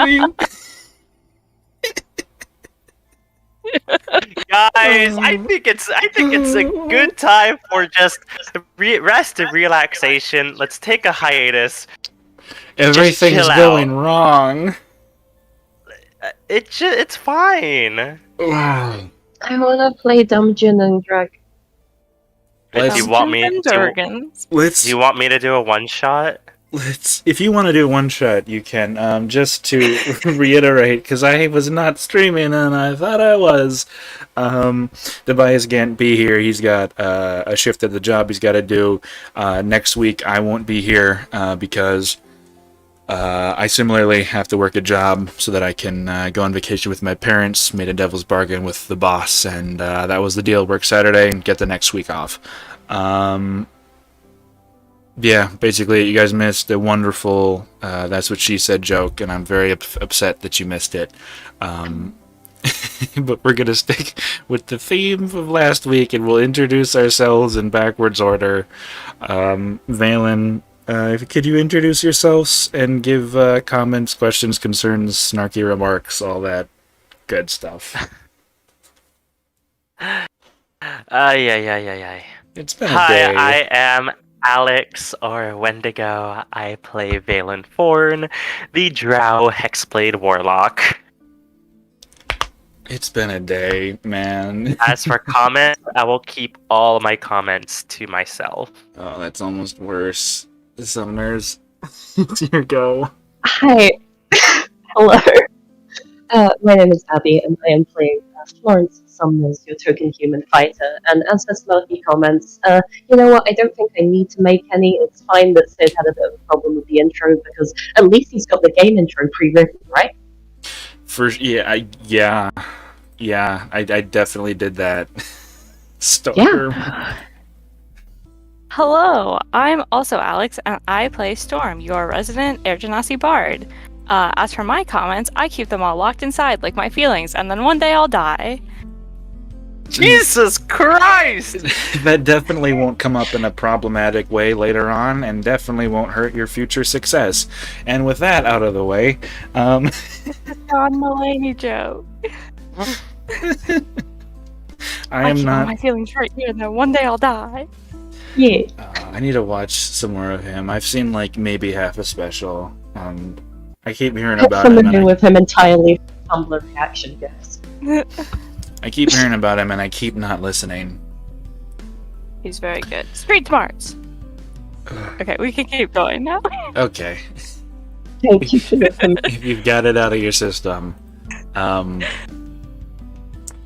stream. Guys, I think it's a good time for just rest and relaxation. Let's take a hiatus. Everything's going wrong. It's fine. Wow. I wanna play Dungeon and Dragons. Do you want me to? Let's. Do you want me to do a one shot? If you want to do one shot, you can. Just to reiterate, because I was not streaming and I thought I was. Tobias can't be here. He's got a shift at the job he's got to do. Next week I won't be here because I similarly have to work a job so that I can go on vacation with my parents. Made a devil's bargain with the boss, and that was the deal. Work Saturday and get the next week off. Yeah, basically, you guys missed a wonderful That's What She Said joke, and I'm very upset that you missed it. But we're going to stick with the theme of last week, and we'll introduce ourselves in backwards order. Valen, could you introduce yourselves and give comments, questions, concerns, snarky remarks, all that good stuff? Yeah. It's been a day. Hi, I am Alex, or Wendigo. I play Valen Forn, the Drow Hexblade Warlock. It's been a day, man. As for comments, I will keep all my comments to myself. Oh, that's almost worse. Summoners, it's your go. Hi. Hello. My name is Abby, and I am playing Florence Sumners, your token human fighter. And as for snarky comments, you know what? I don't think I need to make any. It's fine that Sid had a bit of a problem with the intro, because at least he's got the game intro pre-written, right? I definitely did that. Stalker. Yeah. Hello, I'm also Alex, and I play Storm, your resident Air Genasi bard. As for my comments, I keep them all locked inside like my feelings, and then one day I'll die. Jesus Christ! That definitely won't come up in a problematic way later on, and definitely won't hurt your future success. And with that out of the way, John Mulaney joke. I am keep not. all my feelings right here, and then one day I'll die. Yeah. I need to watch some more of him. I've seen like maybe half a special. I keep hearing about him. Something with him entirely Tumblr reaction gifs. I keep hearing about him, and I keep not listening. He's very good. Street smarts. Okay, we can keep going now. Okay. Thank you for If you've got it out of your system. Oh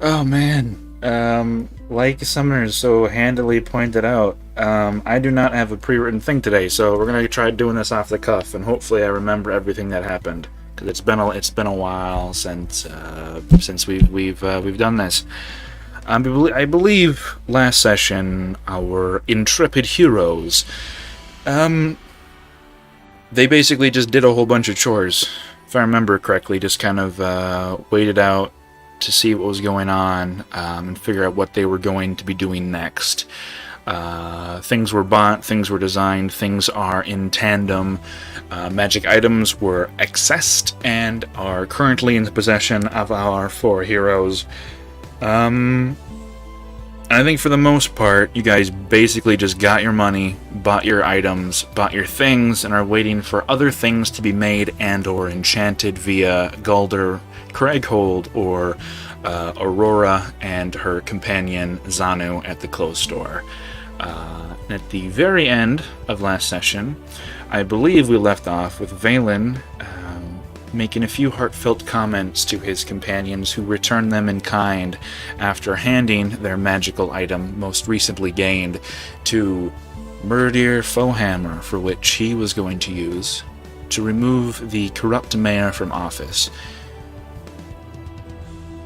man. Like Summoners so handily pointed out, I do not have a pre-written thing today, so we're gonna try doing this off the cuff, and hopefully I remember everything that happened, because it's been a while since we've done this. I believe last session our intrepid heroes, they basically just did a whole bunch of chores, if I remember correctly. Just kind of waited out to see what was going on, and figure out what they were going to be doing next. Things were bought, things were designed, things are in tandem. Magic items were accessed and are currently in the possession of our 4 heroes. I think for the most part, you guys basically just got your money, bought your items, bought your things, and are waiting for other things to be made and or enchanted via Galder Craighold or Aurora and her companion Zanu at the clothes store. At the very end of last session, I believe we left off with Valen making a few heartfelt comments to his companions, who returned them in kind after handing their magical item, most recently gained, to Murdir Fohammer, for which he was going to use to remove the corrupt mayor from office.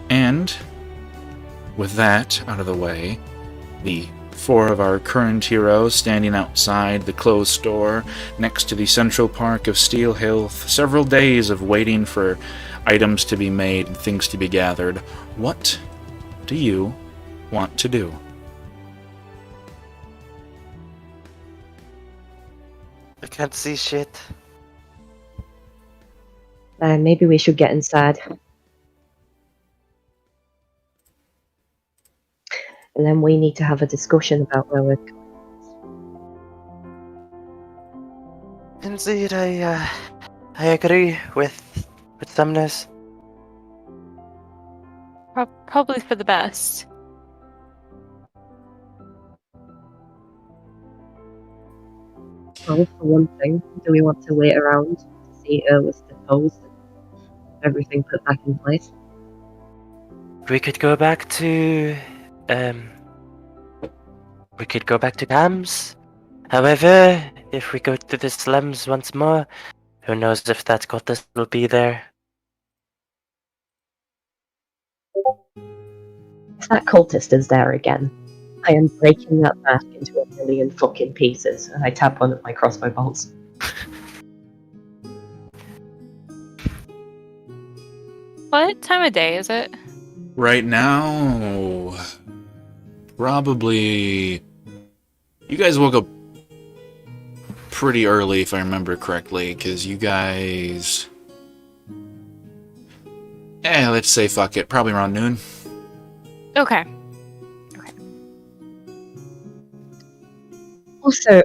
And with that out of the way, the 4 of our current heroes standing outside the clothes store next to the Central Park of Steel Hill, several days of waiting for items to be made and things to be gathered. What do you want to do? I can't see shit. Maybe we should get inside. And then we need to have a discussion about where we're going. Indeed, I agree with Sumnus. Probably for the best. Well, for one thing, do we want to wait around to see was deposed and everything put back in place? We could go back to Cam's. However, if we go to the slums once more, who knows if that cultist will be there. If that cultist is there again, I am breaking that mask into a million fucking pieces, and I tap one of my crossbow bolts. What time of day is it? Right now, probably. You guys woke up pretty early, if I remember correctly, because you guys. Let's say fuck it. Probably around noon. Okay. Also,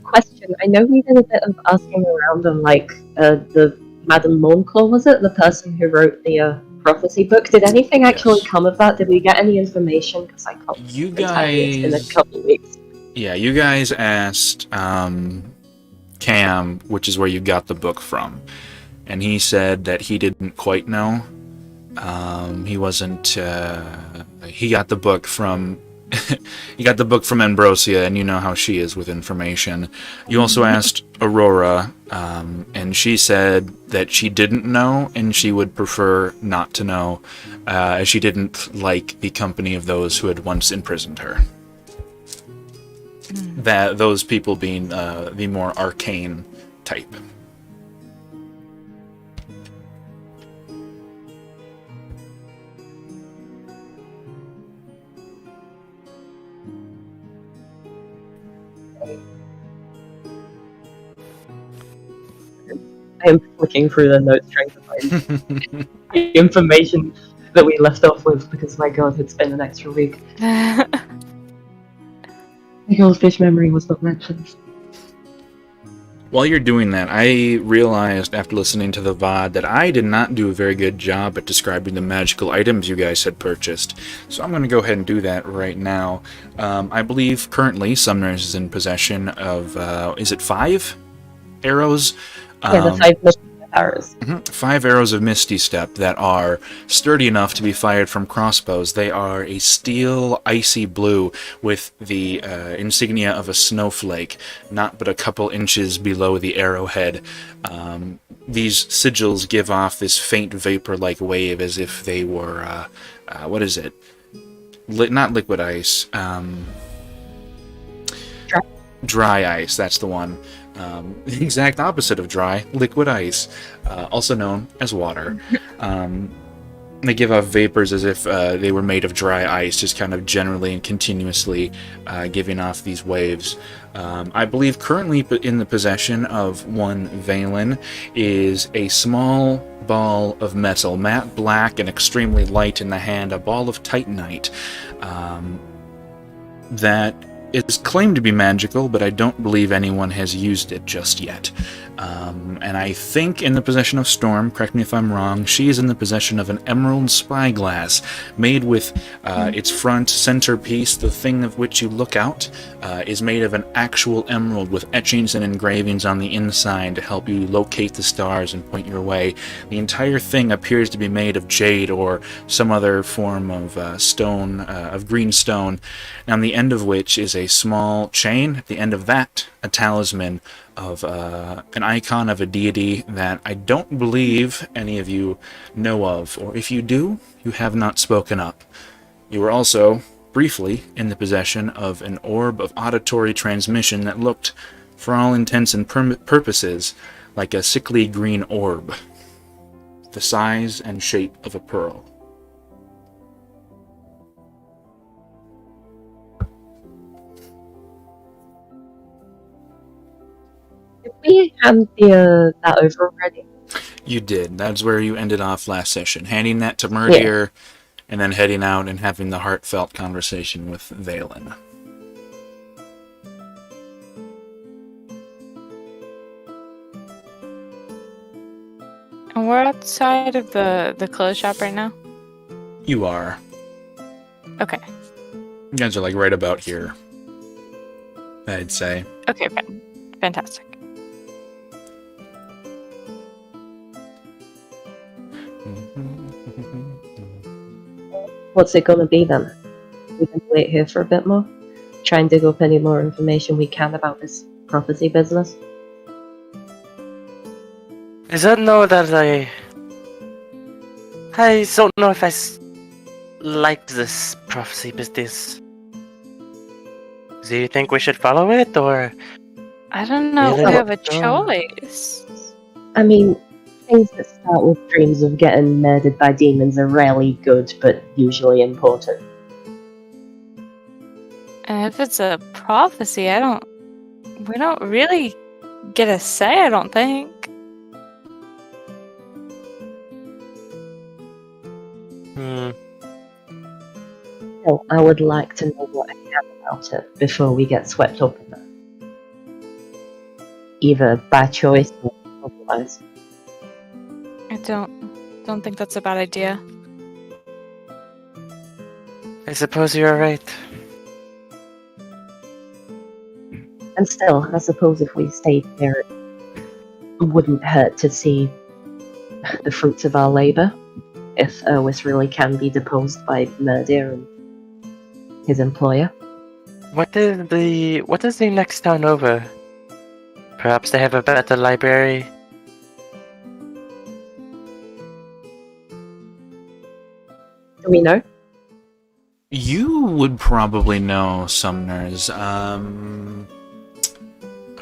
question. I know we did a bit of asking around on, like, the Madame Moonclaw, was it? The person who wrote the prophecy book. Did anything actually come of that? Did we get any information? Because I can't You entirely. It's been a guys. couple of weeks. Yeah, you guys asked Cam, which is where you got the book from, and he said that he didn't quite know. He wasn't. He got the book from. He got the book from Ambrosia, and you know how she is with information. You also asked Aurora, and she said that she didn't know, and she would prefer not to know, as she didn't like the company of those who had once imprisoned her. That those people being the more arcane type. I am flicking through the notes trying to find the information that we left off with because, my god, it's been an extra week. The goldfish memory was not mentioned. While you're doing that, I realized after listening to the VOD that I did not do a very good job at describing the magical items you guys had purchased. So I'm going to go ahead and do that right now. I believe currently Sumner's is in possession of, is it 5 arrows? Yeah, the 5 mission arrows. 5 arrows of Misty Step that are sturdy enough to be fired from crossbows. They are a steel, icy blue with the insignia of a snowflake, not but a couple inches below the arrowhead. These sigils give off this faint vapor-like wave as if they were, what is it? Not liquid ice. Dry ice, that's the one. The exact opposite of dry, liquid ice, also known as water. They give off vapors as if they were made of dry ice, just kind of generally and continuously giving off these waves. I believe currently in the possession of one Valen is a small ball of metal, matte black and extremely light in the hand, a ball of titanite that is claimed to be magical, but I don't believe anyone has used it just yet. And I think in the possession of Storm, correct me if I'm wrong, she is in the possession of an emerald spyglass made with its front centerpiece, the thing of which you look out, is made of an actual emerald with etchings and engravings on the inside to help you locate the stars and point your way. The entire thing appears to be made of jade or some other form of stone, of green stone, on the end of which is a small chain. At the end of that, a talisman of an icon of a deity that I don't believe any of you know of, or if you do, you have not spoken up. You were also, briefly, in the possession of an orb of auditory transmission that looked, for all intents and purposes, like a sickly green orb, the size and shape of a pearl. Did we hand that over already? You did. That's where you ended off last session, handing that to Murdier, and then heading out and having the heartfelt conversation with Valen. And we're outside of the clothes shop right now? You are. Okay. You guys are like right about here, I'd say. Okay, fantastic. What's it gonna be then? We can wait here for a bit more? Try and dig up any more information we can about this property business? I don't know that I don't know if like this prophecy business. Do you think we should follow it, or? I don't know if Really? we have a Oh. choice. I mean, things that start with dreams of getting murdered by demons are rarely good, but usually important. And if it's a prophecy, we don't really get a say, I don't think. Still, I would like to know what I can about it before we get swept up in it. Either by choice or otherwise. I don't think that's a bad idea. I suppose you're right. And still, I suppose if we stayed there, it wouldn't hurt to see the fruits of our labour. If Erwis really can be deposed by Murdier and his employer. What is the next town over? Perhaps they have a better library. Do we know? You would probably know, Sumners.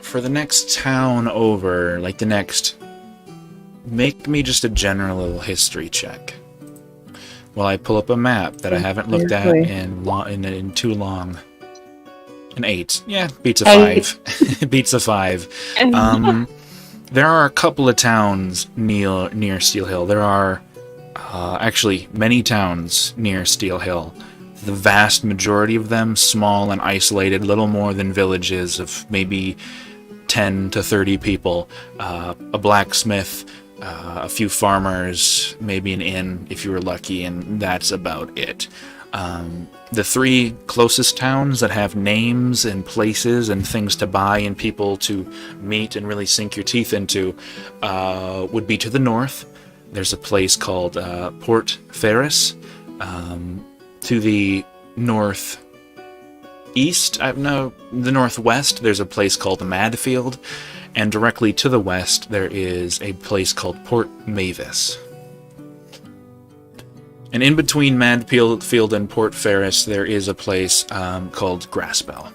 For the next town over, like the next... Make me just a general little history check. While I pull up a map that I haven't looked at in too long. An 8. Yeah, beats a 5. Beats a 5. There are a couple of towns near Steel Hill. There are actually many towns near Steel Hill. The vast majority of them small and isolated, little more than villages of maybe 10 to 30 people. A blacksmith, a few farmers, maybe an inn if you were lucky, and that's about it. The 3 closest towns that have names and places and things to buy and people to meet and really sink your teeth into would be to the north. There's a place called Port Ferris. To the northeast, the northwest, there's a place called Madfield. And directly to the west, there is a place called Port Mavis. And in between Madfield and Port Ferris, there is a place called Graspel.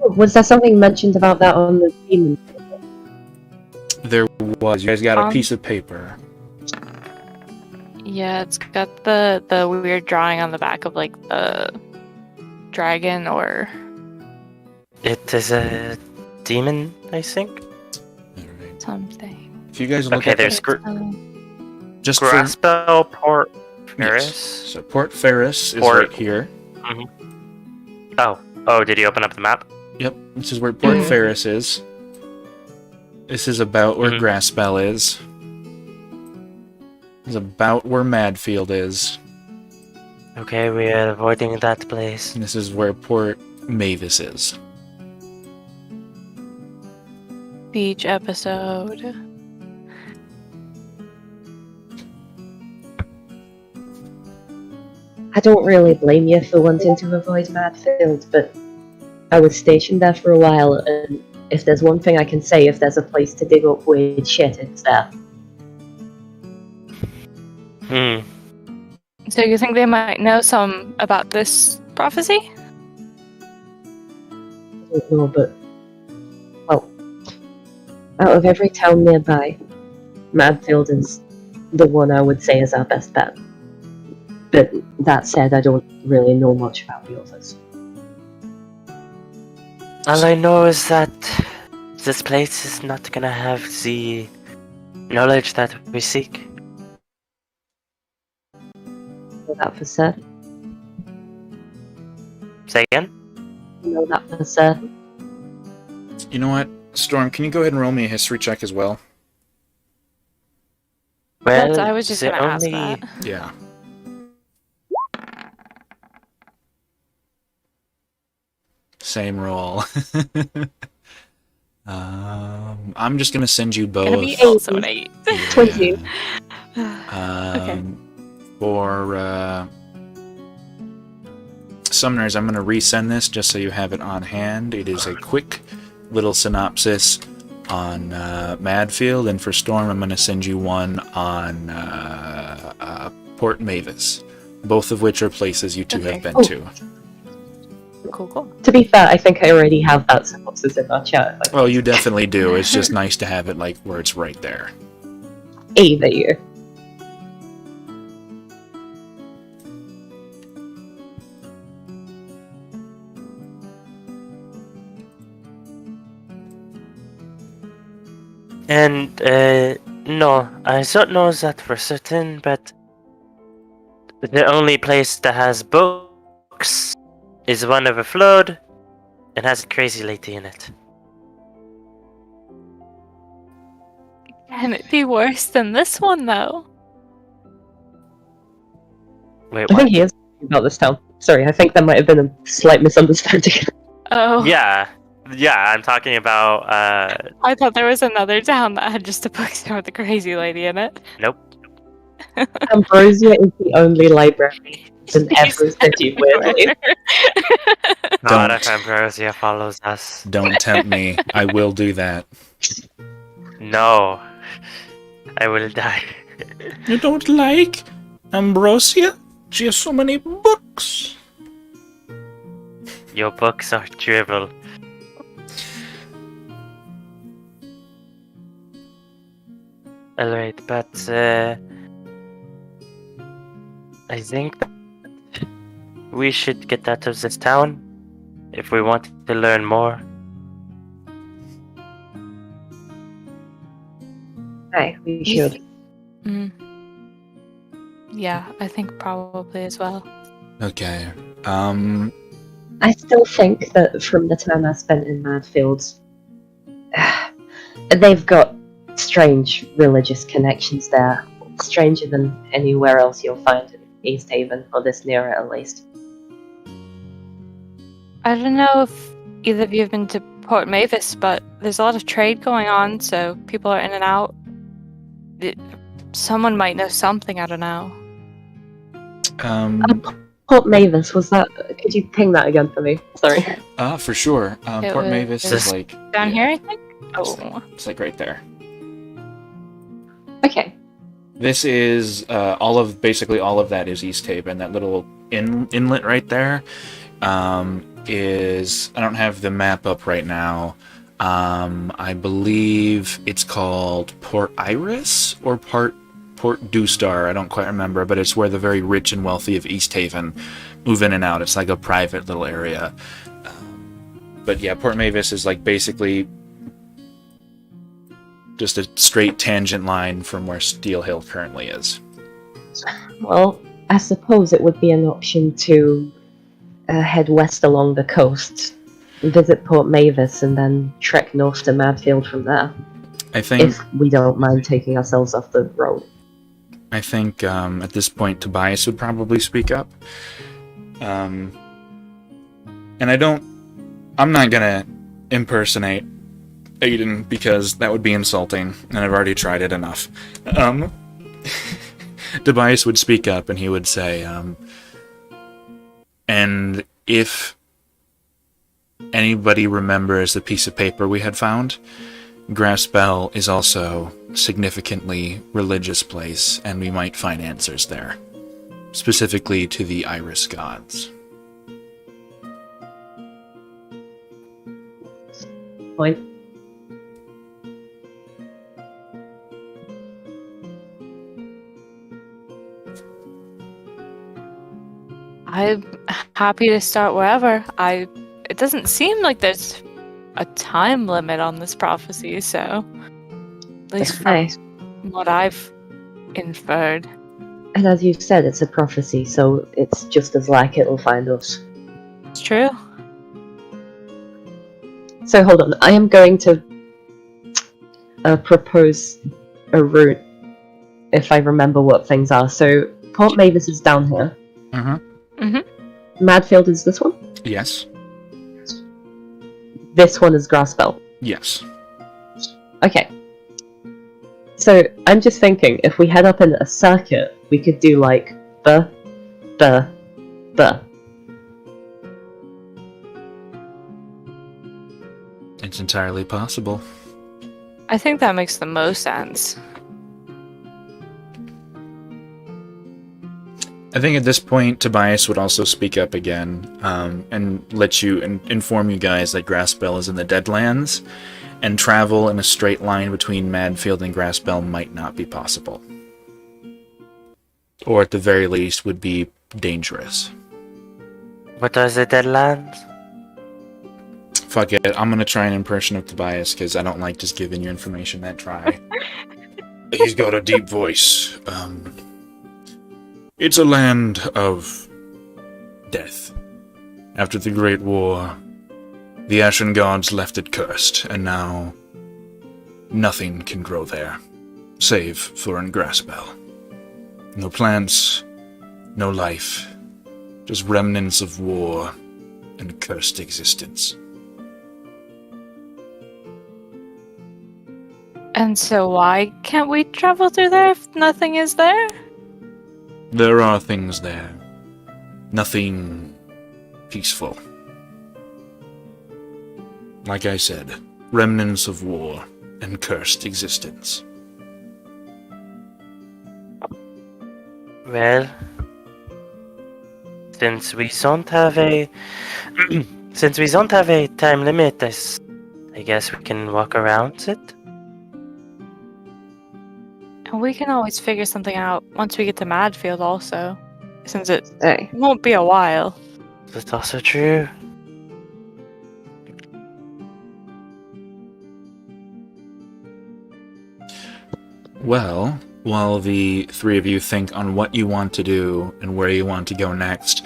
Was there something mentioned about that on the demon? There was. You guys got a piece of paper. Yeah, it's got the weird drawing on the back of like the dragon or... It is a demon, I think. Alright. something. If you guys look Okay, at there's just Graspel, Port Ferris. Yes. So Port Ferris is Port- right here. Oh, did you open up the map? Yep, this is where Port Ferris is. This is about where Graspel is. This is about where Madfield is. Okay, we are avoiding that place. And this is where Port Mavis is. Beach episode. I don't really blame you for wanting to avoid Madfield, but I was stationed there for a while, and if there's one thing I can say, if there's a place to dig up weird shit, it's there. So you think they might know some about this prophecy? I don't know, but... well, out of every town nearby, Madfield is the one I would say is our best bet. But that said, I don't really know much about the others. All I know is that this place is not gonna have the knowledge that we seek. Know that for certain. Say again? Know that for certain. You know what, Storm? Can you go ahead and roll me a history check as well? Well, I was just the gonna ask only- that. Yeah. Same roll. I'm just gonna send you both. Gonna be also an 8. Yeah. 20. Okay. For Summoners, I'm gonna resend this just so you have it on hand. It is a quick little synopsis on Madfield, and for Storm, I'm gonna send you one on Port Mavis, both of which are places you two Okay. have been Oh. to. Cool. To be fair, I think I already have that synopsis in our chat. Oh, you definitely do. It's just nice to have it like where it's right there. Either you. And, no, I don't know that for certain, but the only place that has books is one overflowed and has a crazy lady in it. Can it be worse than this one, though? Wait, I what? think he is talking about this town. Sorry, I think there might have been a slight misunderstanding. Oh. Yeah, I'm talking about, I thought there was another town that had just a bookstore with a crazy lady in it. nope. Ambrosia is the only library in every city, weirdly. God, Don't. if Ambrosia follows us. Don't tempt me. I will do that. No. I will die. You don't like Ambrosia? She has so many books. Your books are dribble. Alright, but I think that we should get out of this town if we want to learn more. Aye, we should. Mm. Yeah, I think probably as well. Okay. I still think that from the time I spent in Madfield, they've got strange religious connections there. Stranger than anywhere else you'll find in East Haven, or this near it at least. I don't know if either of you have been to Port Mavis, but there's a lot of trade going on, so people are in and out. Someone might know something, I don't know. Port Mavis, was that? Could you ping that again for me? Sorry. For sure. It Port was Mavis is like Down yeah, here, I think? Oh. It's like right there. Okay. This is basically all of that is East Haven. That little inlet right there is, I don't have the map up right now. I believe it's called Port Iris or Port Dewstar. I don't quite remember, but it's where the very rich and wealthy of East Haven move in and out. It's like a private little area. But yeah, Port Mavis is like basically just a straight tangent line from where Steel Hill currently is. Well, I suppose it would be an option to head west along the coast, visit Port Mavis, and then trek north to Madfield from there. I think If we don't mind taking ourselves off the road. at this point Tobias would probably speak up. And I'm not gonna impersonate Aiden because that would be insulting, and I've already tried it enough. Tobias would speak up and he would say, and if anybody remembers the piece of paper we had found, Graspel is also a significantly religious place, and we might find answers there, specifically to the Iris gods. Point. I'm happy to start wherever. It doesn't seem like there's a time limit on this prophecy, so at least from Okay. what I've inferred. And as you said, it's a prophecy, so it's just as likely it'll find us. It's true. So hold on, I am going to propose a route if I remember what things are. So Port Mavis is down here. Madfield is this one. Yes. This one is Grassbell. Yes. Okay. So I'm just thinking, if we head up in a circuit, we could do like the. It's entirely possible. I think that makes the most sense. I think at this point, Tobias would also speak up again and let you inform you guys that Grassbell is in the Deadlands, and travel in a straight line between Madfield and Grassbell might not be possible. Or at the very least, would be dangerous. What are the Deadlands? Fuck it, I'm gonna try an impression of Tobias, because I don't like just giving you information that dry. He's got a deep voice. It's a land of death. After the Great War, the Ashen Gods left it cursed, and now nothing can grow there, save for in Grassbell. No plants, no life, just remnants of war and cursed existence. And so why can't we travel through there if nothing is there? There are things there. Nothing peaceful. Like I said, remnants of war and cursed existence. Well, since we don't have a time limit, I guess we can walk around it. And we can always figure something out once we get to Madfield also, since it Hey. won't be a while. That's also true. Well, while the three of you think on what you want to do and where you want to go next,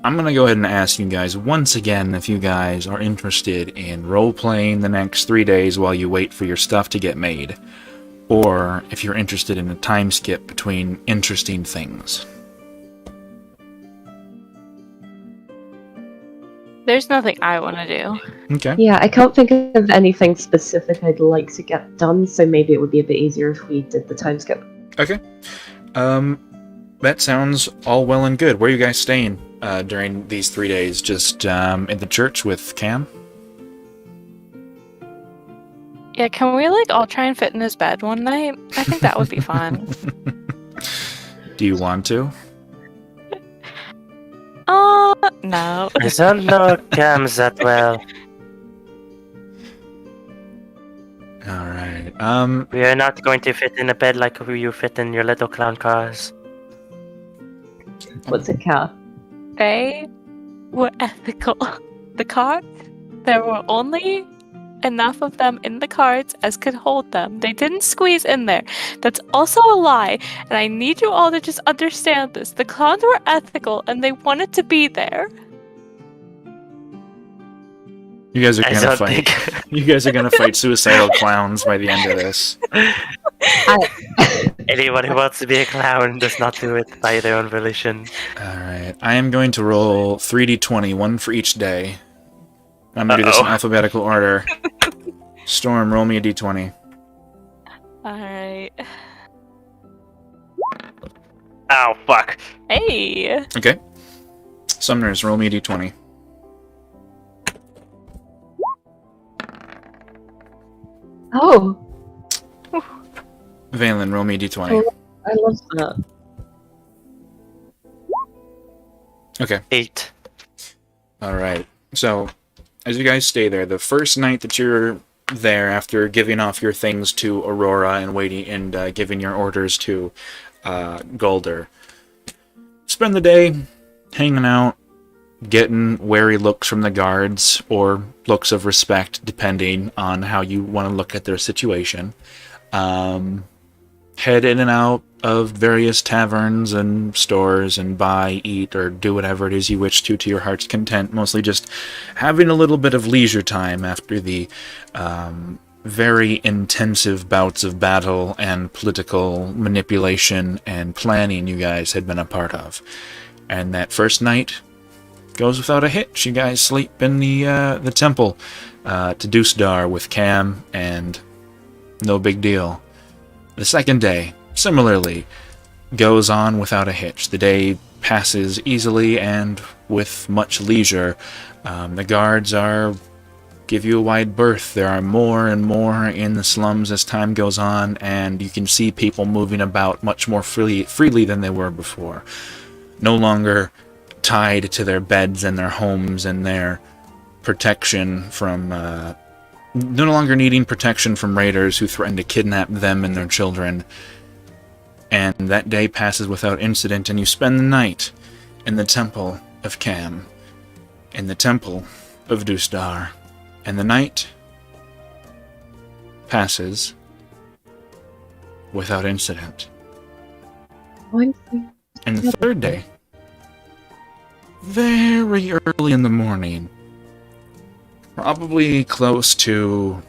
I'm going to go ahead and ask you guys once again if you guys are interested in role-playing the next 3 days while you wait for your stuff to get made, or if you're interested in a time skip between interesting things. There's nothing I want to do. Okay. Yeah, I can't think of anything specific I'd like to get done, so maybe it would be a bit easier if we did the time skip. Okay. That sounds all well and good. Where are you guys staying during these 3 days? Just in the church with Cam? Yeah, can we like all try and fit in his bed one night? I think that would be fun. Do you want to? No. I don't know Cams that well. Alright. We are not going to fit in a bed like you fit in your little clown cars. What's it, Cat? They were ethical. The cards, there were only enough of them in the cards as could hold them. They didn't squeeze in there. That's also a lie, and I need you all to just understand this. The clowns were ethical, and they wanted to be there. You guys are I gonna don't fight. think. You guys are gonna fight suicidal clowns by the end of this. Anyone who wants to be a clown does not do it by their own volition. Alright. I am going to roll 3d20, one for each day. I'm gonna do this in alphabetical order. Storm, roll me a d20. Alright. Ow, fuck. Hey! Okay. Summoners, roll me a d20. Oh, Valen, roll me a d20. I love that. Okay. 8. Alright. So, as you guys stay there, the first night that you're there, after giving off your things to Aurora and waiting and giving your orders to Gulder, spend the day hanging out, getting wary looks from the guards, or looks of respect, depending on how you want to look at their situation. Head in and out of various taverns and stores and buy, eat, or do whatever it is you wish to your heart's content. Mostly just having a little bit of leisure time after the very intensive bouts of battle and political manipulation and planning you guys had been a part of. And that first night goes without a hitch. You guys sleep in the temple to Deucedar with Cam, and no big deal. The second day, similarly, goes on without a hitch. The day passes easily and with much leisure. The guards give you a wide berth. There are more and more in the slums as time goes on, and you can see people moving about much more freely than they were before. No longer tied to their beds and their homes and their protection from no longer needing protection from raiders who threaten to kidnap them and their children. And that day passes without incident, and you spend the night in the temple of Cam, in the temple of Deucedar, and the night passes without incident. And the third day, very early in the morning, probably close to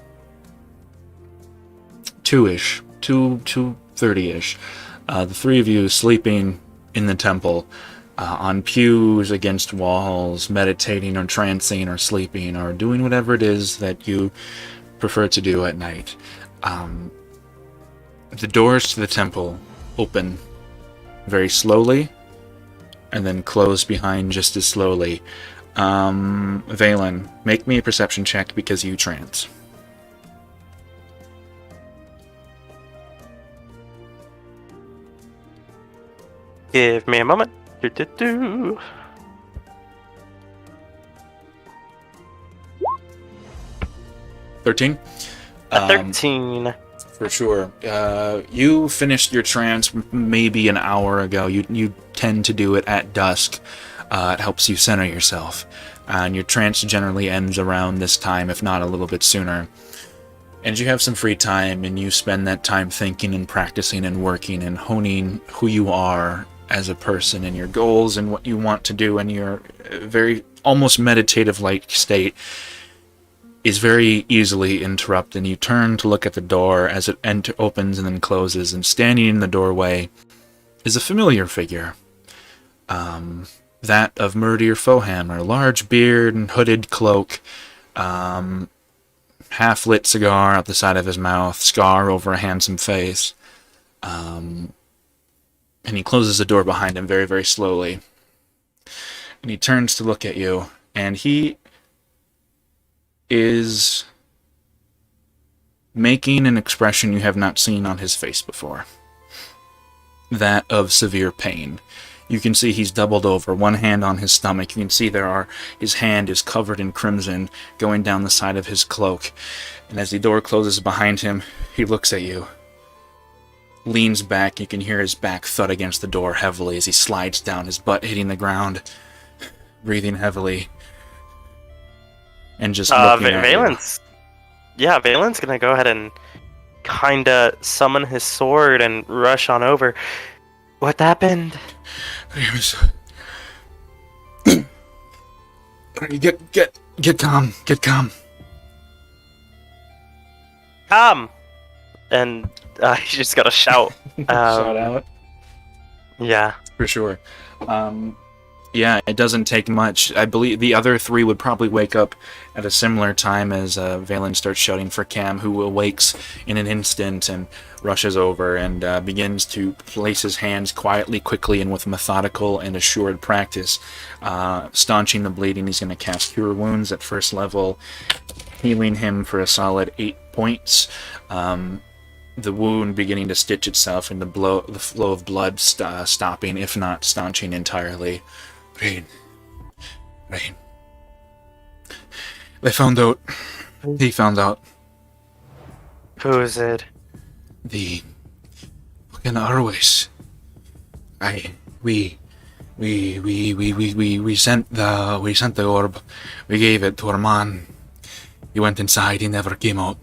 2-ish, 2:30-ish. The three of you sleeping in the temple, on pews, against walls, meditating or trancing or sleeping or doing whatever it is that you prefer to do at night. The doors to the temple open very slowly and then close behind just as slowly. Valen, make me a perception check because you trance. Give me a moment. Do. 13? 13. For sure. You finished your trance maybe an hour ago. You tend to do it at dusk. It helps you center yourself. And your trance generally ends around this time, if not a little bit sooner. And you have some free time, and you spend that time thinking and practicing and working and honing who you are as a person and your goals and what you want to do, and your very almost meditative-like state is very easily interrupted. And you turn to look at the door as it opens and then closes, and standing in the doorway is a familiar figure. That of Murdir Fohammer, large beard and hooded cloak, half-lit cigar at the side of his mouth, scar over a handsome face. And he closes the door behind him very, very slowly. And he turns to look at you, and he is making an expression you have not seen on his face before. That of severe pain. You can see he's doubled over, one hand on his stomach. You can see his hand is covered in crimson going down the side of his cloak. And as the door closes behind him, he looks at you, leans back. You can hear his back thud against the door heavily as he slides down, his butt hitting the ground, breathing heavily, and just looking at you. Valen's gonna go ahead and kinda summon his sword and rush on over. What happened? Get calm. Come! And you just gotta shout. Shout out. Yeah. For sure. Yeah, it doesn't take much. I believe the other three would probably wake up at a similar time as Valen starts shouting for Cam, who awakes in an instant and rushes over and begins to place his hands quietly, quickly, and with methodical and assured practice, staunching the bleeding. He's going to cast Cure Wounds at first level, healing him for a solid 8 points. The wound beginning to stitch itself, and the flow of blood stopping, if not staunching entirely. Rain. They found out. He found out. Who is it? The fucking Arwes. We We sent the orb. We gave it to our man. He went inside. He never came out.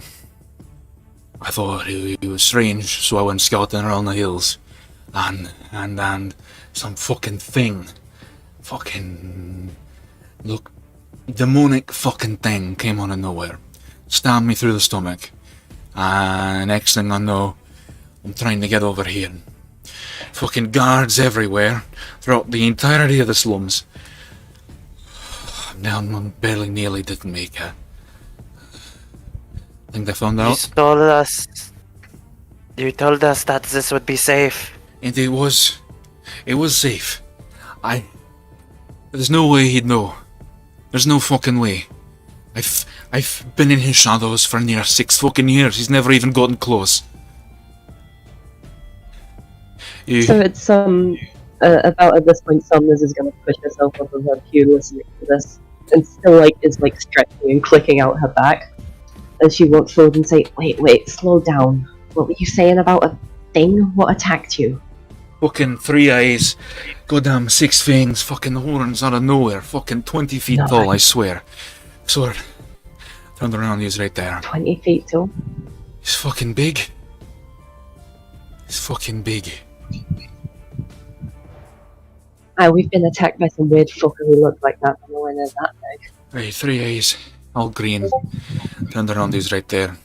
I thought he was strange, so I went scouting around the hills, and some fucking thing, look, demonic fucking thing came out of nowhere, stabbed me through the stomach. Next thing I know, I'm trying to get over here. Fucking guards everywhere, throughout the entirety of the slums. I barely nearly didn't make it. I think they found out. You told us that this would be safe. And it was safe. There's no way he'd know. There's no fucking way. I've been in his shadows for near 6 fucking years. He's never even gotten close. So it's about at this point, Sumners is going to push herself over her pew listening to this, and still is stretching and clicking out her back. And she walks forward and say, "Wait, slow down. What were you saying about a thing? What attacked you?" Fucking 3 eyes, goddamn 6 fangs, fucking horns out of nowhere, fucking 20 feet tall, I swear. Sword. Turned around, he's right there. 20 feet tall? He's fucking big. He's fucking big. We've been attacked by some weird fucker who looked like that, but nowhere near that big. Right, 3 eyes, all green. Turned around, he's right there.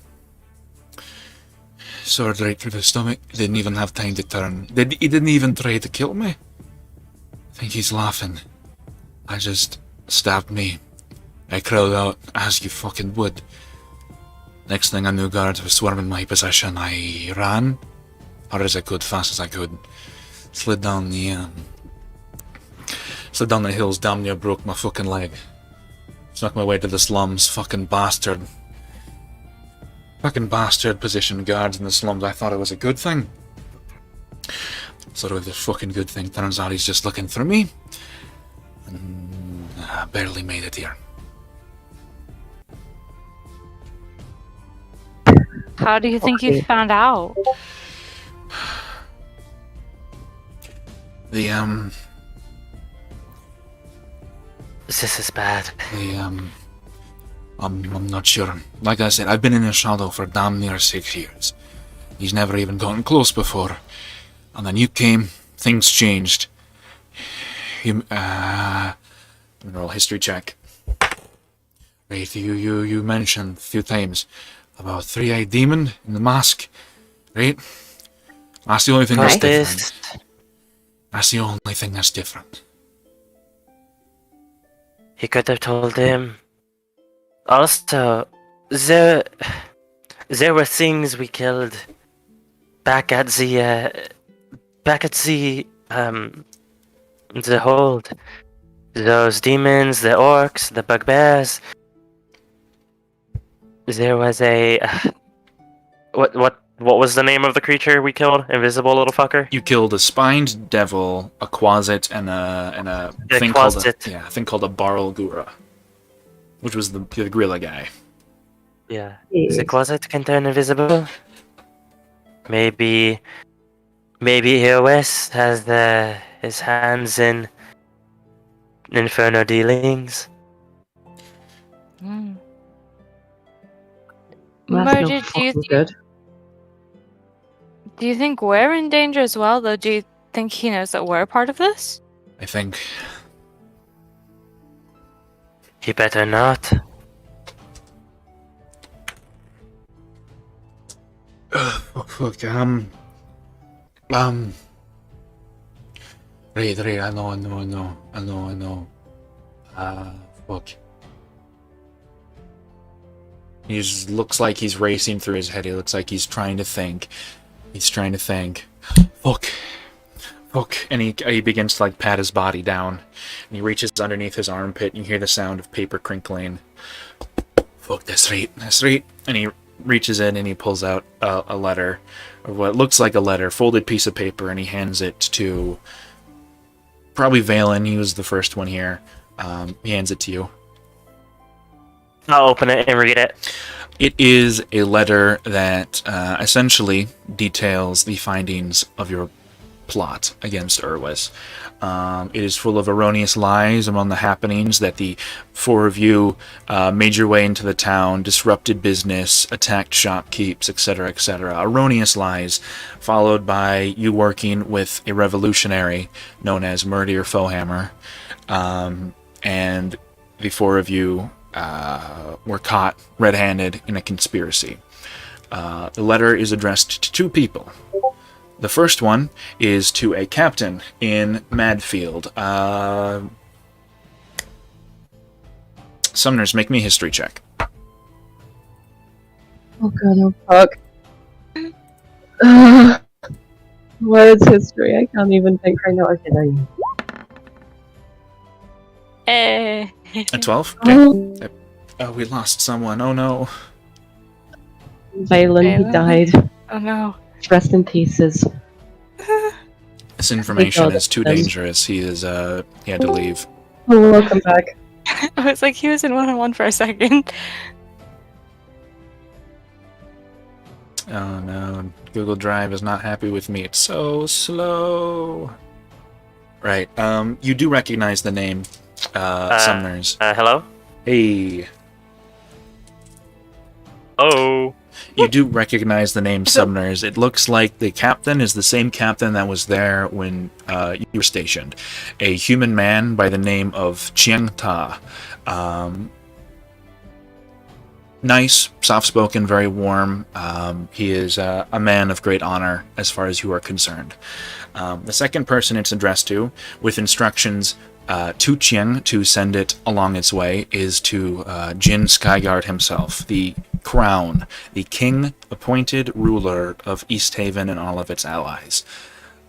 Sword right through the stomach. Didn't even have time to turn. He didn't even try to kill me. I think he's laughing. I just stabbed me. I crawled out as you fucking would. Next thing I knew, guards were swarming my possession. I ran hard as I could, fast as I could. Slid down the hills, damn near broke my fucking leg. Snuck my way to the slums, fucking bastard. Fucking bastard positioned guards in the slums. I thought it was a good thing. Sort of a fucking good thing. Turns out he's just looking for me. And I barely made it here. How do you think you found out? This is bad. I'm not sure. Like I said, I've been in his shadow for damn near 6 years. He's never even gotten close before. And then you came, things changed. Mineral history check. Right, you mentioned a few times about 3-eyed demon in the mask, right? That's the only thing that's different. That's the only thing that's different. He could have told him. Also, there were things we killed back at the hold. Those demons, the orcs, the bugbears. There was a what was the name of the creature we killed? Invisible little fucker. You killed a spined devil, a quasit, and a thing called a Barlgura, which was the gorilla guy. Yeah. Is the quasit can turn invisible? Maybe EOS has his hands in Inferno dealings. Murder, do you think we're in danger as well, though? Do you think he knows that we're a part of this? I think. He better not. Fuck, Right, I know. Fuck. He just looks like he's racing through his head. He looks like he's trying to think. Fuck. And he begins to pat his body down. And he reaches underneath his armpit and you hear the sound of paper crinkling. Fuck, that's right. And he reaches in and he pulls out a letter, or what looks like a letter, folded piece of paper, and he hands it to probably Valen. He was the first one here. He hands it to you. I'll open it and read it. It is a letter that essentially details the findings of your plot against Urwis. It is full of erroneous lies among the happenings that the four of you made your way into the town, disrupted business, attacked shopkeepers, etc., etc. Erroneous lies, followed by you working with a revolutionary known as Murdier Fohammer, and the four of you were caught red-handed in a conspiracy. The letter is addressed to two people. The first one is to a captain in Madfield. Summoners, make me a history check. Oh god, oh fuck. What is history? I can't even think right now. Okay, there you Eh. A 12? Okay. go. Oh, we lost someone. Oh no. Valen, he Valen? died. Oh no. Rest in pieces. This information God, is too dangerous. He had to leave. Oh, welcome back. I was like, he was in 1-on-1 for a second. Oh no, Google Drive is not happy with me. It's so slow. Right. You do recognize the name, Summoners. Hello? Hey. Oh. You do recognize the name Summoners. It looks like the captain is the same captain that was there when you were stationed. A human man by the name of Chiang Ta. Nice, soft-spoken, very warm. He is a man of great honor as far as you are concerned. The second person it's addressed to, with instructions to Chiang to send it along its way, is to Jin Skyguard himself, the Crown, the king-appointed ruler of East Haven and all of its allies.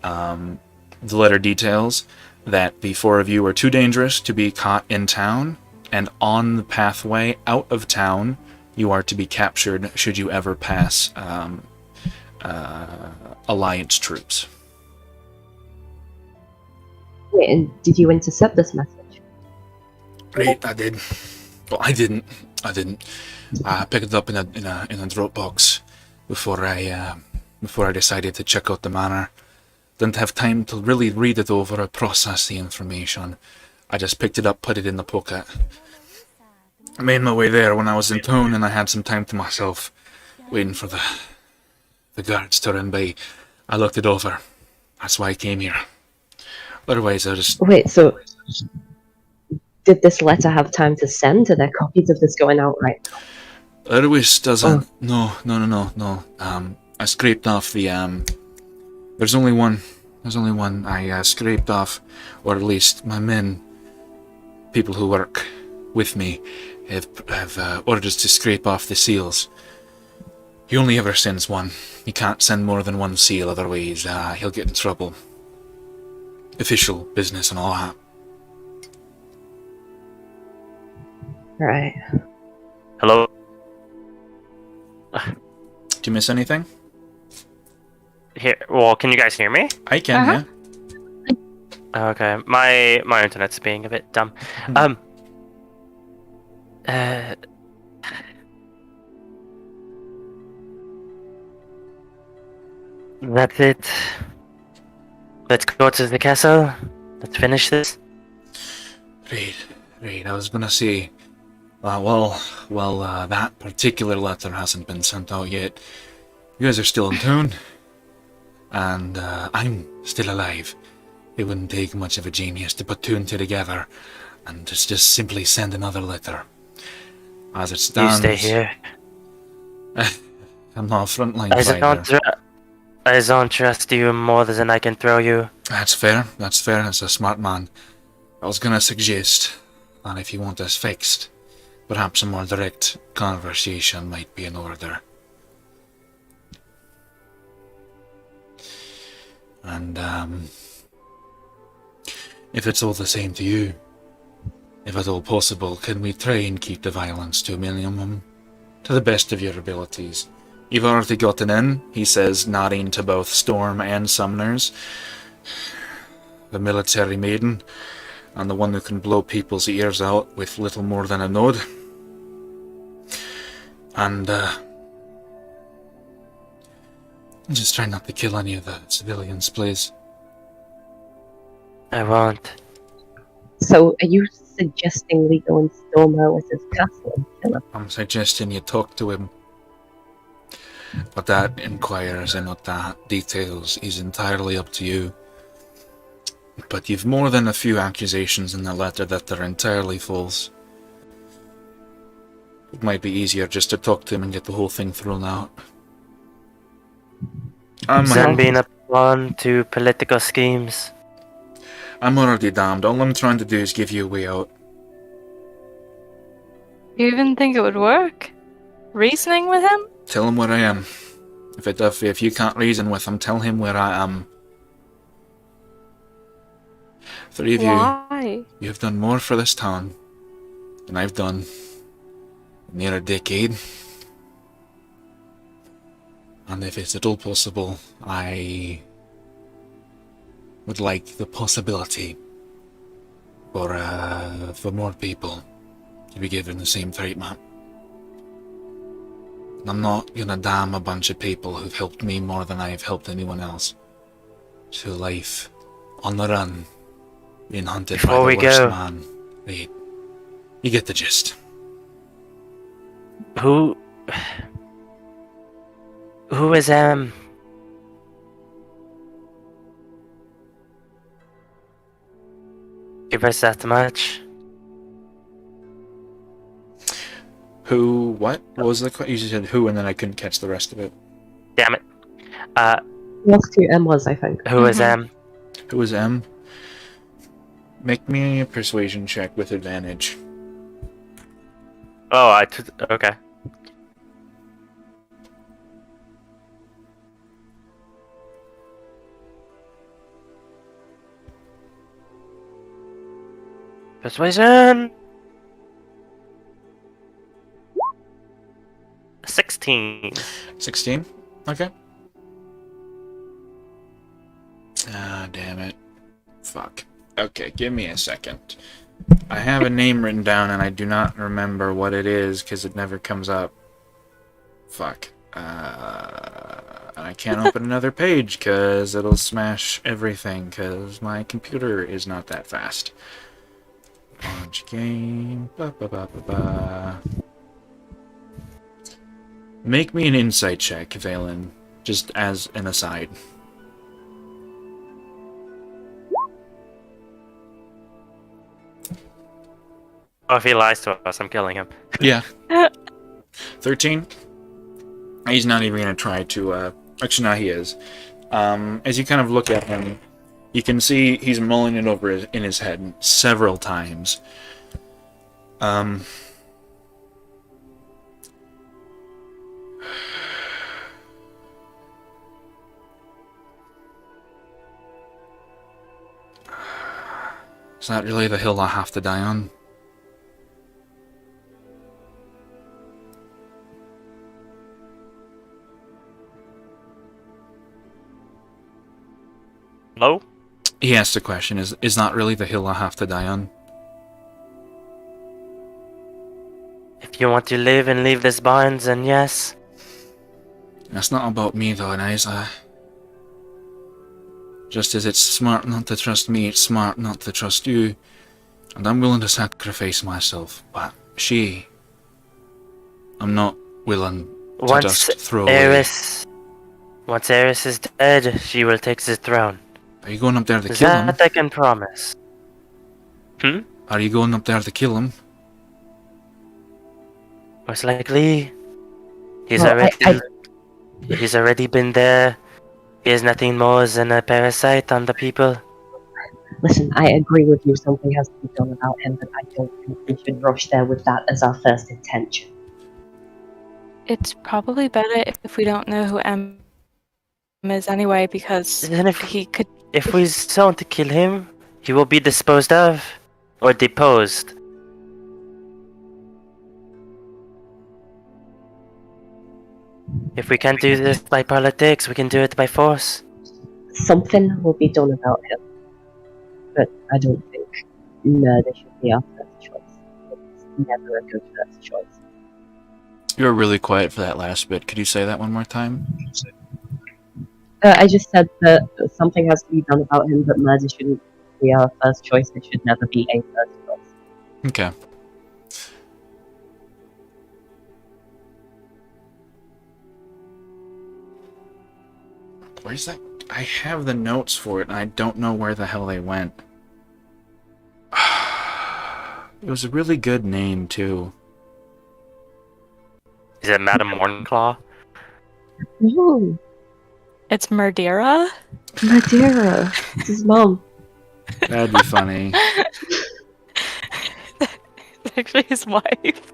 The letter details that the four of you are too dangerous to be caught in town, and on the pathway out of town, you are to be captured should you ever pass Alliance troops. Wait, and did you intercept this message? Right, I did. Well, I didn't. I picked it up in a Dropbox before I decided to check out the manor. Didn't have time to really read it over or process the information. I just picked it up, put it in the pocket. I made my way there when I was in town, and I had some time to myself, waiting for the guards to run by. I looked it over. That's why I came here. Otherwise, I just... Wait, so did this letter have time to send? Are there copies of this going out right now? Otherwise doesn't... No. I scraped off the... There's only one I scraped off, or at least my men, people who work with me, have orders to scrape off the seals. He only ever sends one. He can't send more than one seal, otherwise he'll get in trouble. Official business and all that. Right. Hello? Do you miss anything? Here. Well, can you guys hear me? I can, yeah. Okay. My internet's being a bit dumb. That's it. Let's go to the castle. Let's finish this. Right. I was gonna say, that particular letter hasn't been sent out yet. You guys are still in town, and I'm still alive. It wouldn't take much of a genius to put two and two together, and just simply send another letter. As it stands, You stay here. I'm not a frontline fighter. I don't trust you more than I can throw you. That's fair. That's a smart man. I was gonna suggest that if you want this fixed, perhaps a more direct conversation might be in order. And, if it's all the same to you, if at all possible, can we try and keep the violence to a minimum, to the best of your abilities? You've already gotten in, he says, nodding to both Storm and Summoners. The military maiden, and the one who can blow people's ears out with little more than a nod. And, just try not to kill any of the civilians, please. I won't. So, are you suggesting we go and storm Alice's castle and kill her? I'm suggesting you talk to him. But that inquires and not that details is entirely up to you. But you've more than a few accusations in the letter that are entirely false. It might be easier just to talk to him and get the whole thing thrown out. I'm Being a pawn to political schemes. I'm already damned. All I'm trying to do is give you a way out. You even think it would work? Reasoning with him? Tell him where I am. If you can't reason with him, tell him where I am. Three of Why? you have done more for this town than I've done in near a decade. And if it's at all possible, I would like the possibility for more people to be given the same treatment. And I'm not gonna damn a bunch of people who've helped me more than I've helped anyone else to life on the run, being hunted by the worst man. Wait, you get the gist. Who is give us that much? Who? What? What was the question? You said who, and then I couldn't catch the rest of it. Damn it. Lost two M was, I think. Who is Who was M? Make me a persuasion check with advantage. Oh, okay. Persuasion. 16. 16? Okay. Ah, damn it. Fuck. Okay, give me a second. I have a name written down and I do not remember what it is because it never comes up. Fuck. I can't open another page because it'll smash everything because my computer is not that fast. Launch game. Ba. Make me an insight check, Valen, just as an aside. Oh, if he lies to us, I'm killing him. Yeah. 13? He's not even going to try to, actually, no, he is. As you kind of look at him, you can see he's mulling it over in his head several times. Is that really the hill I have to die on? No? He asked the question, is that really the hill I have to die on? If you want to live and leave this bonds, then yes. That's not about me though, Eliza. Just as it's smart not to trust me, it's smart not to trust you. And I'm willing to sacrifice myself, but I'm not willing to just throw away. Once Eris is dead, she will take the throne. Are you going up there to kill him? That I can promise. Are you going up there to kill him? Most likely. He's Well, He's already been there. He is nothing more than a parasite on the people. Listen, I agree with you, something has to be done about him, but I don't think we should rush there with that as our first intention. It's probably better if we don't know who M is anyway, because Then he could. if we want to kill him, he will be disposed of or deposed. If we can't do this by politics, we can do it by force. Something will be done about him, but I don't think murder should be our first choice. It's never a good first choice. You were really quiet for that last bit. Could you say that one more time? I just said that something has to be done about him, but murder shouldn't we are first choice, it should never be a first choice. Okay. Where's that? I have the notes for it, and I don't know where the hell they went. It was a really good name, too. Is it Madame Mornclaw? Ooh, It's Murdera. Madeira. It's his mom. That'd be funny. It's actually his wife.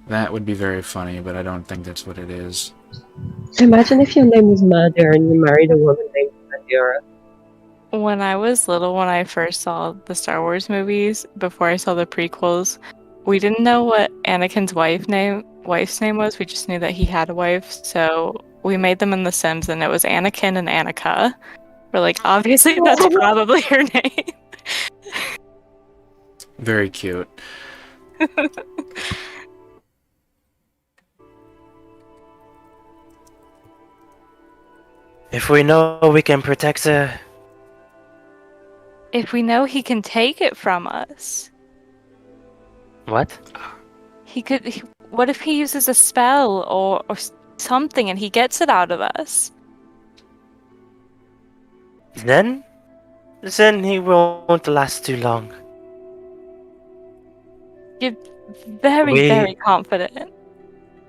That would be very funny, but I don't think that's what it is. Imagine if your name was Murder and you married a woman named Madeira. When I was little, when I first saw the Star Wars movies, before I saw the prequels, we didn't know what Anakin's wife's name was. We just knew that he had a wife, so we made them in The Sims, and it was Anakin and Annika. We're like, obviously, that's probably her name. Very cute. If we know we can protect her, If we know he can take it from us, what? he could. What if he uses a spell or something and he gets it out of us? Then he won't last too long. You're very, We- very confident.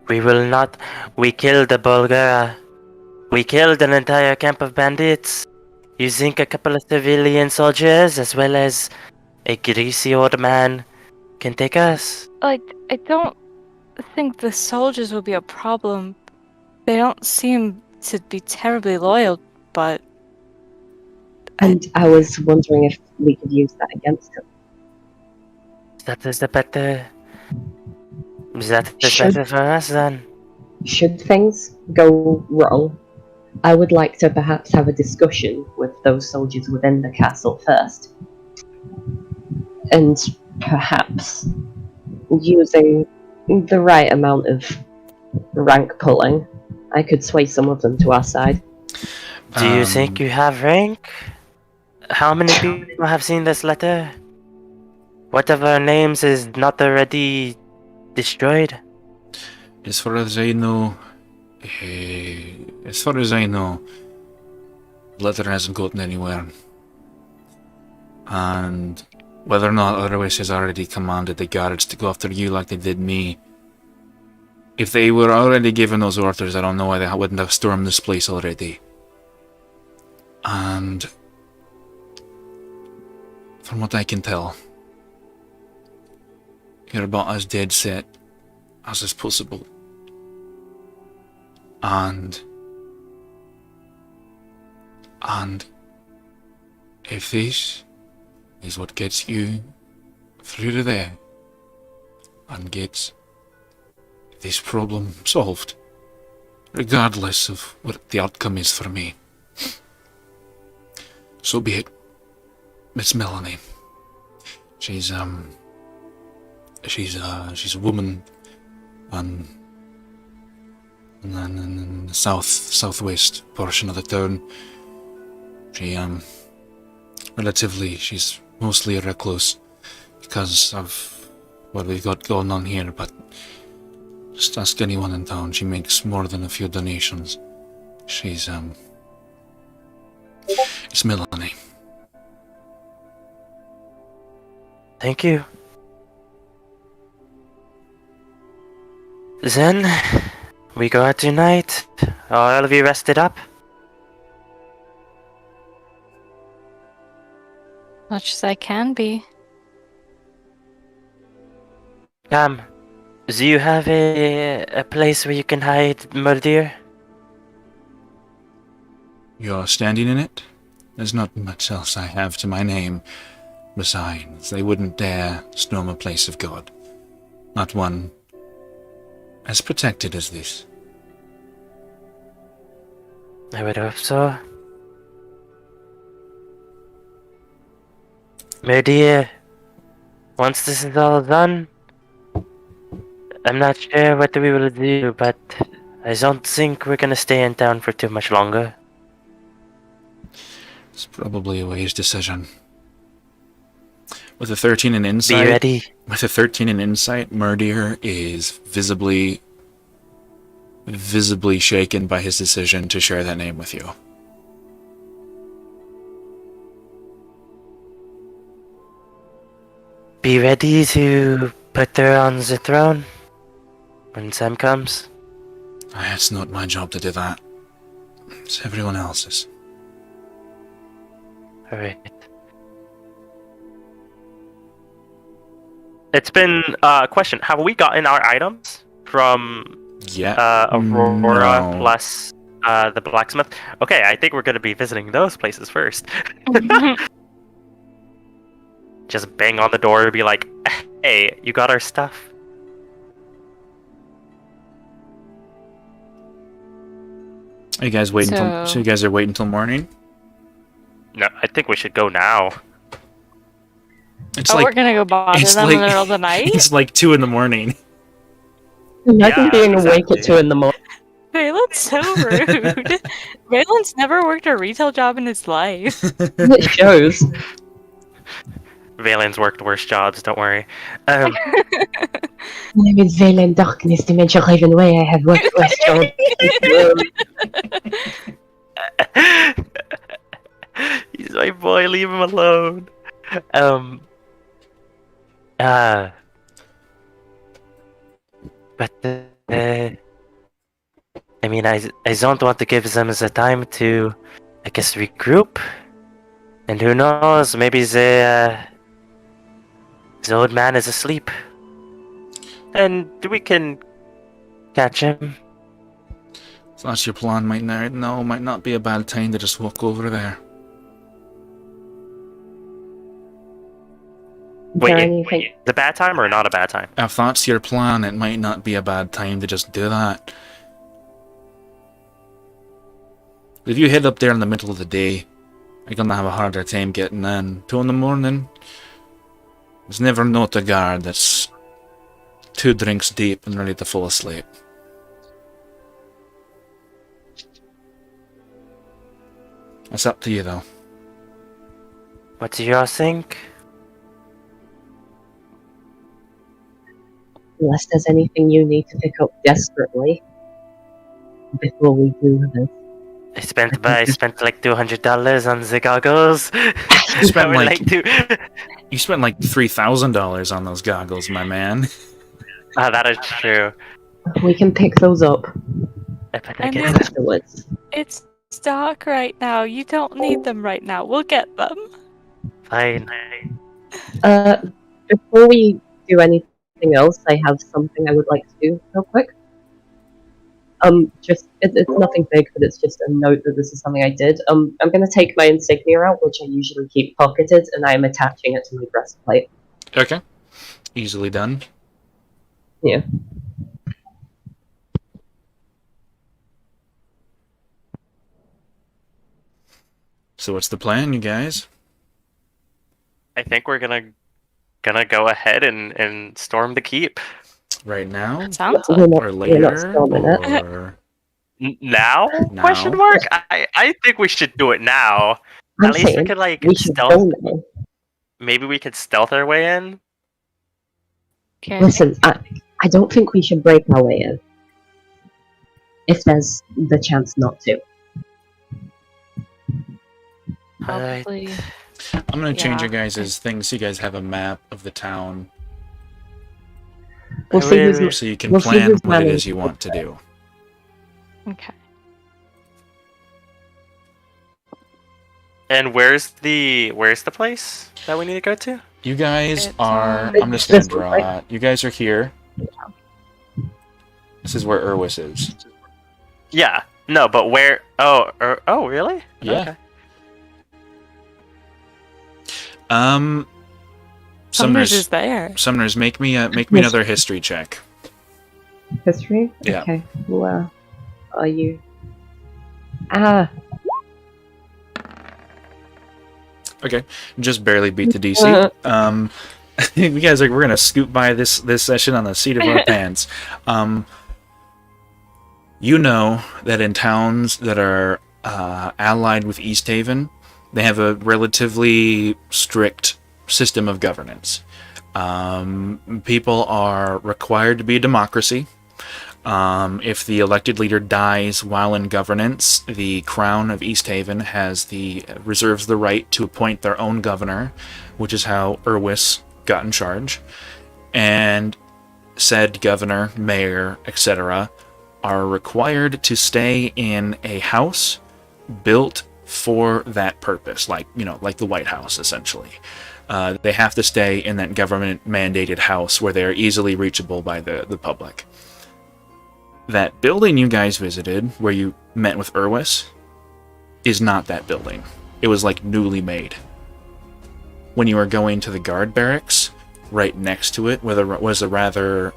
We will not. We killed a Bulgara. We killed an entire camp of bandits. You think a couple of civilian soldiers, as well as a greasy old man, can take us? I don't think the soldiers will be a problem. They don't seem to be terribly loyal, but And I was wondering if we could use that against him. That is the better. That is Should- better for us then. Should things go wrong, I would like to perhaps have a discussion with those soldiers within the castle first. And perhaps using the right amount of rank pulling, I could sway some of them to our side. Do you think you have rank? How many people have seen this letter? What of our names is not already destroyed? As far as I know, the letter hasn't gotten anywhere. And whether or not Otherwise has already commanded the guards to go after you like they did me, if they were already given those orders, I don't know why they wouldn't have stormed this place already. And from what I can tell, you're about as dead set as is possible. And if this is what gets you through to there and gets this problem solved, regardless of what the outcome is for me, so be it. Miss Melanie. She's a woman in the southwest portion of the town. She's mostly a recluse because of what we've got going on here, but just ask anyone in town. She makes more than a few donations. It's Melanie. Thank you. Then, we go out tonight. Are all of you rested up? much as I can be. Do you have a place where you can hide Murdir? You're standing in it? There's not much else I have to my name. Besides, they wouldn't dare storm a place of God. Not one as protected as this. I would hope so. Murdir, once this is all done, I'm not sure what we will do, but I don't think we're gonna stay in town for too much longer. It's probably a wise decision. With a 13 in Be insight, ready. with a 13 in insight, Murdier is visibly shaken by his decision to share that name with you. Be ready to put her on the throne when Sam comes. It's not my job to do that. It's everyone else's. Alright. It's been question. Have we gotten our items from Yeah. Aurora No. plus the blacksmith? Okay, I think we're gonna be visiting those places first. Just bang on the door and be like, "Hey, you got our stuff?" Are you guys waiting So- so you guys are waiting until morning? No, I think we should go now. It's we're gonna go bother it's them like- in the middle of the night? It's like 2 in the morning. Imagine Yeah, being awake at exactly. 2 in the morning. Valen's so rude. Valen's never worked a retail job in his life. It shows. Valen's worked worse jobs, don't worry. My name is Valen Darkness, Dimension Ravenway. I have worked restaurant. He's my boy, leave him alone. But I mean, I don't want to give them the time to, I guess, regroup. And who knows, maybe the old man is asleep. And we can catch him. If that's your plan, might not be a bad time to just walk over there. Wait, is it a bad time or not a bad time? If that's your plan, it might not be a bad time to just do that. If you head up there in the middle of the day, you're gonna have a harder time getting in. 2 in the morning, there's never not a guard that's 2 drinks deep and ready to fall asleep. It's up to you, though. What do y'all think? Unless there's anything you need to pick up desperately before we do this. I spent like $200 on the goggles. You spent I would like to... you spent like $3,000 on those goggles, my man. that is true. We can pick those up But I I guess mean- afterwards. It's dark right now. You don't need them right now. We'll get them. fine. Before we do anything else, I have something I would like to do real quick. It's nothing big, but it's just a note that this is something I did. I'm gonna take my insignia out, which I usually keep pocketed, and I am attaching it to my breastplate. Okay. Easily done. Yeah. So what's the plan, you guys? I think we're gonna go ahead and storm the keep. Right now? Sounds We're like. not, Or we're not later? storming it. Or... Now? Now? Question mark? I think we should do it now. I'm At least we saying could like we should stealth. go now. Maybe we could stealth our way in. Okay. Listen, I don't think we should break our way in. If there's the chance not to. Alright. Probably. I'm gonna change Yeah. your guys' things so you guys have a map of the town We'll see who's Wait, so you can We'll see plan who's what it managing is you want to do. Okay. And where's the place that we need to go to? You guys It's, are... um, I'm just gonna this one, draw right? it. You guys are here. This is where Urwis is. Yeah. No, but where? Oh, really? Yeah. Okay. Sumner's Sumner's, is there. Sumner's, make me Yes. another history check. history. Yeah. Okay. Where are you? Ah. Okay, just barely beat the DC. You guys we're gonna scoot by this session on the seat of our pants. You know that in towns that are allied with East Haven, They have a relatively strict system of governance. People are required to be a democracy. If the elected leader dies while in governance, the Crown of East Haven reserves the right to appoint their own governor, which is how Irwis got in charge. And said governor, mayor, etc., are required to stay in a house built for that purpose, like the White House, essentially. They have to stay in that government-mandated house where they're easily reachable by the public. That building you guys visited, where you met with Irwis, is not that building. It was like newly made. When you were going to the guard barracks, right next to it was a rather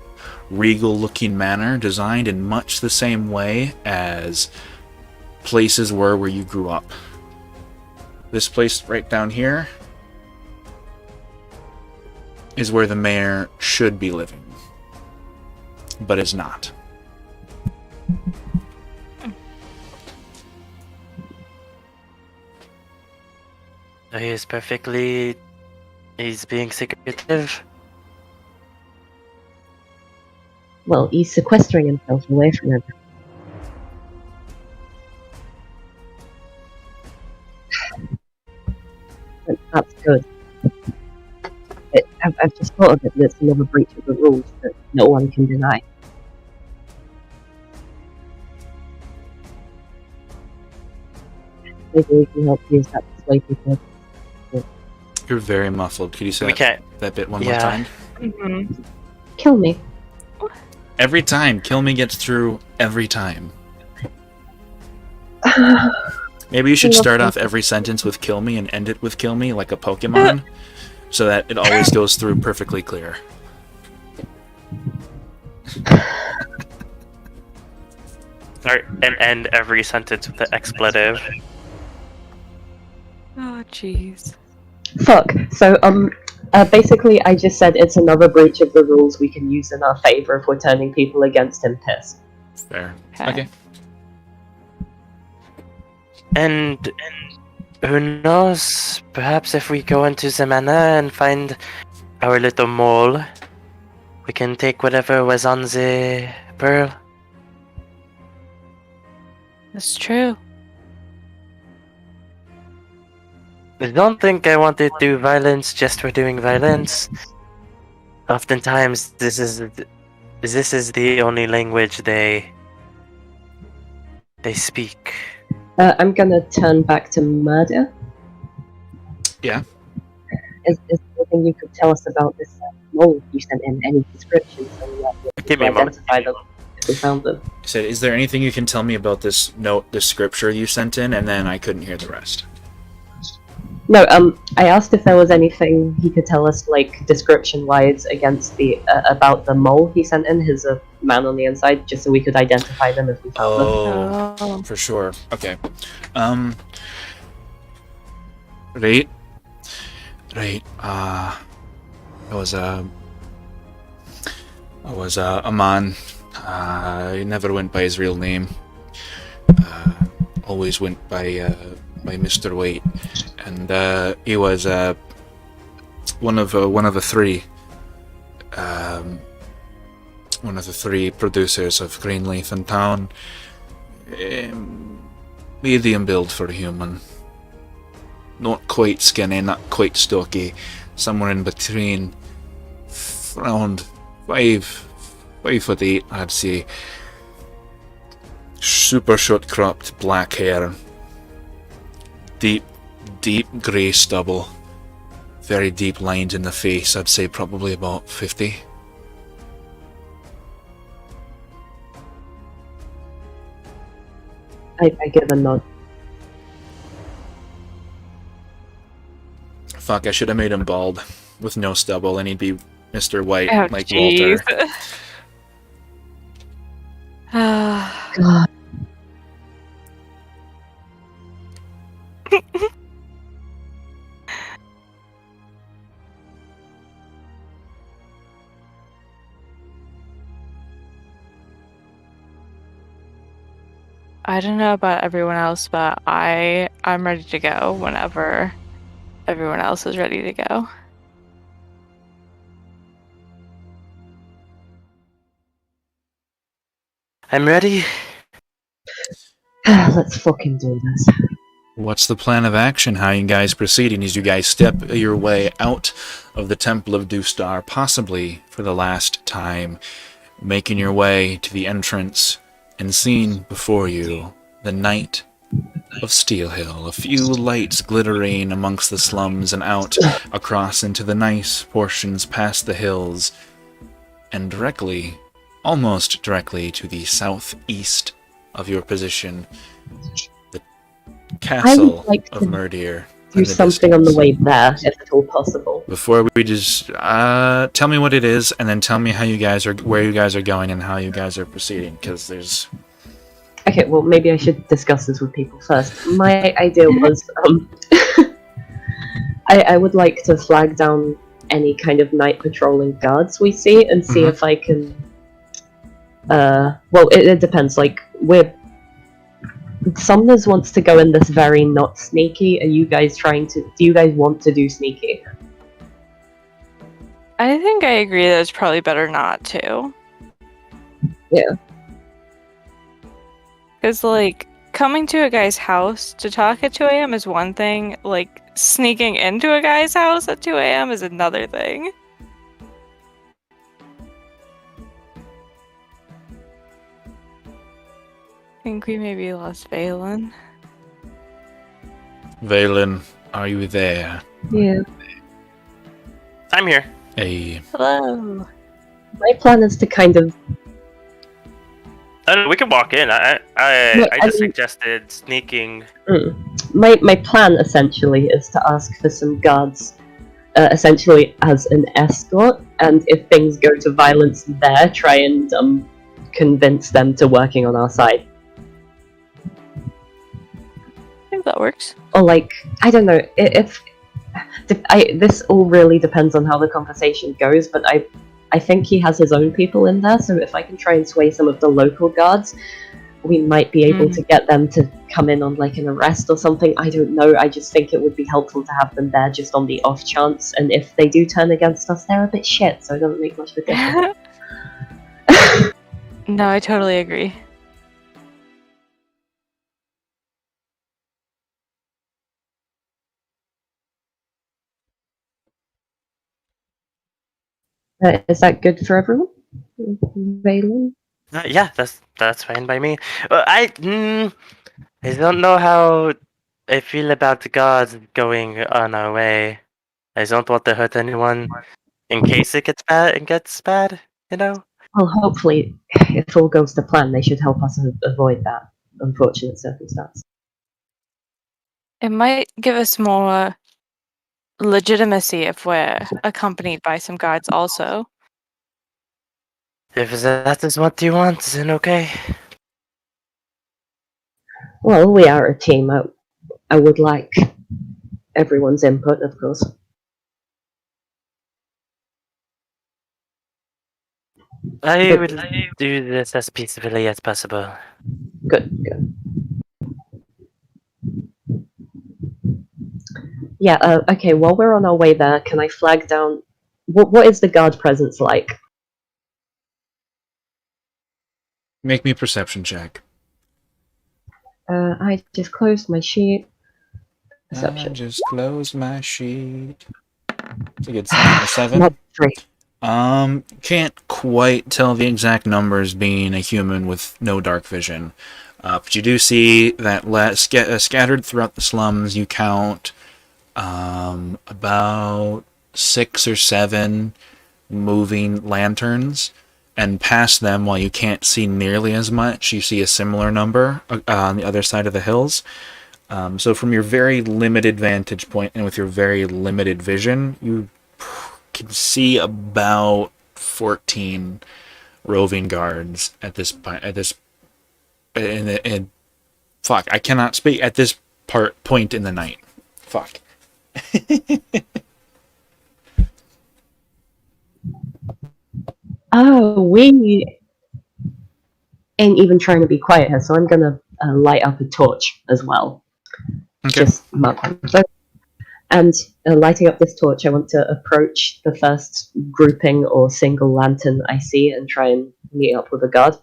regal-looking manor designed in much the same way as places were where you grew up. This place right down here is where the mayor should be living, but is not. He's being secretive. Well, he's sequestering himself away from everyone. That's good. I've just thought of it, that's another breach of the rules that no one can deny. Maybe we can help use that persuade people. You're very muffled. Could you say that bit one more Yeah. time? Mm-hmm. Kill me. Every time. Kill me gets through every time. Maybe you should start off every sentence with kill me and end it with kill me like a Pokemon, so that it always goes through perfectly clear. Start and end every sentence with an expletive. Oh, jeez. Fuck. So, basically I just said it's another breach of the rules we can use in our favor if we're turning people against him pissed. Fair. Okay. And who knows? Perhaps if we go into the manor and find our little mole, we can take whatever was on the pearl. That's true. I don't think I want to do violence just for doing violence. Oftentimes, this is the only language they speak. I'm gonna turn back to murder. Yeah. Is there anything you could tell us about this mole you sent in? Any descriptions so we might be able Give to me a moment. identify them if we found them? I said, is there anything you can tell me about this scripture you sent in? And then I couldn't hear the rest. No, I asked if there was anything he could tell us, like, description-wise, against the about the mole he sent in, his man on the inside, just so we could identify them if we found them. Oh. For sure. Okay. Right. I was a man. He never went by his real name. Always went by Mr. White, and he was one of the three producers of Greenleaf in town. Medium build for a human. Not quite skinny, not quite stocky. Somewhere in between. Around 5'8", I'd say. Super short cropped black hair. Deep grey stubble. Very deep lines in the face. I'd say probably about 50. I give a nod. Fuck, I should have made him bald. With no stubble, and he'd be Mr. White, Oh, like jeez. Walter. God. I don't know about everyone else, but I I'm ready to go whenever everyone else is ready to go. I'm ready. Let's fucking do this. What's the plan of action? How are you guys proceeding as you guys step your way out of the Temple of Dustar, possibly for the last time, making your way to the entrance and seeing before you the Knight of Steel Hill, a few lights glittering amongst the slums and out across into the nice portions past the hills, and directly, almost directly to the southeast of your position, the castle like of to Murdir. Do something on the way there, if at all possible. Before we just tell me what it is, and then tell me how you guys are, where you guys are going, and how you guys are proceeding. Because there's. Okay, well, maybe I should discuss this with people first. My idea was, I would like to flag down any kind of night patrolling guards we see and see if I can. Well, it depends. Like, Sumners wants to go in this very not sneaky. Are you guys trying to? Do you guys want to do sneaky? I think I agree that it's probably better not to. Yeah. Because, like, coming to a guy's house to talk at 2 a.m. is one thing. Like, sneaking into a guy's house at 2 a.m. is another thing. I think we maybe lost Valen. Valen, are you there? Yeah. I'm here. Hey. Hello. My plan is to kind of. Oh, no, we can walk in. I just suggested sneaking. My plan essentially is to ask for some guards, essentially as an escort, and if things go to violence there, try and convince them to working on our side. I think that works. Or like, I don't know, this all really depends on how the conversation goes, but I think he has his own people in there, so if I can try and sway some of the local guards, we might be able to get them to come in on like an arrest or something. I don't know, I just think it would be helpful to have them there just on the off chance, and if they do turn against us, they're a bit shit, so it doesn't make much of a difference. No, I totally agree. Is that good for everyone? Valen? Yeah, that's fine by me. I don't know how I feel about the guards going on our way. I don't want to hurt anyone in case it gets bad, you know? Well, hopefully, if all goes to plan, they should help us avoid that unfortunate circumstance. It might give us more legitimacy if we're accompanied by some guards also. If that is what you want, then okay. Well, we are a team. I would like everyone's input, of course. I will do this as peacefully as possible. Good. Yeah, okay, while we're on our way there, can I flag down... What is the guard presence like? Make me a perception check. I just closed my sheet. Perception. I just closed my sheet. It's a good 7. Not 3. Can't quite tell the exact numbers being a human with no dark vision. But you do see that scattered throughout the slums, you count about 6 or 7 moving lanterns, and past them, while you can't see nearly as much, you see a similar number on the other side of the hills. So from your very limited vantage point and with your very limited vision, you can see about 14 roving guards at this point. Fuck, I cannot speak at this point in the night. Fuck. Oh, we ain't even trying to be quiet here, so I'm gonna light up a torch as well. Okay. Just mark them. And lighting up this torch, I want to approach the first grouping or single lantern I see and try and meet up with a guard.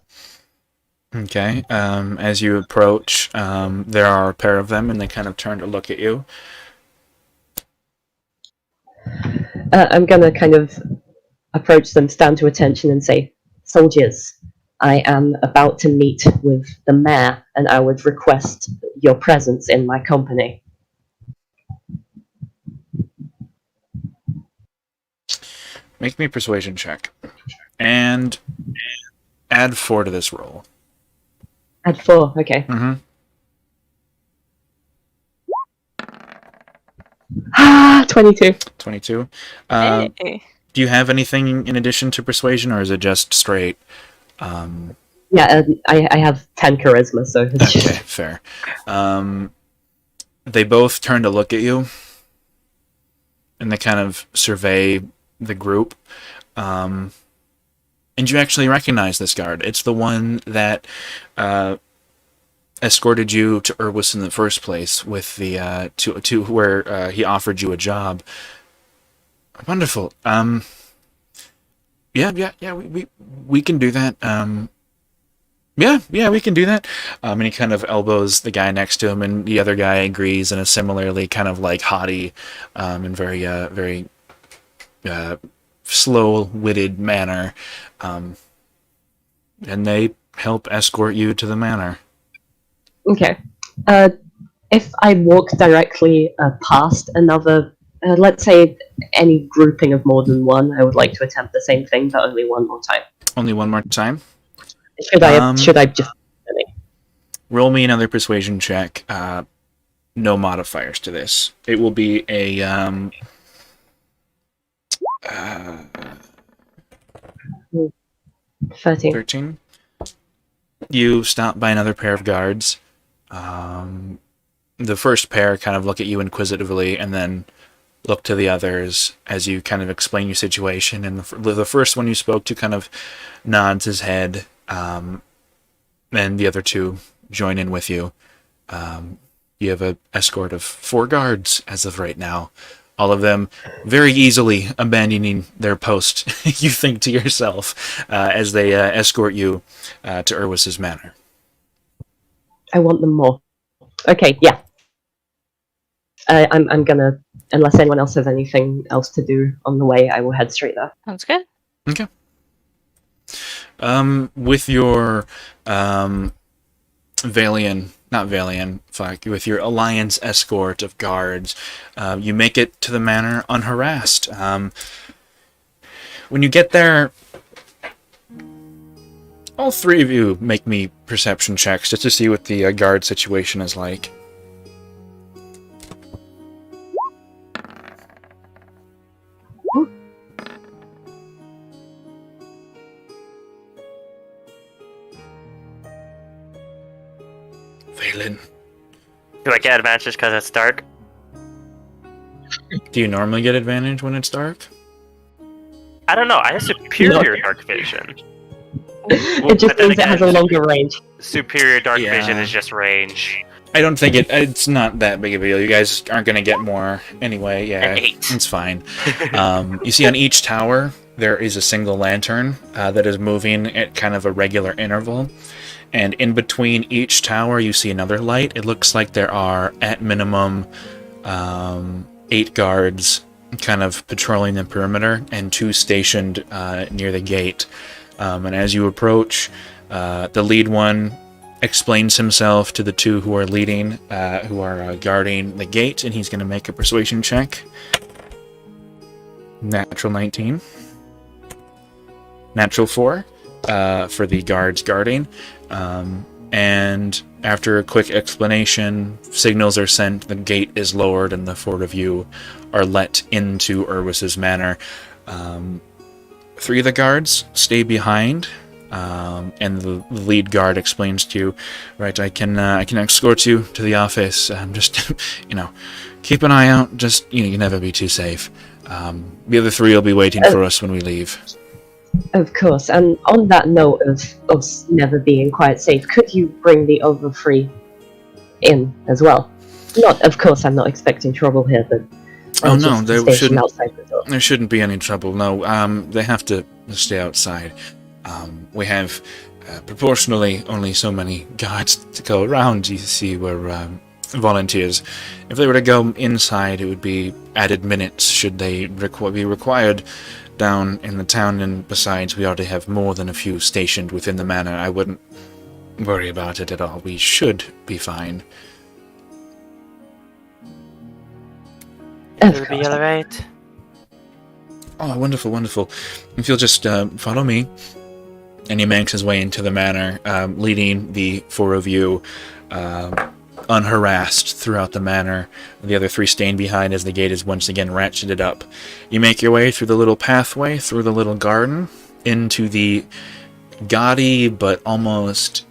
Okay. As you approach, there are a pair of them, and they kind of turn to look at you. I'm going to kind of approach them, stand to attention, and say, "Soldiers, I am about to meet with the mayor, and I would request your presence in my company." Make me a persuasion check. And add 4 to this roll. Add 4, okay. Mm-hmm. 22. 22. Hey. Do you have anything in addition to persuasion, or is it just straight? Yeah, I have 10 charisma, so it's Okay, just... fair. They both turn to look at you, and they kind of survey the group. And you actually recognize this guard. It's the one that escorted you to Urwis in the first place with the to where he offered you a job. Wonderful. Yeah. We can do that. Yeah, we can do that. And he kind of elbows the guy next to him, and the other guy agrees in a similarly kind of like haughty, and very slow-witted manner. And they help escort you to the manor. Okay. If I walk directly past another, let's say any grouping of more than one, I would like to attempt the same thing, but only one more time. Only one more time. Should I just... Roll me another persuasion check. No modifiers to this. It will be a 13. 13. You stop by another pair of guards. The first pair kind of look at you inquisitively and then look to the others as you kind of explain your situation. And the first one you spoke to kind of nods his head, and the other two join in with you. You have an escort of 4 guards as of right now. All of them very easily abandoning their post, you think to yourself, as they escort you to Urwis's manor. I want them more. Okay, yeah. I'm gonna, unless anyone else has anything else to do on the way, I will head straight there. Sounds good. Okay. With your with your Alliance escort of guards, you make it to the manor unharassed. When you get there, all 3 of you make me perception checks just to see what the guard situation is like. Valen. Do I get advantage because it's dark? Do you normally get advantage when it's dark? I don't know. I have superior dark vision. It just means it has a longer range. Superior dark Yeah. vision is just range. I don't think it's not that big of a deal. You guys aren't going to get more anyway. Yeah, An 8. it's fine. You see on each tower, there is a single lantern that is moving at kind of a regular interval. And in between each tower, you see another light. It looks like there are, at minimum, 8 guards kind of patrolling the perimeter and 2 stationed near the gate. And as you approach, the lead one explains himself to the 2 who are leading, who are guarding the gate, and he's going to make a persuasion check. Natural 19. Natural 4 for the guards guarding. And after a quick explanation, signals are sent, the gate is lowered, and the 4 of you are let into Urwis's manor. 3 of the guards stay behind, and the lead guard explains to you, right, I can escort you to the office. Just, keep an eye out. Just, you can never be too safe. The other 3 will be waiting for us when we leave. Of course, and on that note of us never being quite safe, could you bring the other 3 in as well? Not, of course, I'm not expecting trouble here, but Oh no, just there stationed shouldn't. outside the door. There shouldn't be any trouble. No, they have to stay outside. We have proportionally only so many guards to go around. You see, we're volunteers. If they were to go inside, it would be added minutes should they be required down in the town. And besides, we already have more than a few stationed within the manor. I wouldn't worry about it at all. We should be fine. Of It'll be course. alright. Oh, wonderful, wonderful. If you'll just follow me. And he makes his way into the manor, leading the four of you unharassed throughout the manor. The other three staying behind as the gate is once again ratcheted up. You make your way through the little pathway, through the little garden, into the gaudy but almost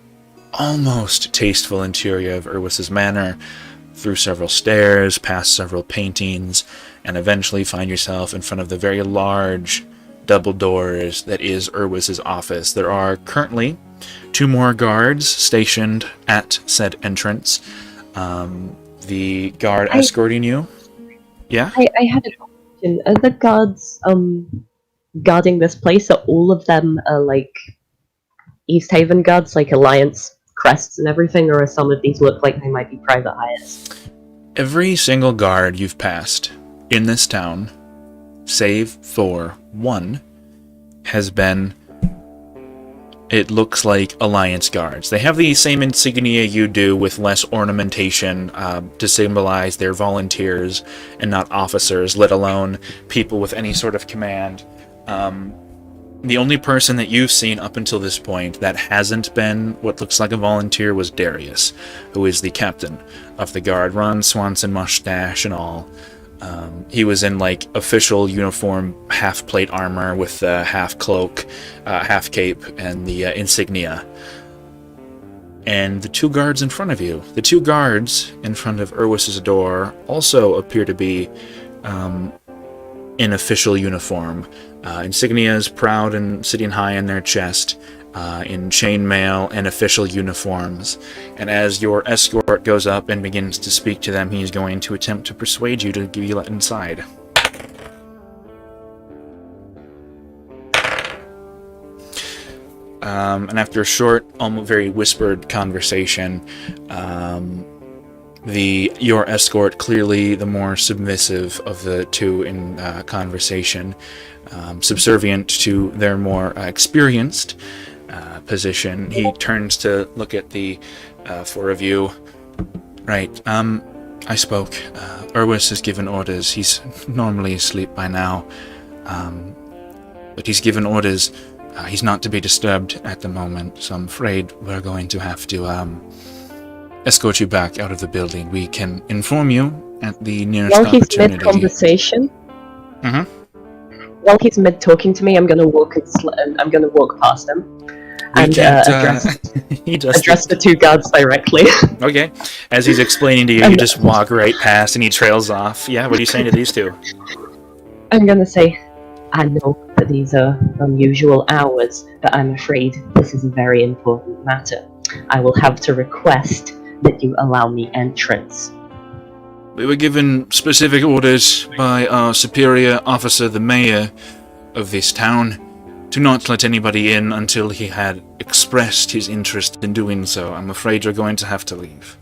tasteful interior of Urwis's manor, through several stairs, past several paintings, and eventually find yourself in front of the very large double doors that is Urwis's office. There are currently 2 more guards stationed at said entrance. The guard escorting you. Yeah? I had a question. Are the guards guarding this place? Are all of them like East Haven guards, like Alliance crests and everything, or are some of these look like they might be private hires? Every single guard you've passed in this town, save for one, has been, it looks like, Alliance guards. They have the same insignia you do with less ornamentation to symbolize they're volunteers and not officers, let alone people with any sort of command. The only person that you've seen up until this point that hasn't been what looks like a volunteer was Darius, who is the captain of the guard. Ron Swanson mustache and all. He was in like official uniform, half plate armor with half cloak, half cape, and the insignia. And the 2 guards in front of you, the 2 guards in front of Urwis's door, also appear to be in official uniform. Insignias proud and sitting high in their chest, in chainmail and official uniforms. And as your escort goes up and begins to speak to them, he's going to attempt to persuade you to give you let inside. And after a short, almost very whispered conversation, your escort, clearly the more submissive of the 2 in conversation, subservient to their more experienced position, he turns to look at the 4 of you. Right, I spoke. Urwis has given orders. He's normally asleep by now, but he's given orders. He's not to be disturbed at the moment, so I'm afraid we're going to have to escort you back out of the building. We can inform you at the nearest While he's opportunity. mid-conversation, Mm-hmm. while he's mid-talking to me, I'm gonna walk past him and address the 2 guards directly. Okay. As he's explaining to you, you just walk right past and he trails off. Yeah, what are you saying to these 2? I'm gonna say, I know that these are unusual hours, but I'm afraid this is a very important matter. I will have to request that you allow me entrance. We were given specific orders by our superior officer, the mayor of this town, to not let anybody in until he had expressed his interest in doing so. I'm afraid you're going to have to leave.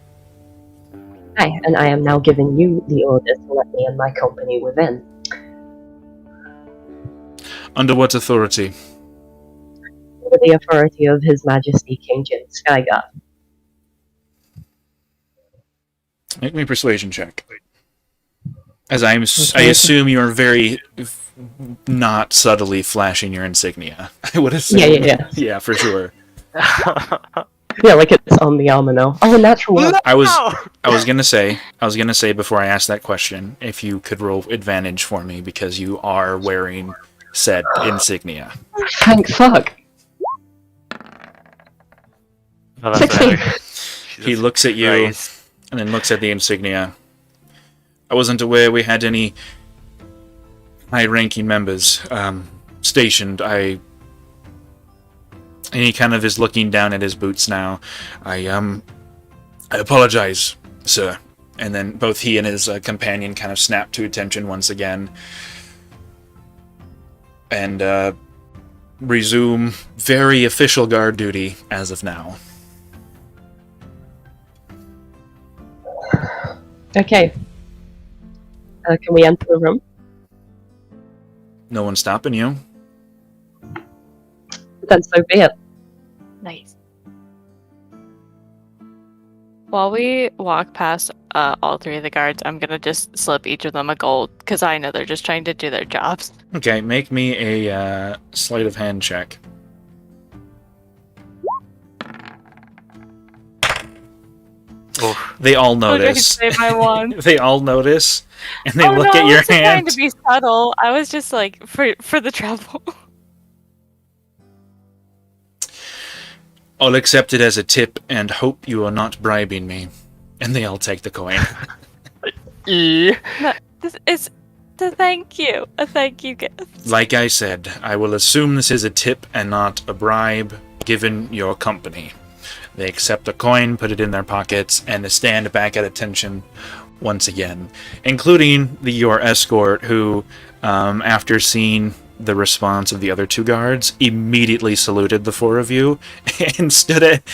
Aye, and I am now giving you the order to let me and my company within. Under what authority? Under the authority of His Majesty King Jin Skyguard. Make me a persuasion check. As I assume you are very not subtly flashing your insignia. I would assume. Yeah. Yeah, for sure. Yeah, like it's on the armor now. Oh, a natural one. I was gonna say before I asked that question, if you could roll advantage for me because you are wearing said insignia. Thank fuck. Oh, that's 16. right. He looks at you and then looks at the insignia. I wasn't aware we had any high-ranking members stationed. And he kind of is looking down at his boots now. I apologize, sir. And then both he and his companion kind of snap to attention once again. And resume very official guard duty as of now. Okay. Can we enter the room? No one's stopping you. Then so be it. Nice. While we walk past all three of the guards, I'm gonna just slip each of them a gold because I know they're just trying to do their jobs. Okay, make me a sleight of hand check. Oof. They all Okay, notice. save my one. They all notice, and they Oh, look no, at I your wasn't trying hand. to be subtle. I was just like for the trouble. I'll accept it as a tip and hope you are not bribing me. And they all take the coin. No, this is a thank you gift. Like I said, I will assume this is a tip and not a bribe, given your company. They accept a coin, put it in their pockets, and they stand back at attention once again, including your escort, who, after seeing the response of the other two guards, immediately saluted the four of you and stood at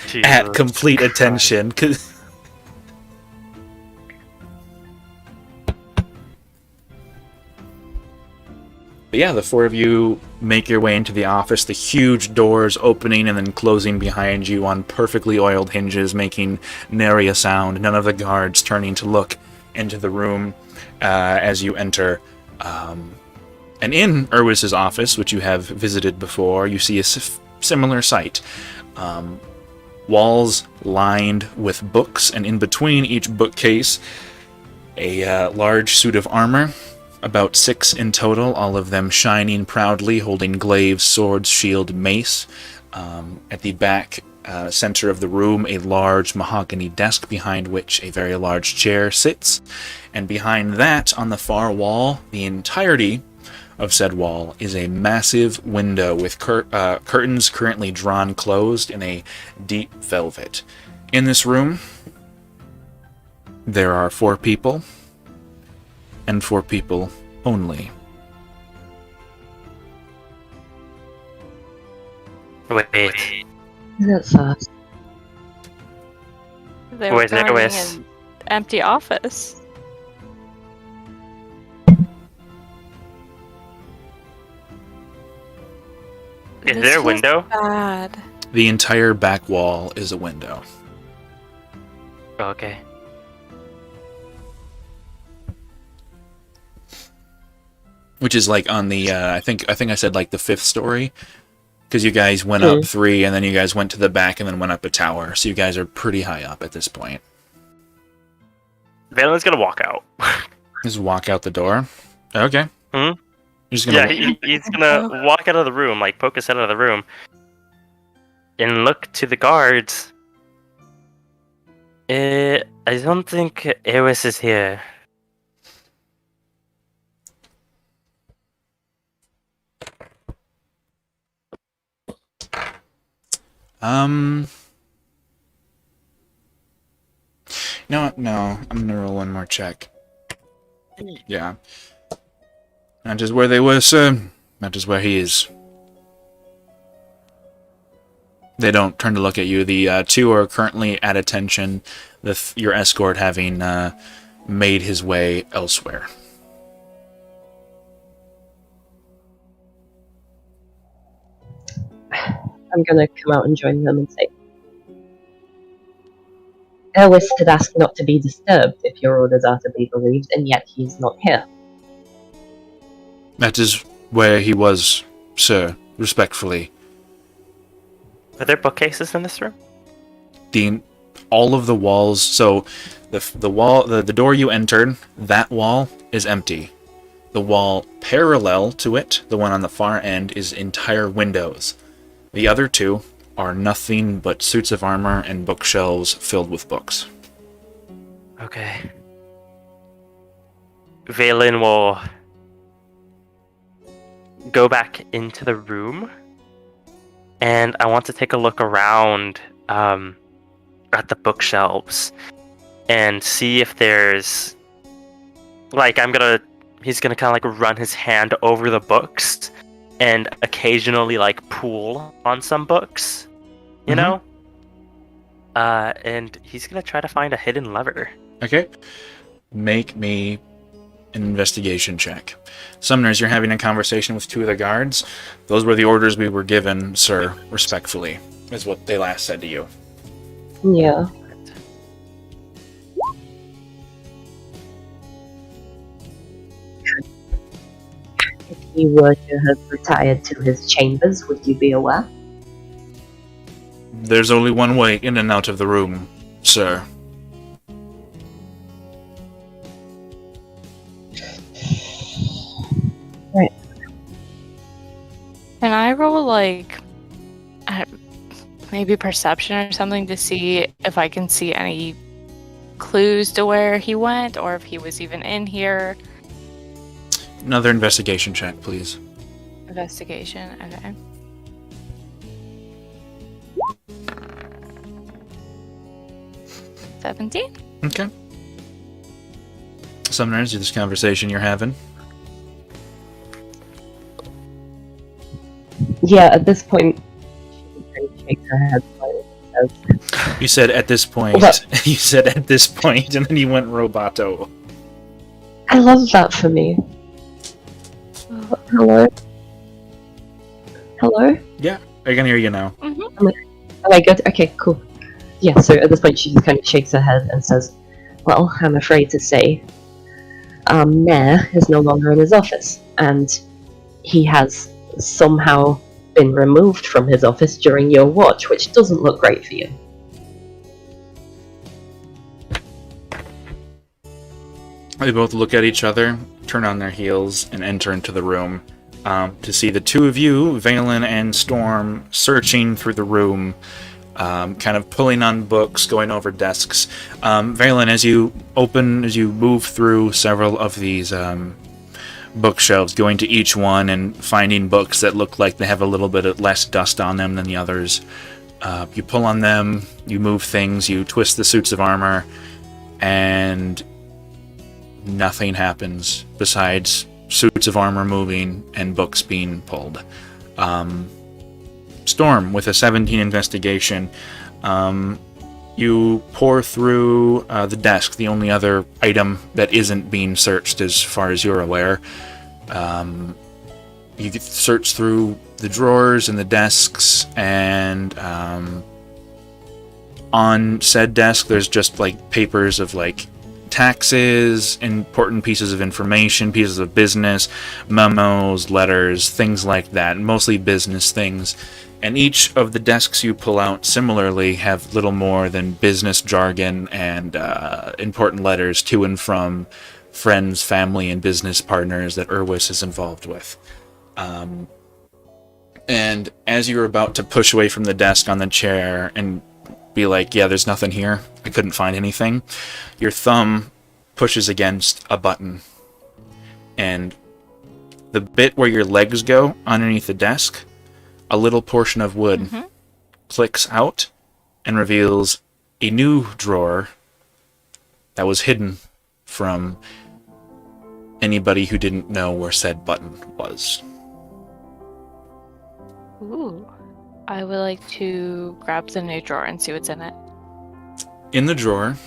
Jesus complete Christ. attention. But yeah, the four of you make your way into the office, the huge doors opening and then closing behind you on perfectly oiled hinges, making nary a sound, none of the guards turning to look into the room as you enter. And in Erwis's office, which you have visited before, you see a similar sight. Walls lined with books, and in between each bookcase, a large suit of armor, about 6 in total, all of them shining proudly, holding glaives, swords, shield, mace. At the back center of the room, a large mahogany desk behind which a very large chair sits. And behind that, on the far wall, the entirety of said wall is a massive window with curtains currently drawn closed in a deep velvet. In this room, there are 4 people, and 4 people only. Wait. That's fast. They were Where's guarding Erwis? an empty office. Is This there a feels window? Bad. The entire back wall is a window. Okay. Which is like on the I think I said like the 5th story, because you guys went up 3 and then you guys went to the back and then went up a tower, so you guys are pretty high up at this point. Valen's gonna walk out. Just walk out the door. Okay. Hmm? You're just gonna Yeah, he's gonna walk out of the room, like poke his head out of the room, and look to the guards. I don't think Eris is here. No, I'm gonna roll one more check. Yeah. Not just where they were, sir. Not just where he is. They don't turn to look at you. The 2 are currently at attention, your escort having made his way elsewhere. I'm gonna come out and join them and say, Elwis did ask not to be disturbed if your orders are to be believed, and yet he is not here. That is where he was, sir, respectfully. Are there bookcases in this room? All of the walls, so the door you entered, that wall is empty. The wall parallel to it, the one on the far end, is entire windows. The other 2 are nothing but suits of armor and bookshelves filled with books. Okay. Valen will go back into the room, and I want to take a look around at the bookshelves. and see if there's like he's gonna kind of like run his hand over the books and occasionally like pull on some books, you Mhm. know? And he's gonna try to find a hidden lever. Okay. Make me an investigation check. Summoners, you're having a conversation with two of the guards. Those were the orders we were given, sir, respectfully, is what they last said to you. Yeah. If he were to have retired to his chambers, would you be aware? There's only one way in and out of the room, sir. Right. Can I roll like maybe perception or something to see if I can see any clues to where he went or if he was even in here? Another investigation check, please. Investigation, okay. $17? Okay. Summoners, this conversation you're having. Yeah, at this point, she kind of shakes her head slightly and says, You said at this point. What? You said at this point, and then you went roboto. I love that for me. Hello? Hello? I can hear you now. Am I good? Okay, cool. Yeah, so at this point she just kind of shakes her head and says, well, I'm afraid to say, Mayor is no longer in his office, and he has somehow been removed from his office during your watch, which doesn't look great for you. They both look at each other, turn on their heels, and enter into the room to see the two of you, Valen and Storm, searching through the room, kind of pulling on books, going over desks. Valen, as you move through several of these bookshelves, going to each one and finding books that look like they have a little bit of less dust on them than the others. You pull on them, you move things, you twist the suits of armor, and nothing happens besides suits of armor moving and books being pulled. Storm, with a 17 investigation, you pour through the desk, the only other item that isn't being searched as far as you're aware. You get search through the drawers and the desks, and on said desk there's just like papers of like taxes, important pieces of information, pieces of business, memos, letters, things like that, mostly business things. And each of the desks you pull out similarly have little more than business jargon and important letters to and from friends, family, and business partners that Irwis is involved with. And as you're about to push away from the desk on the chair and be like, yeah, there's nothing here, I couldn't find anything, your thumb pushes against a button. And the bit where your legs go underneath the desk, a little portion of wood clicks out and reveals a new drawer that was hidden from anybody who didn't know where said button was. Ooh. I would like to grab the new drawer and see what's in it. In the drawer,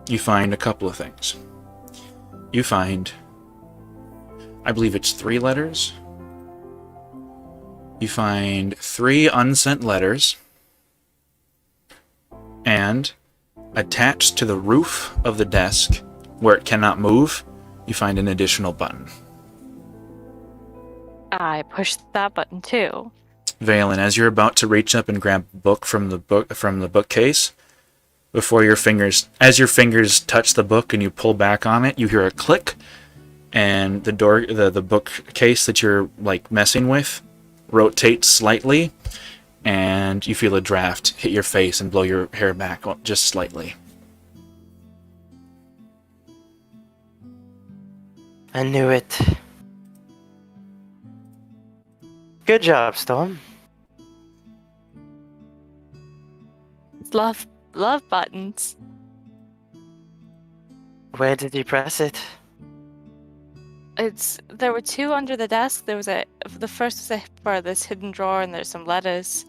you find a couple of things. You find, I believe it's 3 letters. You find 3 unsent letters, and attached to the roof of the desk, where it cannot move, you find an additional button. I pushed that button too. Valen, as you're about to reach up and grab a book from the bookcase, before your fingers touch the book and you pull back on it, you hear a click, and the bookcase that you're like messing with rotates slightly, and you feel a draft hit your face and blow your hair back just slightly. I knew it. Good job, Storm. Love buttons. Where did you press it? There were two under the desk. There was the first was for this hidden drawer, and there's some letters,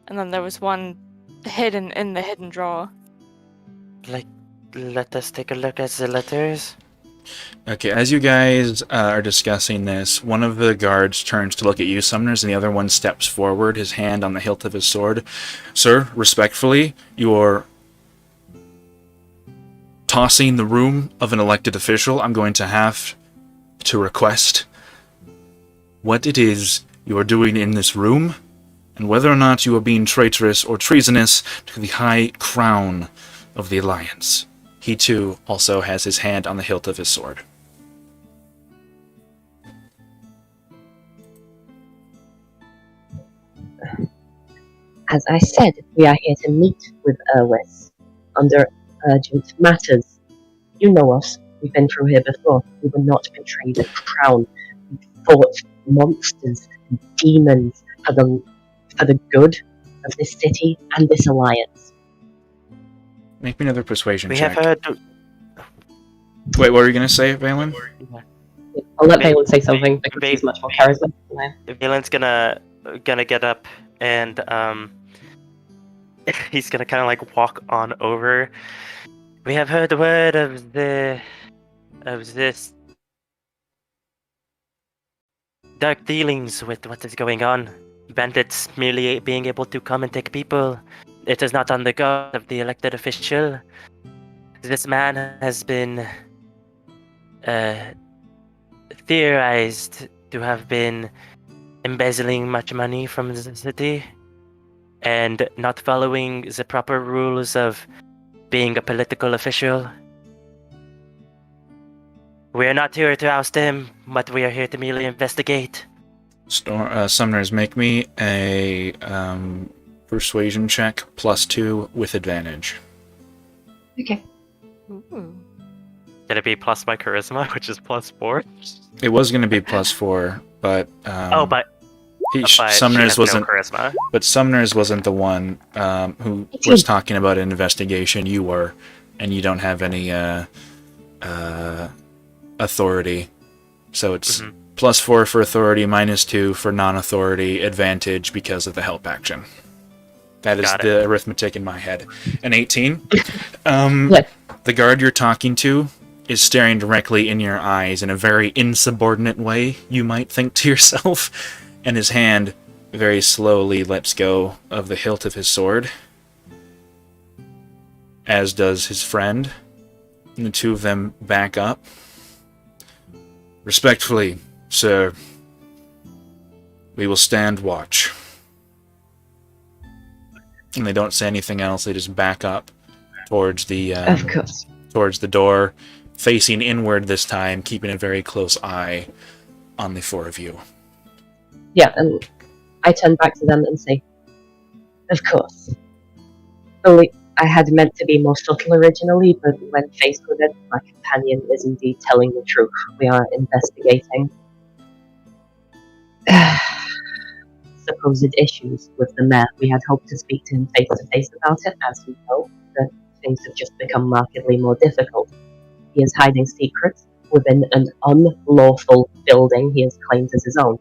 and then there was one hidden in the hidden drawer. Let us take a look at the letters. Okay, as you guys are discussing this, one of the guards turns to look at you, Summoners, and the other one steps forward, his hand on the hilt of his sword. Sir, respectfully, you're tossing the room of an elected official. I'm going to have to request what it is you are doing in this room, and whether or not you are being traitorous or treasonous to the high crown of the Alliance. He, too, also has his hand on the hilt of his sword. As I said, we are here to meet with Erwis under urgent matters. You know us. We've been through here before. We will not betray the crown. We fought monsters and demons for the good of this city and this alliance. Make me another persuasion We check. have heard. Wait, what were you going to say, Valen? I'll let Valen say something because he's much more charisma than I am. Valen's gonna get up and he's gonna kind of like walk on over. We have heard the word of this dark dealings with what is going on. Bandits merely being able to come and take people. It is not on the guard of the elected official. This man has been theorized to have been embezzling much money from the city and not following the proper rules of being a political official. We are not here to oust him, but we are here to merely investigate. Summoners, make me a persuasion check +2 with advantage. Okay. Can it be plus my charisma, which is +4? It was going to be +4, but but Summoners wasn't. No charisma. But Summoners wasn't the one who was talking about an investigation. You were, and you don't have any authority. So it's +4 for authority, -2 for non-authority, advantage because of the help action. That is the arithmetic in my head. An 18. The guard you're talking to is staring directly in your eyes in a very insubordinate way, you might think to yourself, and his hand very slowly lets go of the hilt of his sword, as does his friend, and the two of them back up. Respectfully, sir, we will stand watch. And they don't say anything else, they just back up towards the Of course. towards the door, facing inward this time, keeping a very close eye on the four of you. Yeah, and I turn back to them and say, of course. Only I had meant to be more subtle originally, but when faced with it, my companion is indeed telling the truth. We are investigating supposed issues with the mayor. We had hoped to speak to him face to face about it, as you know, but things have just become markedly more difficult. He is hiding secrets within an unlawful building he has claimed as his own.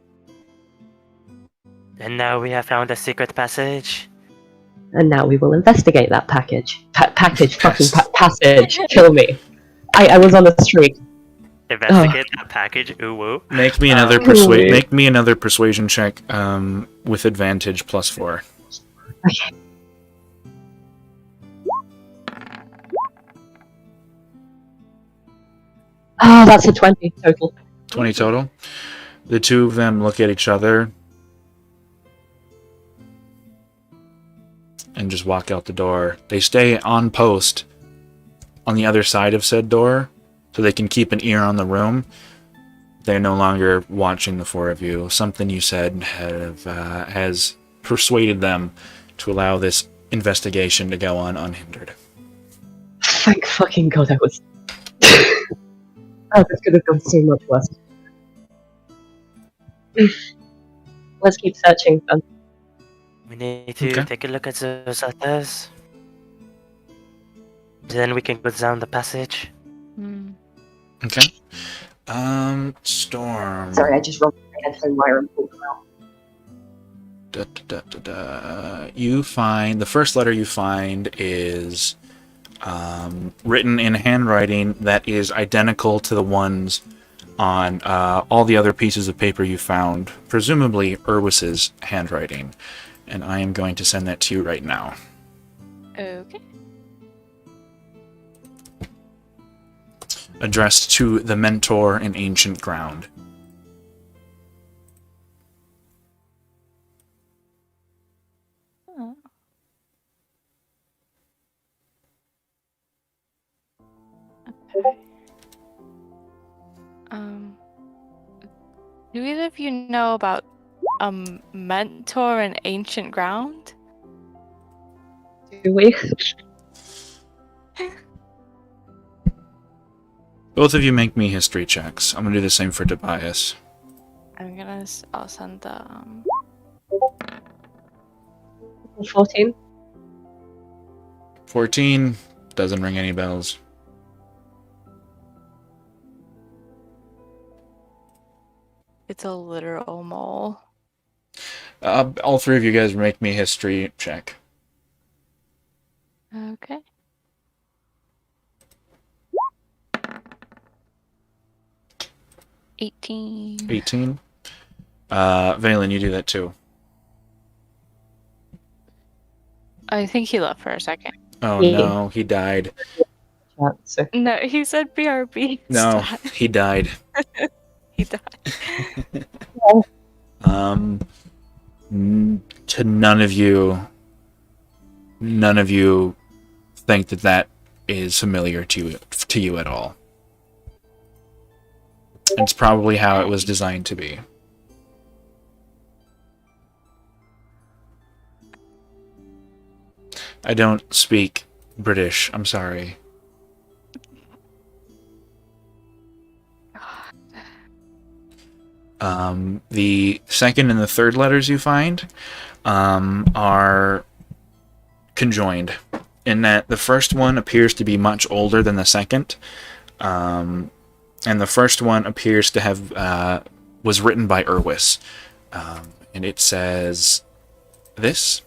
And now we have found a secret passage. And now we will investigate that package. Passage. Kill me. I was on a streak. Investigate that package. Ooh woo. Make me another persuasion check with advantage +4. Okay. Oh, that's a 20 total. 20 total. The two of them look at each other and just walk out the door. They stay on post on the other side of said door so they can keep an ear on the room. They're no longer watching the four of you. Something you said has persuaded them to allow this investigation to go on unhindered. Thank fucking god I was... Oh, this could have gone so much worse. Let's keep searching then. We need to take a look at those letters. Then we can go down the passage. Hmm. Okay. Storm. Sorry, I just rolled my headphone wire and pulled them out. You find the first letter you find is written in handwriting that is identical to the ones on all the other pieces of paper you found, presumably Urwis's handwriting. And I am going to send that to you right now. Okay. Addressed to the mentor in ancient ground. Oh. Okay. Do either of you know about mentor in ancient ground? Do we? Both of you make me history checks. I'm gonna do the same for Tobias. I'll send the 14? 14 doesn't ring any bells. It's a literal mole. All three of you guys make me a history check. Okay. $18. 18. Valen, you do that too. I think he left for a second. Oh Yeah. no, he died. Chat, so. No, he said BRB. No, Stat. he died. He died. To none of you think that is familiar to you at all. It's probably how it was designed to be. I don't speak British, I'm sorry. The second and the third letters you find are conjoined, in that the first one appears to be much older than the second, and the first one appears to have was written by Urwis, and it says this.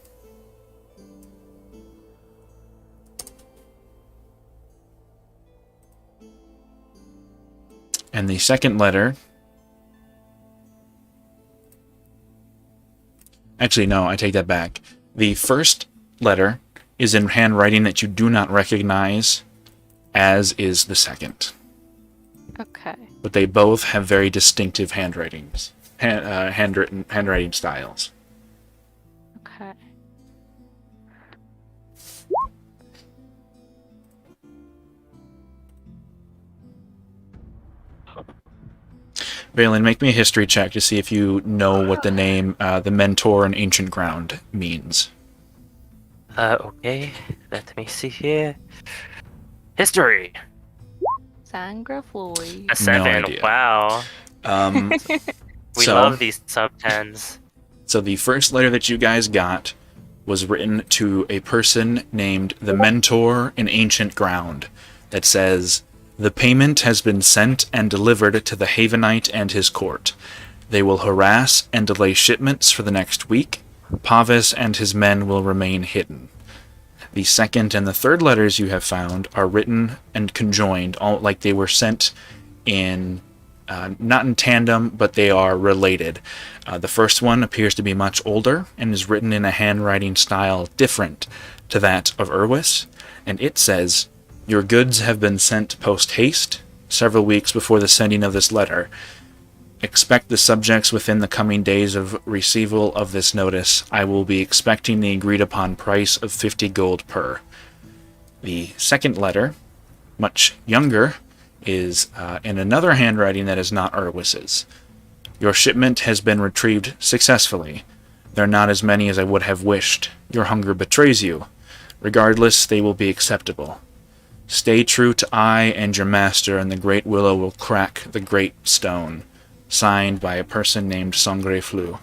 And the second letter... Actually, no, I take that back. The first letter is in handwriting that you do not recognize, as is the second. Okay. But they both have very distinctive handwritings, handwriting styles. Okay. Valen, make me a history check to see if you know what the name, the mentor in ancient ground means. Okay. Let me see here. History. Sangra Floyd. A 7. idea. Wow. We So- love these sub-10s. So the first letter that you guys got was written to a person named the Mentor in Ancient Ground that says, "The payment has been sent and delivered to the Havenite and his court. They will harass and delay shipments for the next week. Pavis and his men will remain hidden." The second and the third letters you have found are written and conjoined, all like they were sent in, not in tandem, but they are related. The first one appears to be much older and is written in a handwriting style different to that of Urwis, and it says, "Your goods have been sent post-haste, several weeks before the sending of this letter. Expect the subjects within the coming days of receival of this notice. I will be expecting the agreed-upon price of 50 gold per." The second letter, much younger, is in another handwriting that is not Urwis's. "Your shipment has been retrieved successfully. There are not as many as I would have wished. Your hunger betrays you. Regardless, they will be acceptable. Stay true to I and your master, and the great willow will crack the great stone." Signed by a person named Sangre Flu.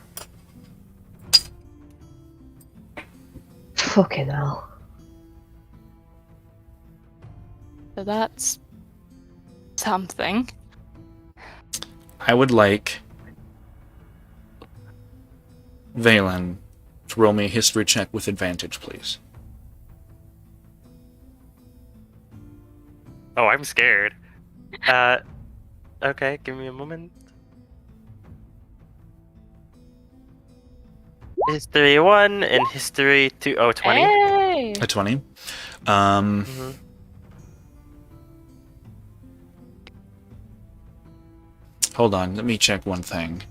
Fucking hell. So that's something. I would like Valen to roll me a history check with advantage, please. Oh, I'm scared. Okay, give me a moment. History 1 and history 2. Oh, 20. Hey! A 20. Mm-hmm. Hold on, let me check one thing.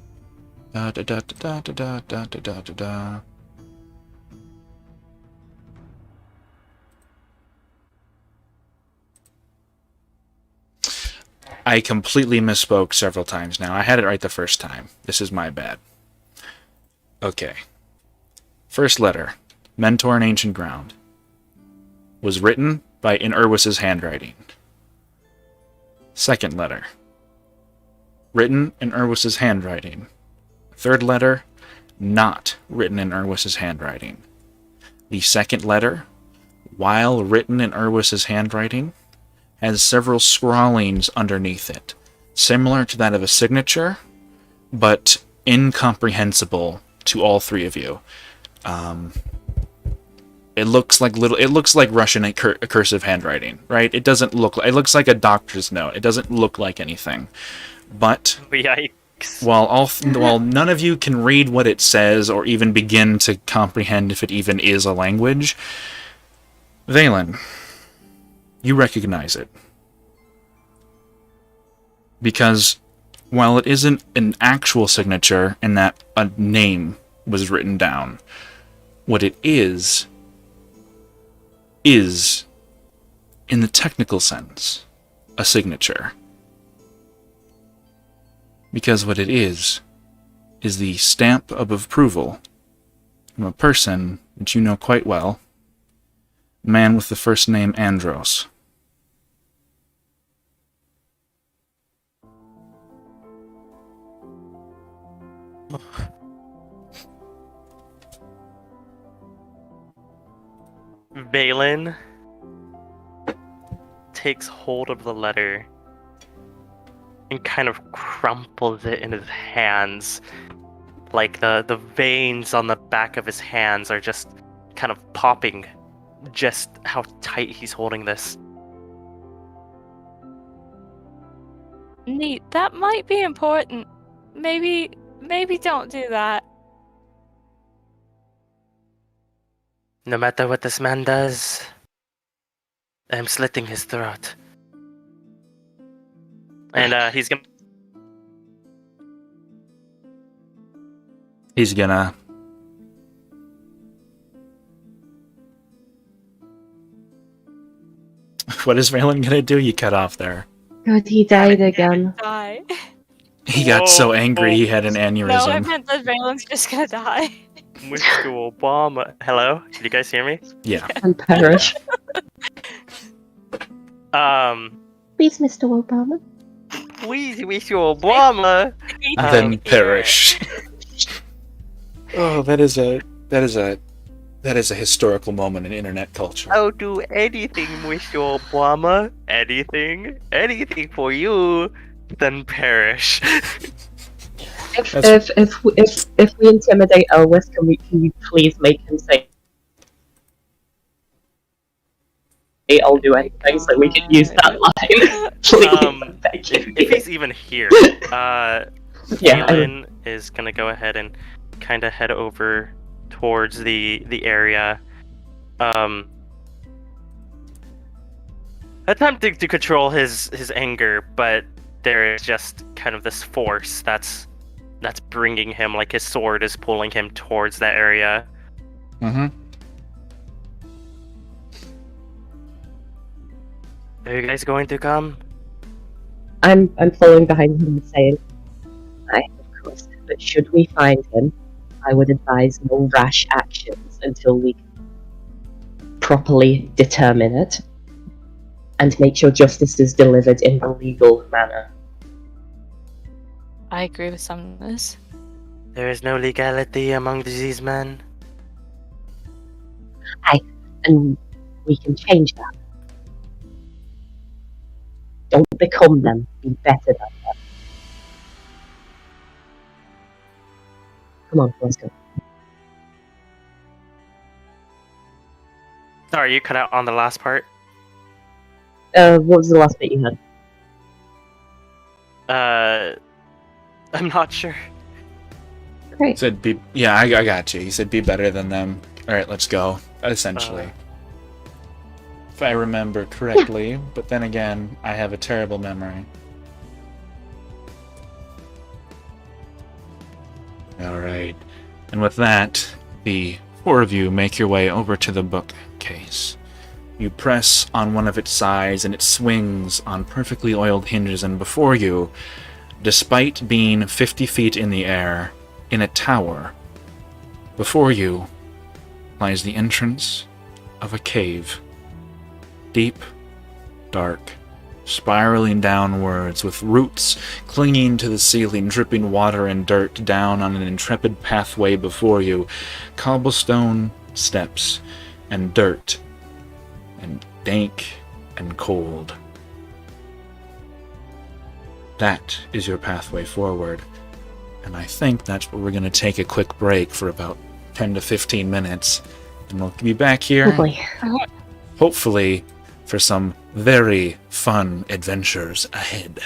Da da da da da da da da da da da. I completely misspoke several times now. I had it right the first time. This is my bad. Okay. First letter, Mentor in Ancient Ground, was written by in Urwis's handwriting. Second letter, written in Urwis's handwriting. Third letter, not written in Urwis's handwriting. The second letter, while written in Urwis's handwriting, has several scrawlings underneath it, similar to that of a signature, but incomprehensible to all three of you. It looks like Russian cursive handwriting, right? It doesn't look like, it looks like a doctor's note. It doesn't look like anything. But Yikes. while none of you can read what it says or even begin to comprehend if it even is a language, Valen, you recognize it. Because while it isn't an actual signature in that a name was written down, what it is, in the technical sense, a signature. Because what it is the stamp of approval from a person that you know quite well, a man with the first name Andros. Valen takes hold of the letter and kind of crumples it in his hands. Like the veins on the back of his hands are just kind of popping, just how tight he's holding this. Neat. That might be important. Maybe don't do that. No matter what this man does, I'm slitting his throat. And he's gonna... He's gonna... What is Valen gonna do? You cut off there. God, he died again. Die. He got so angry he had an aneurysm. No, I meant that Valen's just gonna die. Mr. Obama. Hello? Can you guys hear me? Yeah. And perish. Please, Mr. Obama. Please, Mr. Obama. Then perish. Oh, that is a historical moment in internet culture. I'll do anything, Mr. Obama. Anything for you. Then perish. If we intimidate Elwes, can you please make him say I'll do anything so we can use that line? Please, thank you. If he's even here, Yeah, Alan is gonna go ahead and kind of head over towards the area, attempting to control his anger, but there is just kind of this force that's bringing him, like his sword is pulling him towards that area. Mm-hmm. Are you guys going to come? I'm following behind him and saying, "Aye, of course, but should we find him, I would advise no rash actions until we can properly determine it and make sure justice is delivered in the legal manner." I agree with some of this. There is no legality among these men. And we can change that. Don't become them. Be better than them. Come on, let's go. Sorry, you cut out on the last part. What was the last bit you had? I'm not sure. Great. Said be. Yeah, I got you. He said be better than them. All right, let's go. Essentially, if I remember correctly. But then again, I have a terrible memory. All right, and with that, the four of you make your way over to the bookcase. You press on one of its sides, and it swings on perfectly oiled hinges, and before you, despite being 50 feet in the air, in a tower, before you lies the entrance of a cave. Deep, dark, spiraling downwards, with roots clinging to the ceiling, dripping water and dirt down on an intrepid pathway before you, cobblestone steps, and dirt, and dank and cold. That is your pathway forward, and I think that's where we're going to take a quick break for about 10 to 15 minutes, and we'll be back here, Oh boy. hopefully, for some very fun adventures ahead.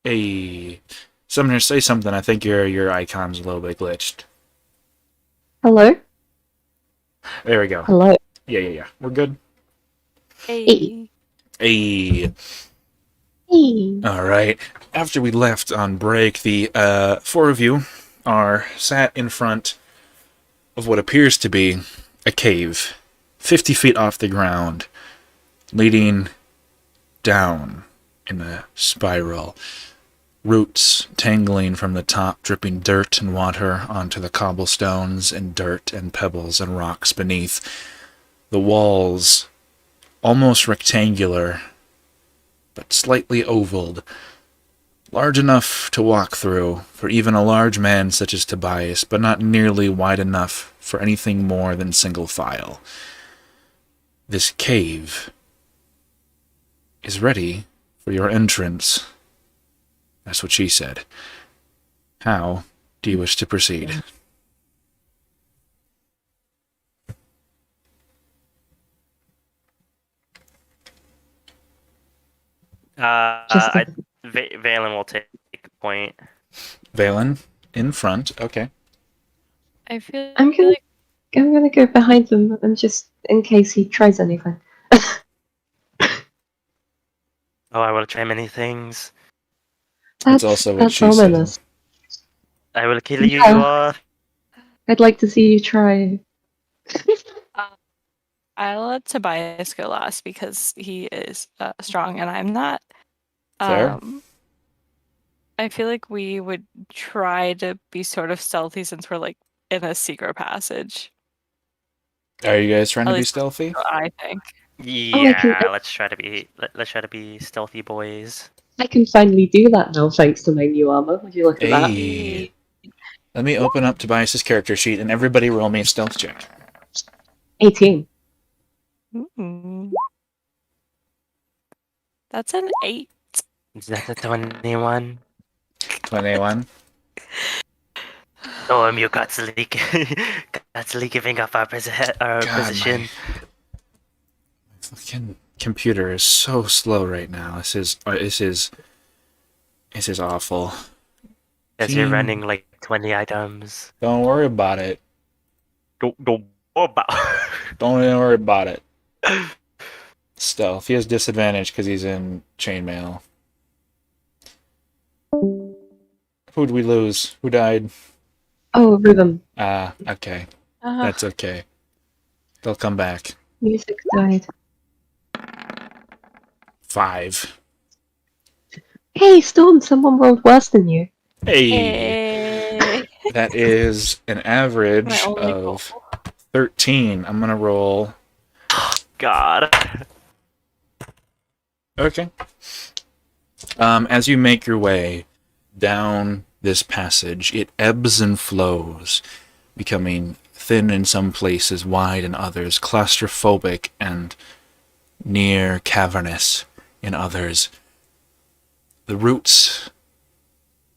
Hey, Summoner, say something. I think your icon's a little bit glitched. Hello? There we go. Hello? Yeah. We're good. Hey. Hey. Hey. All right. After we left on break, the four of you are sat in front of what appears to be a cave, 50 feet off the ground, leading down in a spiral. Roots tangling from the top, dripping dirt and water onto the cobblestones and dirt and pebbles and rocks beneath. The walls, almost rectangular, but slightly ovaled, large enough to walk through for even a large man such as Tobias, but not nearly wide enough for anything more than single file. This cave is ready for your entrance. That's what she said. How do you wish to proceed? Just Valen will take a point. Valen, in front. Okay. I feel I'm gonna, like I'm gonna go behind them and just in case he tries anything. Oh, I will try many things. That's also what That's she said. ominous. I will kill you, Yeah. you all. I'd like to see you try. I'll let Tobias go last because he is strong and I'm not. Fair. I feel like we would try to be sort of stealthy since we're like in a secret passage. Are you guys trying At to be least stealthy? I think. Yeah, let's try to be stealthy boys. I can finally do that now thanks to my new armor. Would you look at that? Hey. Let me open up Tobias's character sheet and everybody roll me a stealth check. 18. That's an 8. Is that a 21? 21. Oh, you constantly giving up our God, position. my fucking computer is so slow right now. This is awful. As you're running like 20 items. Don't worry about it. Don't Oh, bow. Don't even worry about it. Stealth. He has disadvantage because he's in chainmail. Who'd we lose? Who died? Oh, Rhythm. Ah, okay. That's okay. They'll come back. Music died. 5. Hey, Storm, someone rolled worse than you. Hey! Eh, That is an my average only of goal. 13. I'm gonna roll. God. Okay. As you make your way down this passage, it ebbs and flows, becoming thin in some places, wide in others, claustrophobic and near cavernous in others. The roots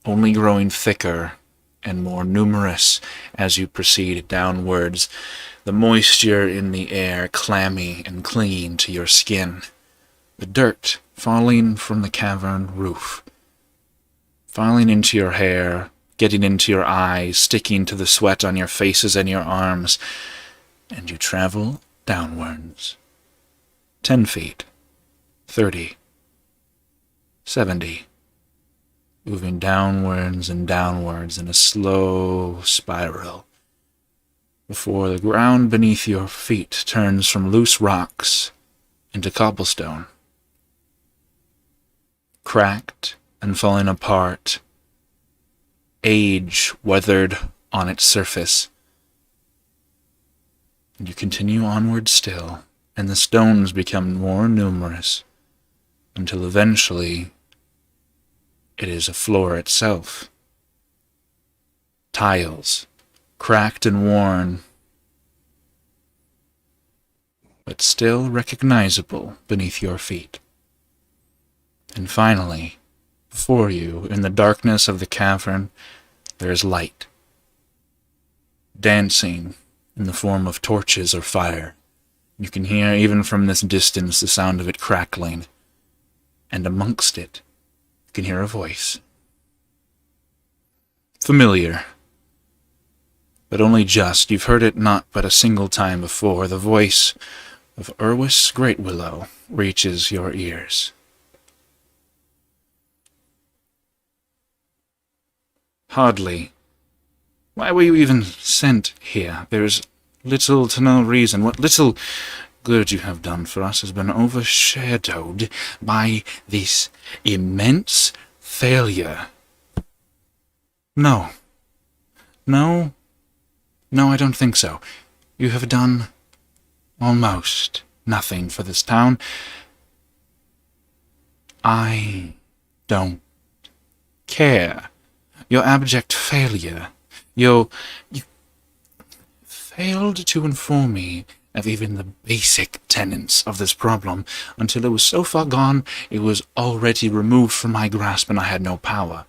only growing thicker and more numerous as you proceed downwards, the moisture in the air clammy and clinging to your skin, the dirt falling from the cavern roof, falling into your hair, getting into your eyes, sticking to the sweat on your faces and your arms, and you travel downwards. 10 feet, 30, 70, moving downwards and downwards in a slow spiral, before the ground beneath your feet turns from loose rocks into cobblestone. Cracked and falling apart, age weathered on its surface. And you continue onward still, and the stones become more numerous, until eventually it is a floor itself. Tiles, cracked and worn, but still recognizable beneath your feet. And finally, before you, in the darkness of the cavern, there is light, dancing in the form of torches or fire. You can hear, even from this distance, the sound of it crackling, and amongst it, you can hear a voice. Familiar, but only just. You've heard it not but a single time before. The voice of Urwis Greatwillow reaches your ears. Hardly. Why were you even sent here? There is little to no reason. What little good you have done for us has been overshadowed by this immense failure. No. No, I don't think so. You have done almost nothing for this town. I don't care. Your abject failure. You failed to inform me of even the basic tenets of this problem until it was so far gone it was already removed from my grasp and I had no power.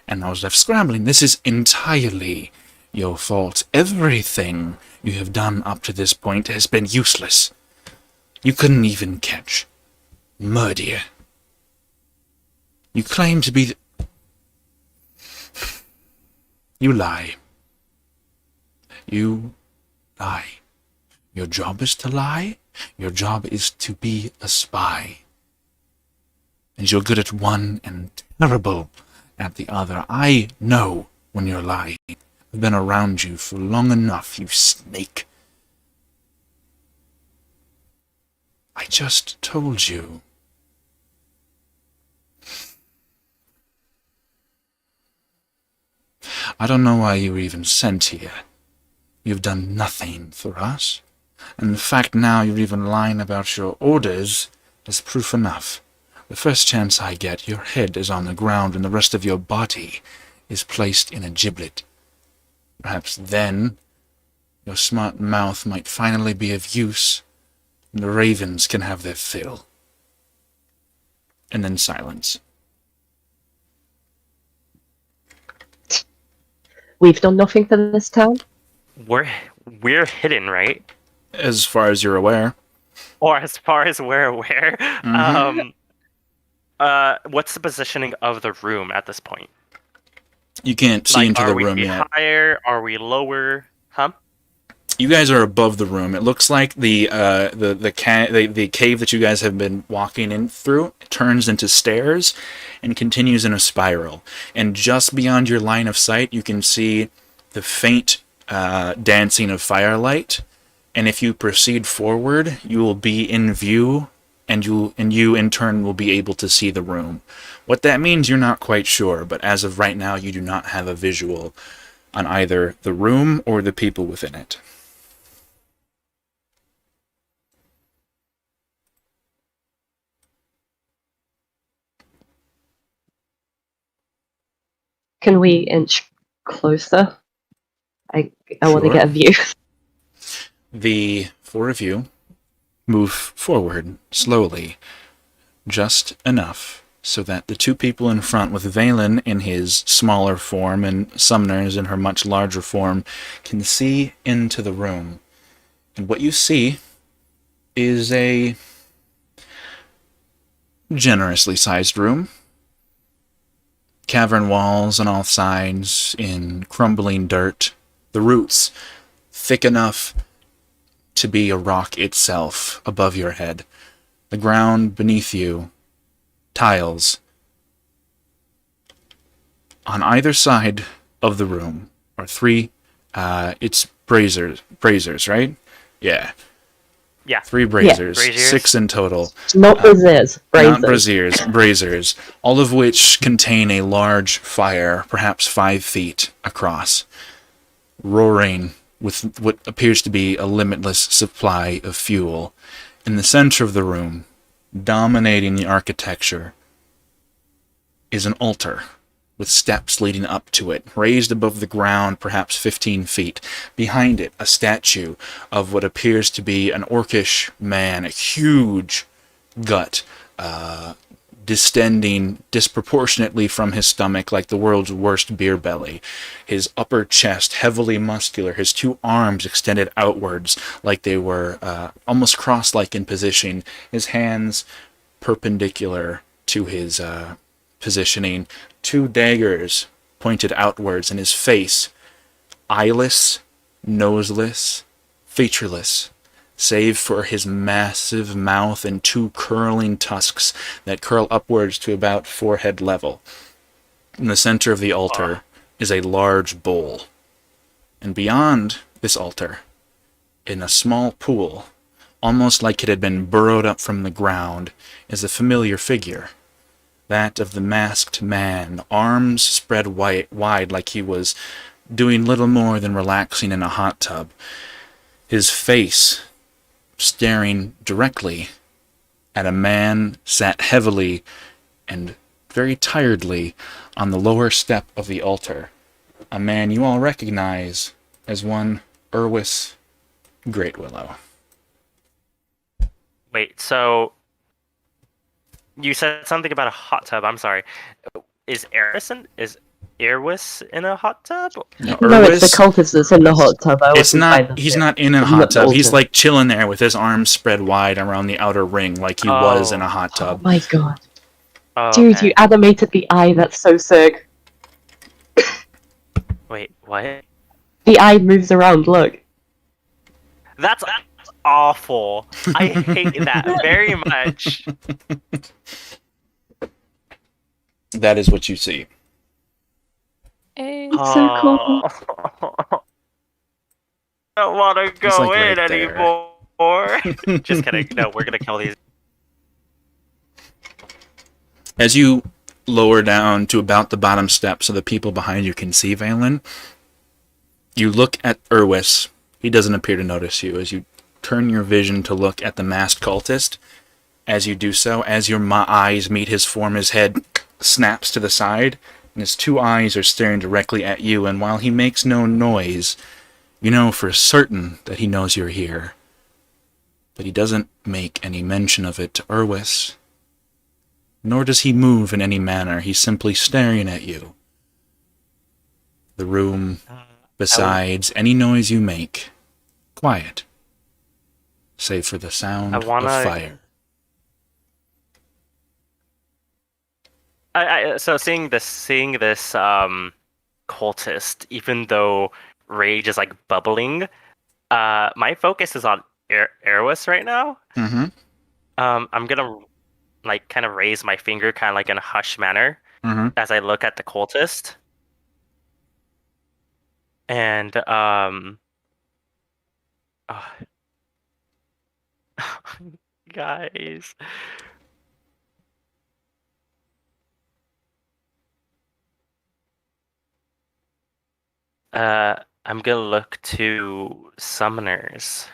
And I was left scrambling. This is entirely your fault. Everything you have done up to this point has been useless. You couldn't even catch murder. You claim to be You lie. You lie. Your job is to lie. Your job is to be a spy. And you're good at one and terrible at the other. I know when you're lying. I've been around you for long enough, you snake. I just told you. I don't know why you were even sent here. You've done nothing for us. And the fact now you're even lying about your orders is proof enough. The first chance I get, your head is on the ground and the rest of your body is placed in a giblet. Perhaps then your smart mouth might finally be of use, and the ravens can have their fill. And then silence. We've done nothing for this town. We're hidden, right? As far as you're aware. Or as far as we're aware. Mhm. What's the positioning of the room at this point? You can't see into the room yet. Are we higher? Are we lower? Huh? You guys are above the room. It looks like the cave that you guys have been walking in through turns into stairs and continues in a spiral. And just beyond your line of sight, you can see the faint dancing of firelight. And if you proceed forward, you will be in view, and you in turn will be able to see the room. What that means, you're not quite sure, but as of right now, you do not have a visual on either the room or the people within it. Can we inch closer? I want to Sure. get a view. The four of you move forward slowly, just enough so that the two people in front, with Valen in his smaller form and Sumners in her much larger form, can see into the room. And what you see is a generously sized room. Cavern walls on all sides in crumbling dirt. The roots thick enough to be a rock itself above your head. The ground beneath you, tiles. On either side of the room are three, it's braziers, right? Yeah. Yeah. 3 braziers, Braziers. 6 in total. Not braziers, Not braziers. braziers, all of which contain a large fire, perhaps 5 feet across, roaring with what appears to be a limitless supply of fuel. In the center of the room, dominating the architecture, is an altar with steps leading up to it, raised above the ground perhaps 15 feet. Behind it, a statue of what appears to be an orcish man, a huge gut, distending disproportionately from his stomach like the world's worst beer belly. His upper chest heavily muscular, his 2 arms extended outwards like they were almost cross-like in position, his hands perpendicular to his positioning, 2 daggers pointed outwards, and his face eyeless, noseless, featureless, save for his massive mouth and 2 curling tusks that curl upwards to about forehead level. In the center of the altar is a large bowl, and beyond this altar, in a small pool, almost like it had been burrowed up from the ground, is a familiar figure. That of the masked man, arms spread wide like he was doing little more than relaxing in a hot tub. His face staring directly at a man sat heavily and very tiredly on the lower step of the altar. A man you all recognize as one Erwis Greatwillow. Wait, so you said something about a hot tub. I'm sorry. Is Erwis in a hot tub? No, No, it's the Erwis, cultist that's in the hot tub. I it's wasn't by not. the He's bit. not in a He's hot not the tub. He's altar. like chilling there with his arms spread wide around the outer ring, like he was in a hot Oh tub. my god. Oh, Dude, okay. you animated the eye, that's so sick. Wait, what? The eye moves around, look. That's awful. I hate that very much. That is what you see. It's so cool. I don't want to He's, go like, in right there. anymore. Just kidding. No, we're gonna kill these. As you lower down to about the bottom step so the people behind you can see Valen, you look at Erwis. He doesn't appear to notice you. As you turn your vision to look at the masked cultist, as you do so, as your eyes meet his form, his head snaps to the side, and his 2 eyes are staring directly at you, and while he makes no noise, you know for certain that he knows you're here. But he doesn't make any mention of it to Erwis. Nor does he move in any manner. He's simply staring at you. The room, besides any noise you make, quiet, save for the sound of fire. So seeing this cultist, even though rage is like bubbling, my focus is on Eris right now. Mm-hmm. I'm gonna like kind of raise my finger, kind of like in a hush manner, Mm-hmm. as I look at the cultist, and oh, guys, I'm gonna look to summoners,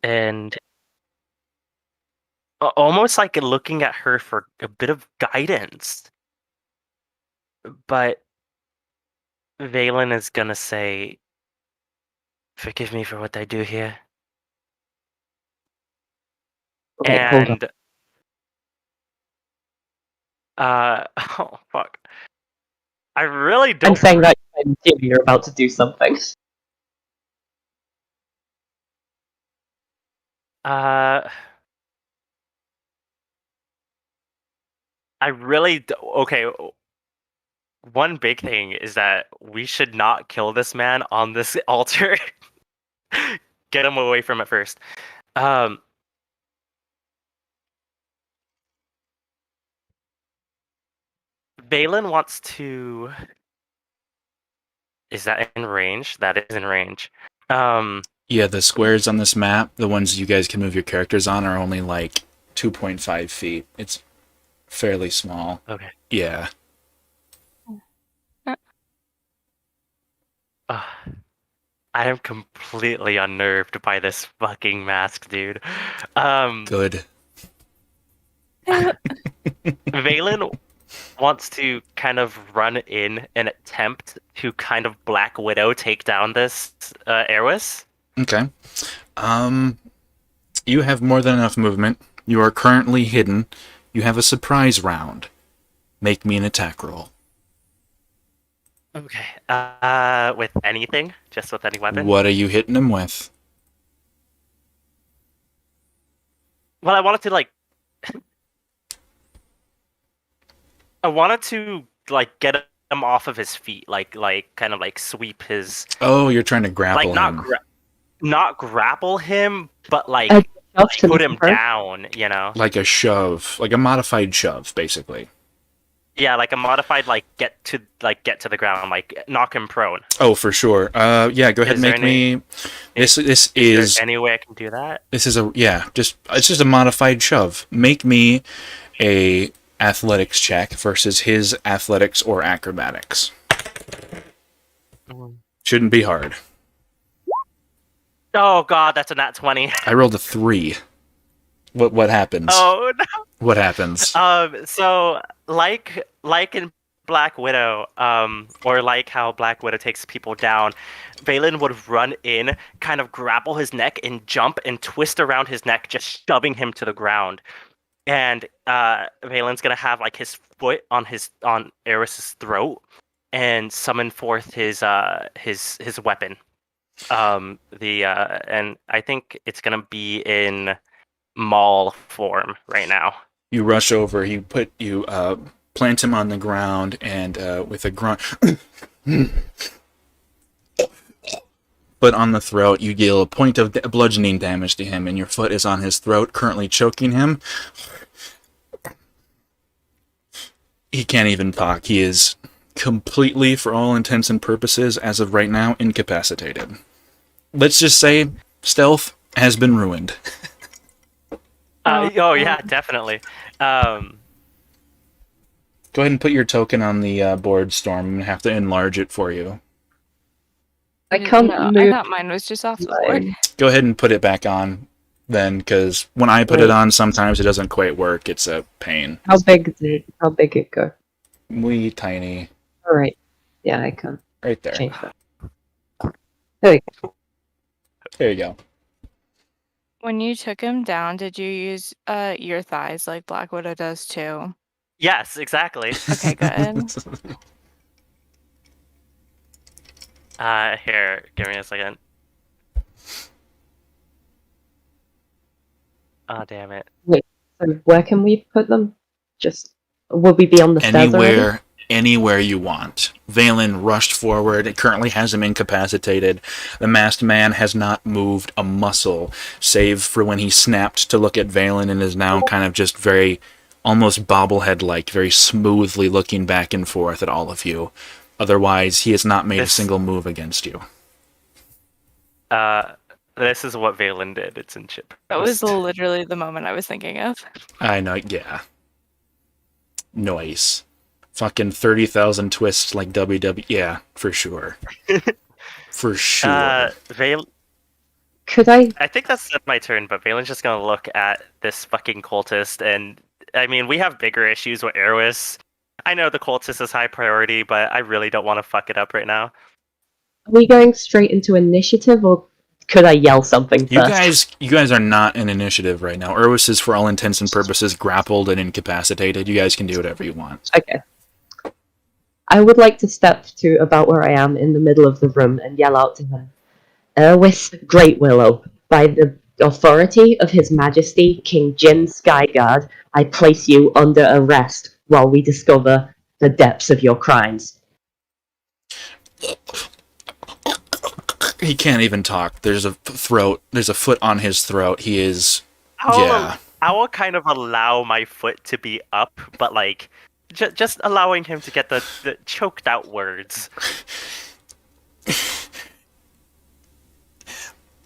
and almost like looking at her for a bit of guidance, but Valen is gonna say, "Forgive me for what I do here," Wait, hold on. and oh fuck, I really I'm don't. saying that I'm assuming you're about to do something. Uh, I really okay. One big thing is that we should not kill this man on this altar. Get him away from it first. Um, Valen wants to. Is that in range? That is in range. Yeah, the squares on this map, the ones you guys can move your characters on, are only like 2.5 feet. It's fairly small. Okay. Yeah. Uh, I am completely unnerved by this fucking mask, dude. Good. Valen wants to kind of run in and attempt to kind of Black Widow take down this Airwis. Okay. You have more than enough movement. You are currently hidden. You have a surprise round. Make me an attack roll. Okay. With anything? Just with any weapon? What are you hitting him with? Well, I wanted to like get him off of his feet, like kind of like sweep his, Oh, you're trying to grapple like him. not grapple him, but like Shove to put the him front. down, you know? Like a shove. Like a modified shove, basically. Yeah, like a modified like get to the ground, like knock him prone. Oh, for sure. Yeah, go ahead and Is there make me... This Is is... there any way I can do that? This is a... Yeah, it's just a modified shove. Make me a athletics check versus his athletics or acrobatics. Shouldn't be hard. Oh god, that's a nat 20. I rolled a 3. What happens? Oh no. What happens? So like in Black Widow, or like how Black Widow takes people down, Valen would run in, kind of grapple his neck and jump and twist around his neck, just shoving him to the ground. And Valen's gonna have like his foot on Eris's throat and summon forth his weapon. And I think it's gonna be in Maul form right now. You rush over. You plant him on the ground, and with a grunt, but on the throat, you deal a point of bludgeoning damage to him, and your foot is on his throat, currently choking him. He can't even talk. He is completely, for all intents and purposes, as of right now, incapacitated. Let's just say stealth has been ruined. Oh yeah, definitely. Go ahead and put your token on the board, Storm. I'm going to have to enlarge it for you. I can't No, move. I thought mine was just off the board. Go ahead and put it back on then, because when I put it on, sometimes it doesn't quite work. It's a pain. How big it go? Wee tiny. Alright. Yeah, I can Right there. change that. There we go. There you go. When you took him down, did you use your thighs like Black Widow does too? Yes, exactly. Okay, good. Here, give me a second. Oh, damn it. So where can we put them? Just will we be on the stairs already? Anywhere anywhere you want. Valen rushed forward. It currently has him incapacitated. The masked man has not moved a muscle, save for when he snapped to look at Valen and is now kind of just very, almost bobblehead-like, very smoothly looking back and forth at all of you. Otherwise, he has not made a single move against you. This is what Valen did. It's in chip. That was literally the moment I was thinking of. I know, yeah. Nice. Fucking 30,000 twists like WWE. Yeah, for sure. For sure. Could I? I think that's my turn, but Valen's just gonna look at this fucking cultist, and I mean, we have bigger issues with Erwis. I know the cultist is high priority, but I really don't want to fuck it up right now. Are we going straight into initiative, or could I yell something first? You guys are not in initiative right now. Erwis is, for all intents and purposes, grappled and incapacitated. You guys can do whatever you want. Okay. I would like to step to about where I am in the middle of the room and yell out to him, Erwis Great Willow, by the authority of His Majesty King Jin Skyguard, I place you under arrest while we discover the depths of your crimes. He can't even talk. There's a foot on his throat. He is... Yeah. I will kind of allow my foot to be up, but like... Just allowing him to get the choked out words.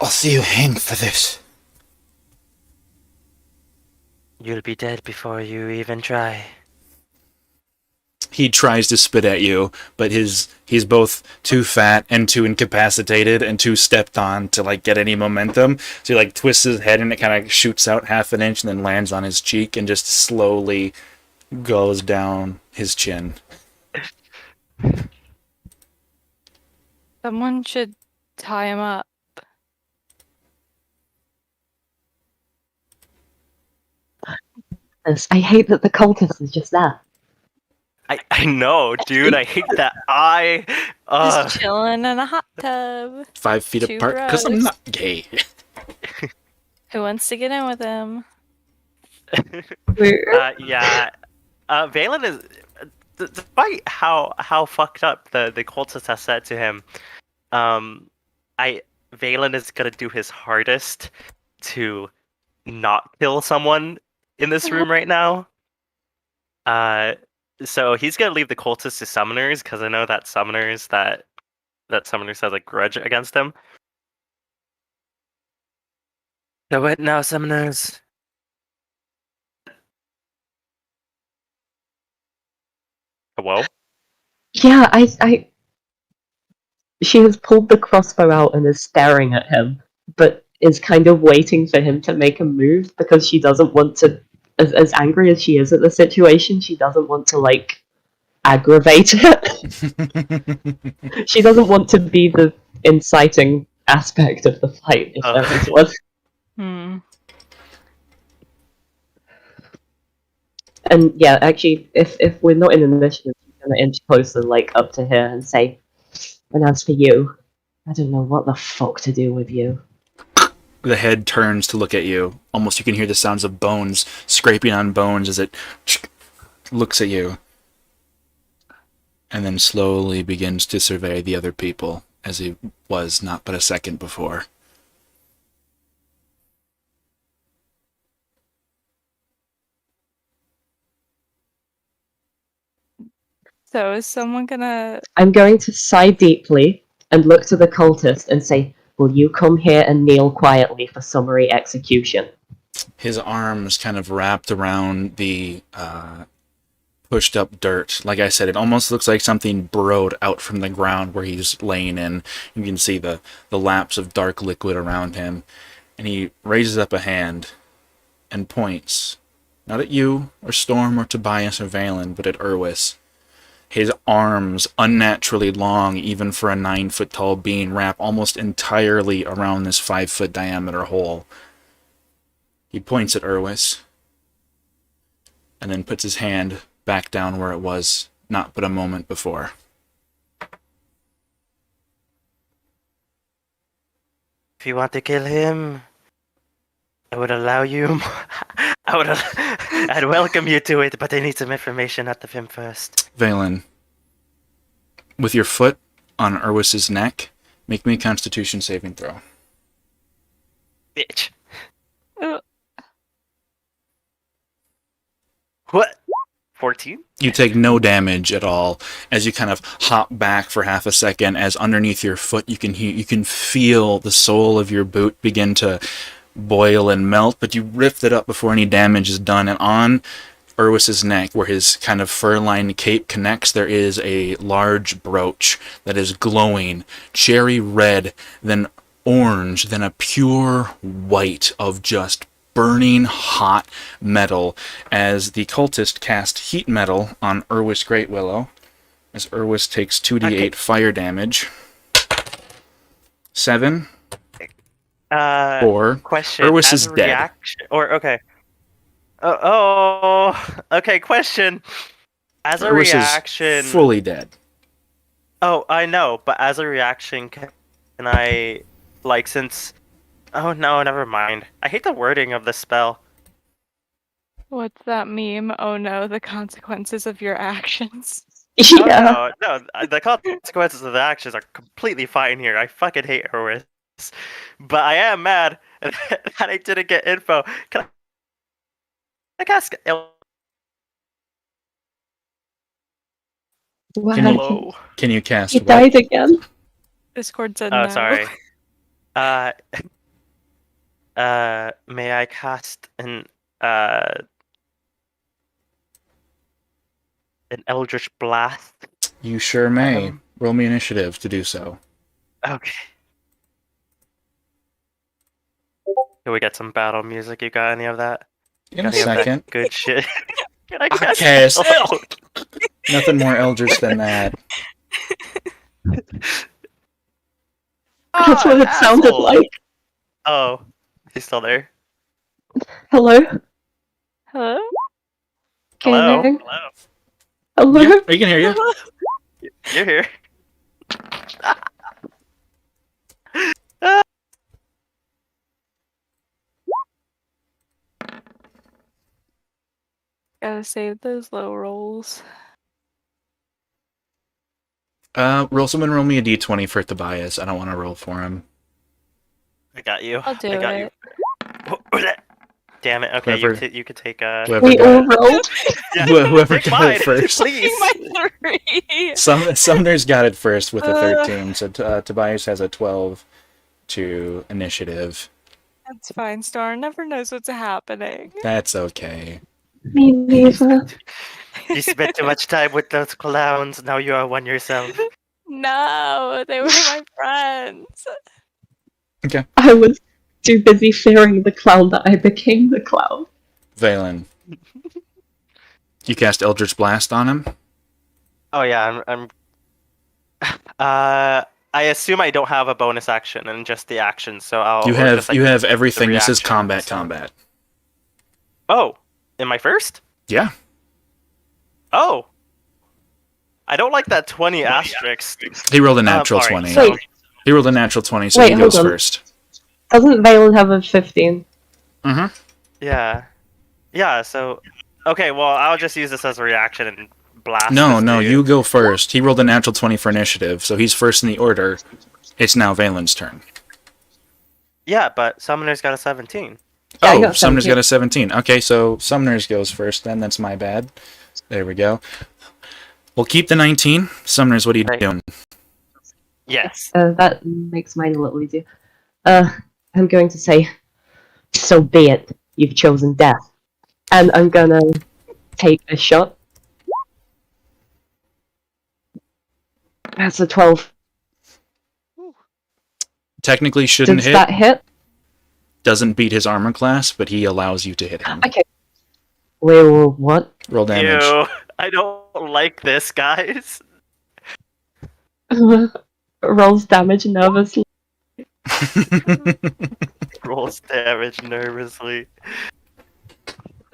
I'll see you hang for this. You'll be dead before you even try. He tries to spit at you, but he's both too fat and too incapacitated and too stepped on to like get any momentum. So he like twists his head and it kind of shoots out half an inch and then lands on his cheek and just slowly goes down his chin. Someone should tie him up. I hate that the cultist is just there. I know, dude. I hate that. Just chilling in a hot tub. 5 feet Two apart because I'm bros. not gay. Who wants to get in with him? Yeah. Valen is, despite how fucked up the cultist has said to him, Valen is gonna do his hardest to not kill someone in this room right now. So he's gonna leave the cultist to summoners because I know that summoners has a grudge against him. So what now, summoners? Hello? Yeah, she has pulled the crossbow out and is staring at him, but is kind of waiting for him to make a move because she doesn't want to, as angry as she is at the situation, she doesn't want to, like, aggravate it. She doesn't want to be the inciting aspect of the fight, if there is one. And yeah, actually, if we're not in initiative, I'm gonna inch closer, like, up to her and say, and as for you, I don't know what the fuck to do with you. The head turns to look at you. Almost you can hear the sounds of bones scraping on bones as it looks at you. And then slowly begins to survey the other people, as he was not but a second before. So is someone gonna... I'm going to sigh deeply and look to the cultist and say, will you come here and kneel quietly for summary execution? His arms kind of wrapped around the pushed up dirt. Like I said, it almost looks like something burrowed out from the ground where he's laying in. You can see the laps of dark liquid around him. And he raises up a hand and points, not at you, or Storm, or Tobias, or Valen, but at Erwis. His arms, unnaturally long even for a 9-foot-tall being, wrap almost entirely around this 5-foot diameter hole. He points at Erwis, and then puts his hand back down where it was not but a moment before. If you want to kill him, I would allow you. I'd welcome you to it, but I need some information out of him first. Valen, with your foot on Urwis's neck. Make me a Constitution saving throw. Bitch. Uh, What? 14? You take no damage at all as you kind of hop back for half a second. As underneath your foot, you can feel the sole of your boot begin to boil and melt. But you rift it up before any damage is done, and on Urwis's neck, where his kind of fur-lined cape connects, there is a large brooch that is glowing cherry red, then orange, then a pure white of just burning hot metal, as the cultist cast heat metal on Urwis Great Willow, as Urwis takes 2d8 fire damage. 7. 4. Question. Urwis as is a dead. Reaction, okay. Okay, question. As a Urwis reaction... is fully dead. Oh, I know, but as a reaction, can I, like, since... Oh, no, never mind. I hate the wording of the spell. What's that meme? Oh no, the consequences of your actions. Yeah. Oh, no, the consequences of the actions are completely fine here. I fucking hate Horus. But I am mad that I didn't get info. Can I cast... What Can you- happened? Hello? Can you cast He what? died again. Discord said Oh, no. sorry. May I cast an Eldritch Blast? You sure may. Roll me initiative to do so. Okay. Can we get some battle music? You got any of that? In a Any of that second. good shit. Can I I cast? cast nothing more eldritch than that. That's what it sounded asshole. like. Oh, he's still there. Hello? Hello? Hello. Gaming? Hello. Hello? Yeah, I can hear you. You're here. Gotta save those low rolls. Someone roll me a d20 for Tobias. I don't want to roll for him. I got you. I'll do I got it. you. Damn it. Okay, Whoever- you could take Whoever We all got rolled. Yeah, whoever take got mine, it first. please. My 3! Sumner's got it first with a 13, so Tobias has a 12 to initiative. That's fine, Star never knows what's happening. That's okay. Me neither. You spent too much time with those clowns. Now you are one yourself. No, they were my friends. I was too busy fearing the clown that I became the clown. Valen. You cast Eldritch Blast on him? Oh yeah, I'm. I assume I don't have a bonus action and just the action, so I'll. You or have just, like, you have everything. This is reaction, combat so- combat. Oh, am I first? Yeah. Oh. I don't like that 20 asterisk. He rolled a natural alright, 20. Wait, He rolled a natural 20, so Wait, he hold goes on. first. doesn't Valen have a 15? Mm-hmm. Yeah. Yeah, so. Okay, well, I'll just use this as a reaction and blast. No, this no, dude. you go first. He rolled a natural 20 for initiative, so he's first in the order. It's now Valen's turn. Yeah, but Summoner's got a 17. Yeah, I Oh, got Sumner's 17. got a 17. Okay, so Sumner's goes first then. That's my bad. There we go. We'll keep the 19. Sumner's, what are you Right. doing? Yes. That makes mine a little easier. I'm going to say, so be it. You've chosen death. And I'm gonna take a shot. That's a 12. Technically shouldn't Does hit. that hit? Doesn't beat his armor class, but he allows you to hit him. Okay. Wait, what? Roll damage. Ew. I don't like this, guys. Rolls damage nervously. Rolls damage nervously.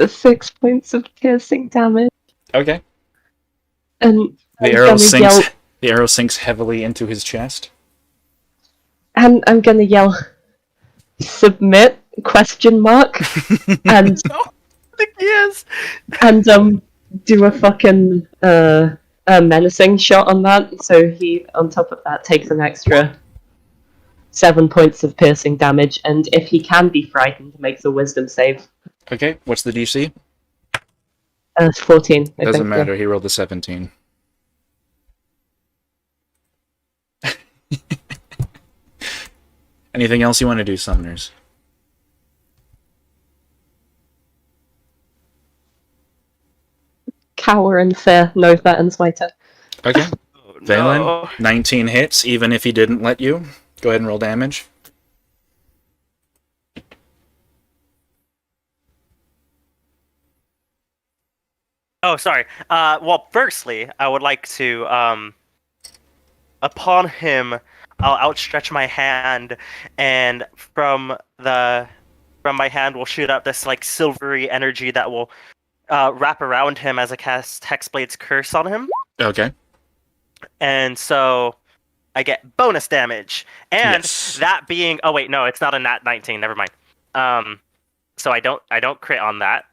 6 points of piercing damage. Okay. And The I'm arrow gonna sinks. yell, The arrow sinks heavily into his chest. and I'm gonna yell, submit, question mark, and No, I think he is. and do a fucking a menacing shot on that, so he, on top of that, takes an extra 7 points of piercing damage, and if he can be frightened, makes a wisdom save. Okay, what's the DC? 14, I Doesn't think. matter, he rolled a 17. Anything else you want to do, Summoners? Cower in fear, no threaten smiter. Okay. Valen, No. 19 hits, even if he didn't let you. Go ahead and roll damage. Oh, sorry. Well, firstly, I would like to, upon him, I'll outstretch my hand, and from my hand will shoot up this like silvery energy that will wrap around him as I cast Hexblade's Curse on him. Okay. And so I get bonus damage. And Yes. that being, oh wait, no, it's not a nat 19. Never mind. So I don't crit on that.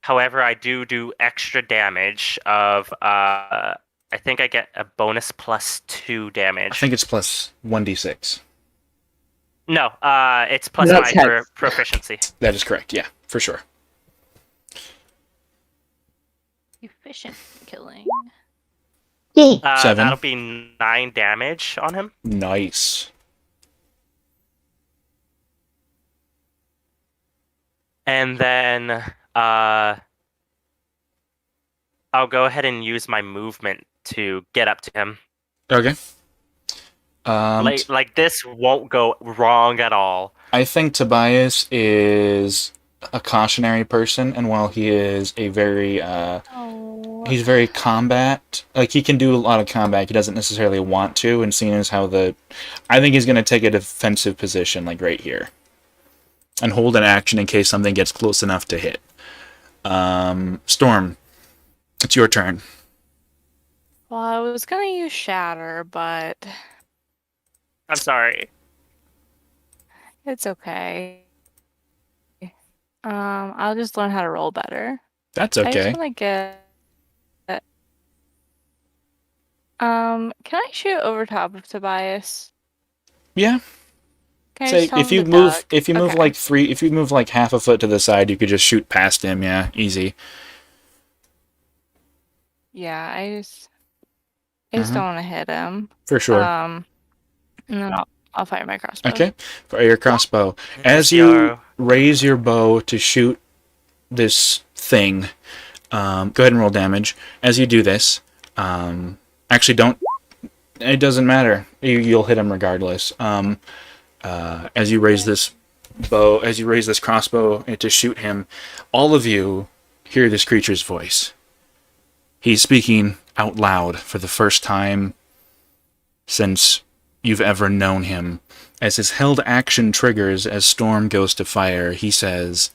However, I do extra damage of I think I get a bonus +2 damage. I think it's plus 1d6. No, it's plus That's 9 for hex. proficiency. That is correct, yeah, for sure. Efficient killing. Seven. That'll be 9 damage on him. Nice. And then I'll go ahead and use my movement to get up to him. Okay. Like this won't go wrong at all. I think Tobias is a cautionary person, and while he is a very, Oh. he's very combat, like he can do a lot of combat, he doesn't necessarily want to, and seeing as how I think he's going to take a defensive position, like right here, and hold an action in case something gets close enough to hit. Storm, it's your turn. Well, I was gonna use Shatter, but I'm sorry. it's okay. I'll just learn how to roll better. That's I okay. just want to get. Can I shoot over top of Tobias? Yeah. Can I Say just tell if him you to move, duck? if you move Okay. if you move like half a foot to the side, you could just shoot past him. Yeah, easy. Yeah, I just don't want to hit him. For sure. And then I'll fire my crossbow. Okay, fire your crossbow. As Just you Yarrow. raise your bow to shoot this thing, go ahead and roll damage. As you do this, actually don't. It doesn't matter. You'll hit him regardless. As you raise this crossbow to shoot him, all of you hear this creature's voice. He's speaking out loud for the first time since you've ever known him. As his held action triggers as Storm goes to fire, he says,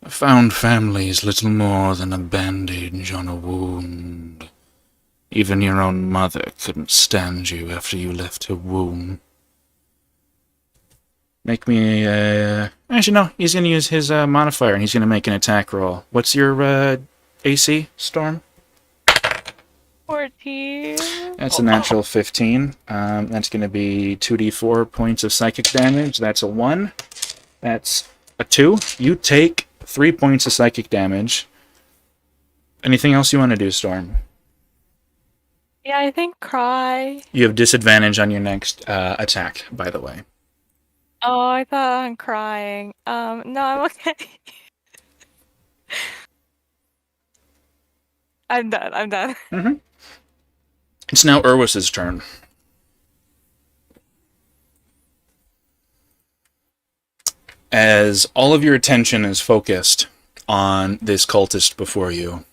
"A found family's little more than a bandage on a wound. Even your own mother couldn't stand you after you left her womb." Make me actually, no, he's going to use his modifier, and he's going to make an attack roll. What's your AC, Storm? 14. That's a natural 15. That's going to be 2d4 points of psychic damage. That's a 1. That's a 2. You take 3 points of psychic damage. Anything else you want to do, Storm? Yeah, I think cry. You have disadvantage on your next attack, by the way. Oh, I thought I'm crying. No, I'm okay. I'm done. It's now Urwis's turn. As all of your attention is focused on this cultist before you,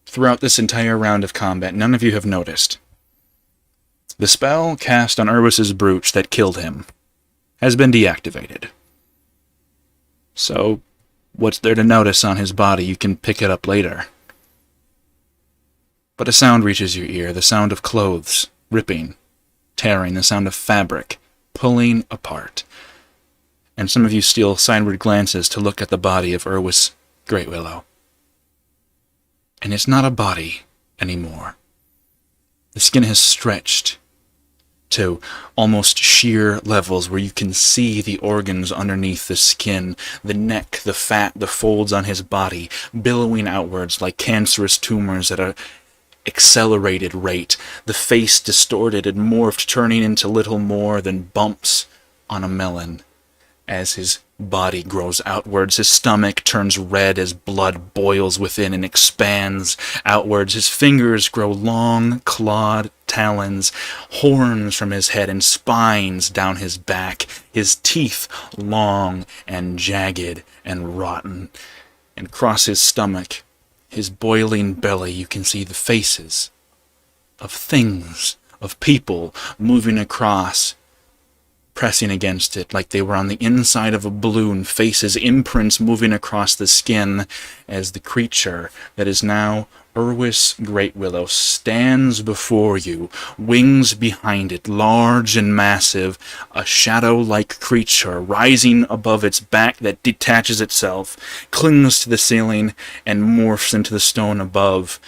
throughout this entire round of combat, none of you have noticed. The spell cast on Urwis's brooch that killed him has been deactivated. So, what's there to notice on his body? You can pick it up later. But a sound reaches your ear, the sound of clothes ripping, tearing, the sound of fabric pulling apart. And some of you steal sideward glances to look at the body of Urwis Great Willow. And it's not a body anymore. The skin has stretched to almost sheer levels where you can see the organs underneath the skin, the neck, the fat, the folds on his body, billowing outwards like cancerous tumors at a accelerated rate, the face distorted and morphed, turning into little more than bumps on a melon. As his body grows outwards, his stomach turns red as blood boils within and expands outwards. His fingers grow long, clawed talons, horns from his head and spines down his back, his teeth long and jagged and rotten. And across his stomach, his boiling belly, you can see the faces of things, of people moving across, pressing against it like they were on the inside of a balloon, faces, imprints moving across the skin as the creature that is now Urwis Great Willow stands before you, wings behind it, large and massive, a shadow-like creature rising above its back that detaches itself, clings to the ceiling, and morphs into the stone above,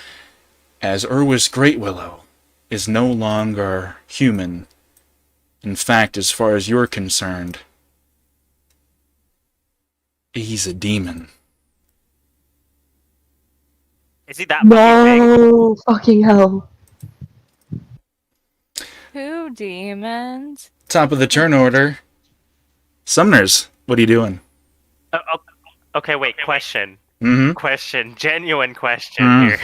as Urwis Great Willow is no longer human. In fact, as far as you're concerned, he's a demon. Is he that fucking big? No, fucking hell. 2 demons. Top of the turn order. Summoners, what are you doing? Okay, wait, question. Mm-hmm. Question. Genuine question here.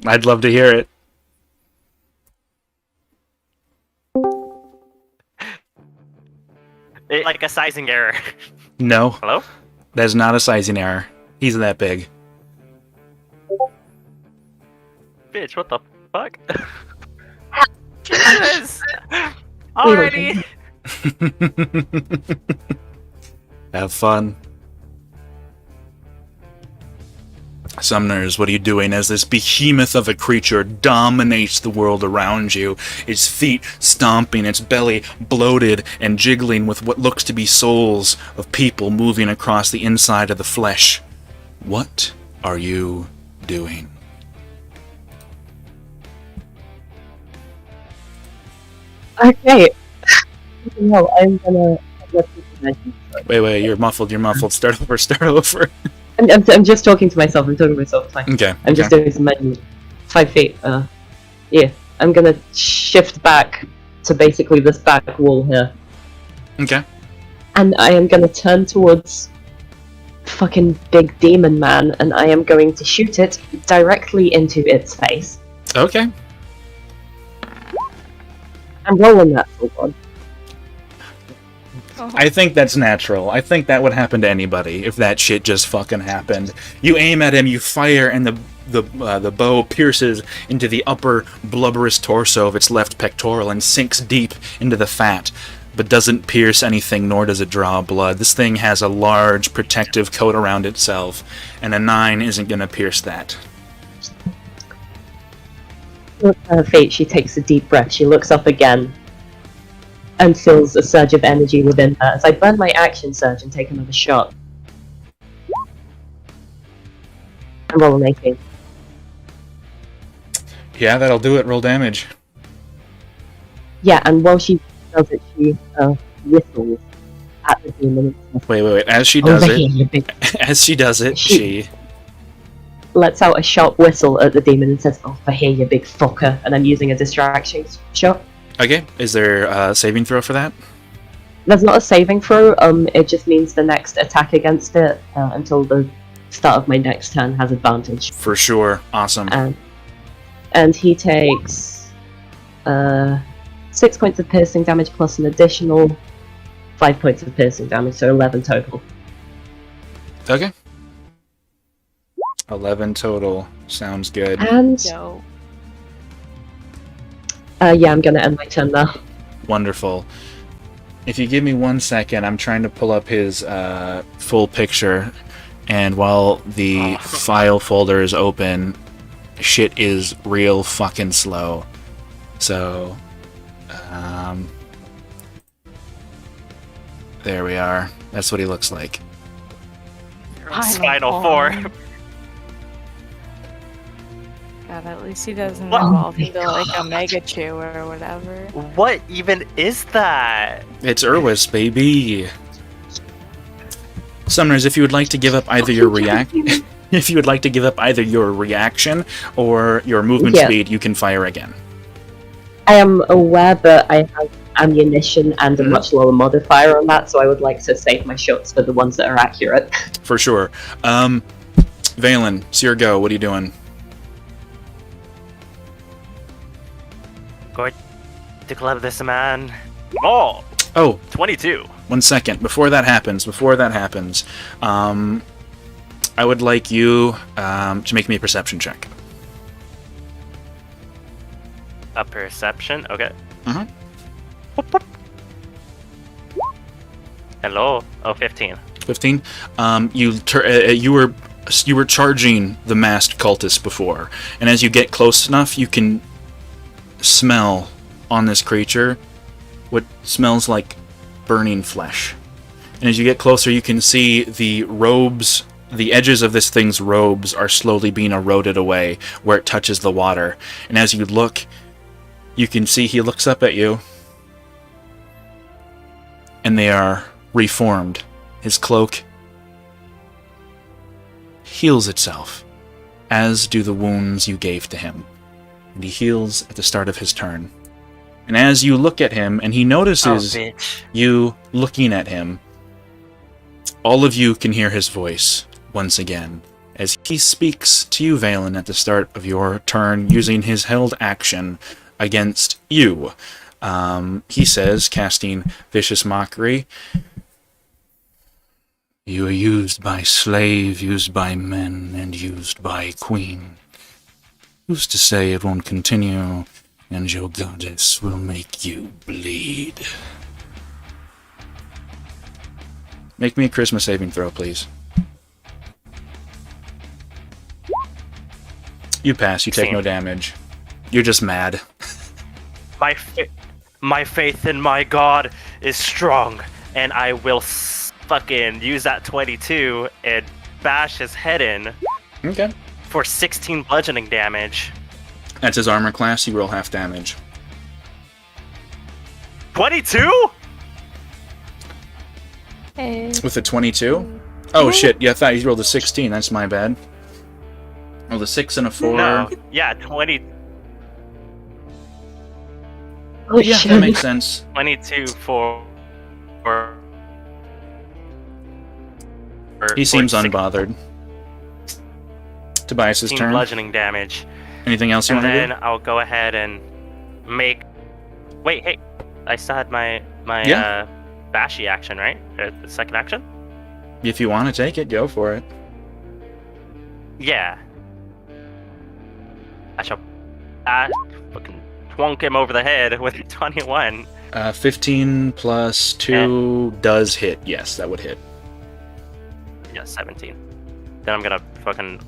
I'd love to hear it. Like a sizing error. No, Hello? that's not a sizing error. He's that big. Bitch, what the fuck? Jesus! Alrighty! Have fun. Summoners, what are you doing as this behemoth of a creature dominates the world around you, its feet stomping, its belly bloated and jiggling with what looks to be souls of people moving across the inside of the flesh? What are you doing? Okay. No, I'm gonna. Wait, you're muffled. Start over. I'm just talking to myself. I'm talking to myself. It's fine. Okay. I'm just doing some measurement. 5 feet. Yeah. I'm gonna shift back to basically this back wall here, Okay. and I am gonna turn towards fucking big demon man, and I am going to shoot it directly into its face. Okay. I'm rolling that full one. I think that's natural. I think that would happen to anybody if that shit just fucking happened. You aim at him, you fire, and the bow pierces into the upper blubberous torso of its left pectoral and sinks deep into the fat, but doesn't pierce anything, nor does it draw blood. This thing has a large protective coat around itself, and a 9 isn't going to pierce that. Look at her fate. She takes a deep breath. She looks up again and feels a surge of energy within her as I burn my action surge and take another shot. I'm rolling 18. Yeah, that'll do it. Roll damage. Yeah, and while she does it, she whistles at the demon. Wait. As she does Over here, you big. she Lets out a sharp whistle at the demon and says, "Over here, you big fucker," and I'm using a distraction shot. Okay, is there a saving throw for that? There's not a saving throw, it just means the next attack against it until the start of my next turn has advantage. For sure. Awesome. And he takes 6 points of piercing damage plus an additional 5 points of piercing damage, so 11 total. Okay. 11 total. Sounds good. And Yo. yeah, I'm gonna end my turn now. Wonderful. If you give me 1 second, I'm trying to pull up his full picture, and while the file folder is open, shit is real fucking slow. So, there we are. That's what he looks like. Spinal form. God, at least he doesn't What? evolve into like a Mega Chew or whatever. What even is that? It's Urwis, baby. Summoners, if you would like to give up either your if you would like to give up either your reaction or your movement Yeah. speed, you can fire again. I am aware that I have ammunition and a Mhm. much lower modifier on that, so I would like to save my shots for the ones that are accurate. For sure. Valen, it's your go. What are you doing? Going to club this man. Oh, Oh, 22. 1 second. Before that happens, I would like you to make me a perception check. A perception? Okay. Mhm. Hello? Oh, 15. 15. You were charging the masked cultist before, and as you get close enough, you can smell on this creature what smells like burning flesh. And as you get closer, you can see the robes, the edges of this thing's robes are slowly being eroded away where it touches the water. And as you look, you can see he looks up at you, and they are reformed. His cloak heals itself, as do the wounds you gave to him. And he heals at the start of his turn. And as you look at him, and he notices bitch. you looking at him, all of you can hear his voice once again, as he speaks to you, Valen, at the start of your turn, using his held action against you. He says, casting Vicious Mockery, "You are used by slave, used by men, and used by queen. Who's to say it won't continue, and your goddess will make you bleed?" Make me a charisma saving throw, please. You pass, you take no damage. You're just mad. My faith in my god is strong, and I will fucking use that 22 and bash his head in Okay. for 16 bludgeoning damage. That's his armor class, you roll half damage. 22? Hey. With a 22? Oh shit, yeah, I thought you rolled a 16, that's my bad. Rolled a 6 and a 4. No, yeah, 20. Oh Yeah, shit. that makes sense. 22 for He seems 16 unbothered. Tobias' turn. bludgeoning damage. Anything else you And want to then do? I'll go ahead and make. Wait, hey, I still had my Yeah. bashy action, right? The second action. If you want to take it, go for it. Yeah. I shall fucking twonk him over the head with a 21. 15 plus 2 does hit. Yes, that would hit. Yeah, 17. Then I'm gonna fucking.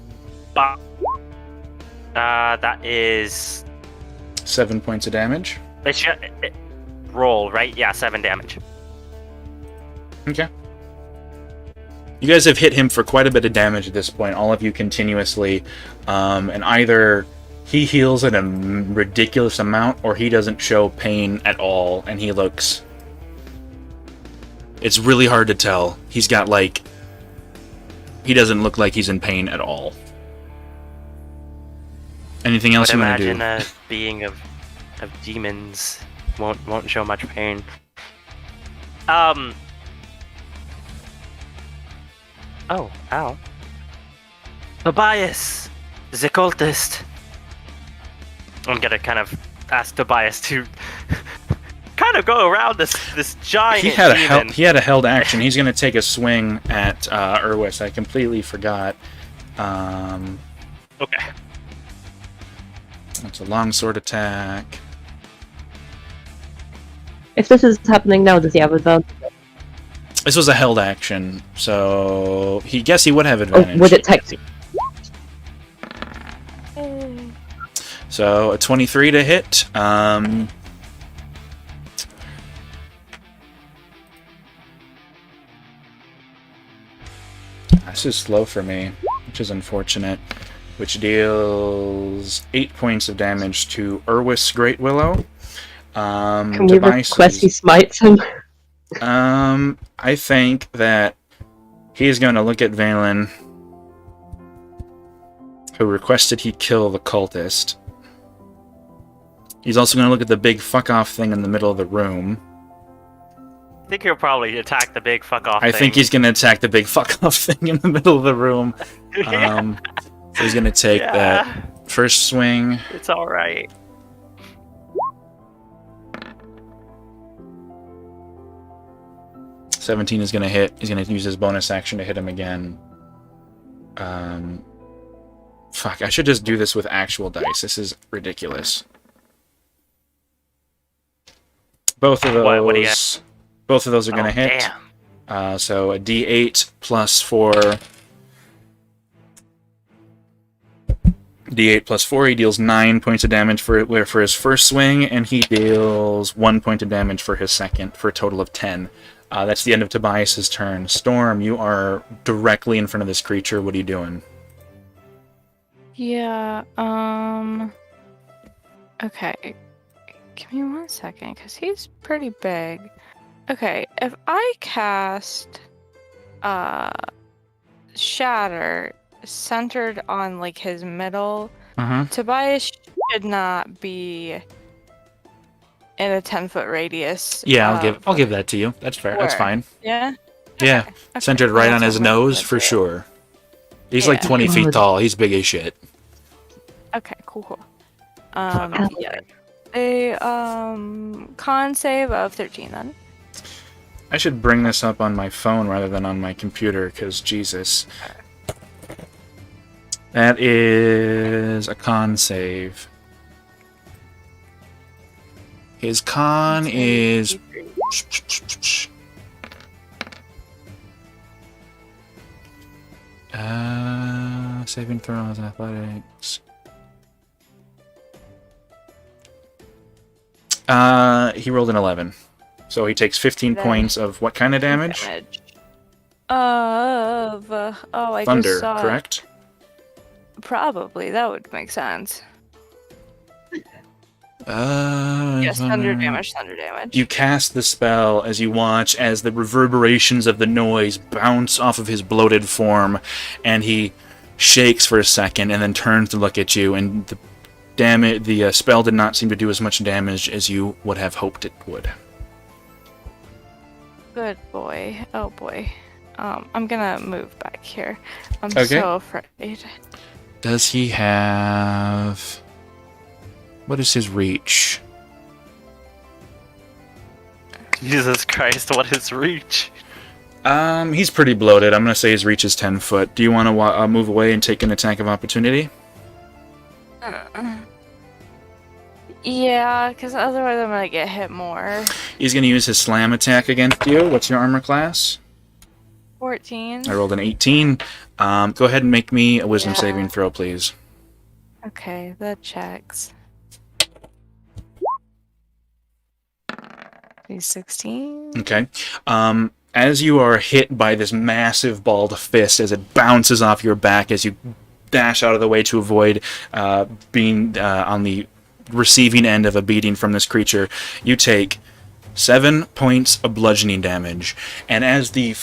That is. 7 points of damage. Roll, right? Yeah, 7 damage. Okay. You guys have hit him for quite a bit of damage at this point, all of you continuously, and either he heals at a ridiculous amount, or he doesn't show pain at all, and he looks... It's really hard to tell. He's got, like... He doesn't look like he's in pain at all. Anything else you want to do? Imagine a being of demons won't show much pain. Oh, ow. Tobias, the cultist. I'm gonna kind of ask Tobias to kind of go around this giant He had demon. he had a held action. He's going to take a swing at Urwis. I completely forgot. Okay. It's a longsword attack. If this is happening now, does he have advantage? This was a held action, so he would have Or advantage. would it take? So a 23 to hit. This is slow for me, which is unfortunate. which deals 8 points of damage to Urwis Great Willow. Can we request he smites him? I think that he's going to look at Valen, who requested he kill the cultist. He's also going to look at the big fuck off thing in the middle of the room. I think he'll probably attack the big fuck off I think he's going to attack the big fuck off thing in the middle of the room. Yeah. So he's going to take that first swing. It's alright. $17 is going to hit. He's going to use his bonus action to hit him again. Fuck, I should just do this with actual dice. This is ridiculous. Both of those. What do you have? Both of those are going to hit. Damn. So a D8 plus 4. D8 plus 4. He deals 9 points of damage for his first swing, and he deals 1 point of damage for his second, for a total of 10. That's the end of Tobias's turn. Storm, you are directly in front of this creature. What are you doing? Yeah, okay. Give me 1 second, because he's pretty big. Okay, if I cast Shatter centered on like his middle, Tobias should not be in a 10-foot radius. Yeah, I'll give that to you. That's fair. That's fine. Yeah? Yeah, Okay. centered right on That's his what we're nose gonna for do. sure. He's like Yeah. 20 feet tall. He's big as shit. Okay, cool. Yeah. A con save of 13 then. I should bring this up on my phone rather than on my computer, because Jesus. That is a con save. His con is... saving throws, athletics. He rolled an 11. So he takes 15 points of what kind of damage? I Thunder, just saw correct? Probably, that would make sense. Yes, thunder damage. You cast the spell as you watch as the reverberations of the noise bounce off of his bloated form, and he shakes for a second and then turns to look at you, and the spell did not seem to do as much damage as you would have hoped it would. Good boy. Oh boy. I'm gonna move back here. I'm Okay. so afraid. Does he have... What is his reach? Jesus Christ, what is reach? He's pretty bloated. I'm gonna say his reach is 10 foot. Do you want to move away and take an attack of opportunity? Yeah, because otherwise I'm gonna get hit more. He's gonna use his slam attack against you. What's your armor class? 14. I rolled an 18. Go ahead and make me a wisdom saving throw, please. Okay, that checks. He's 16. Okay. As you are hit by this massive balled fist as it bounces off your back as you dash out of the way to avoid being on the receiving end of a beating from this creature, you take 7 points of bludgeoning damage. And as the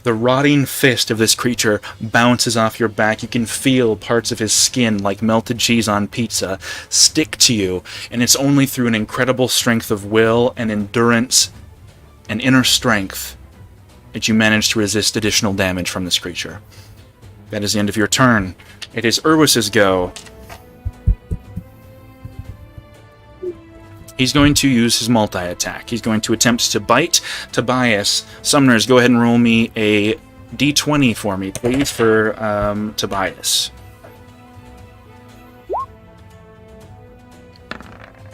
rotting fist of this creature bounces off your back, you can feel parts of his skin, like melted cheese on pizza, stick to you. And it's only through an incredible strength of will and endurance and inner strength that you manage to resist additional damage from this creature. That is the end of your turn. It is Urwis's go. He's going to use his multi-attack. He's going to attempt to bite Tobias. Summoners, go ahead and roll me a d20 for me, please, for Tobias.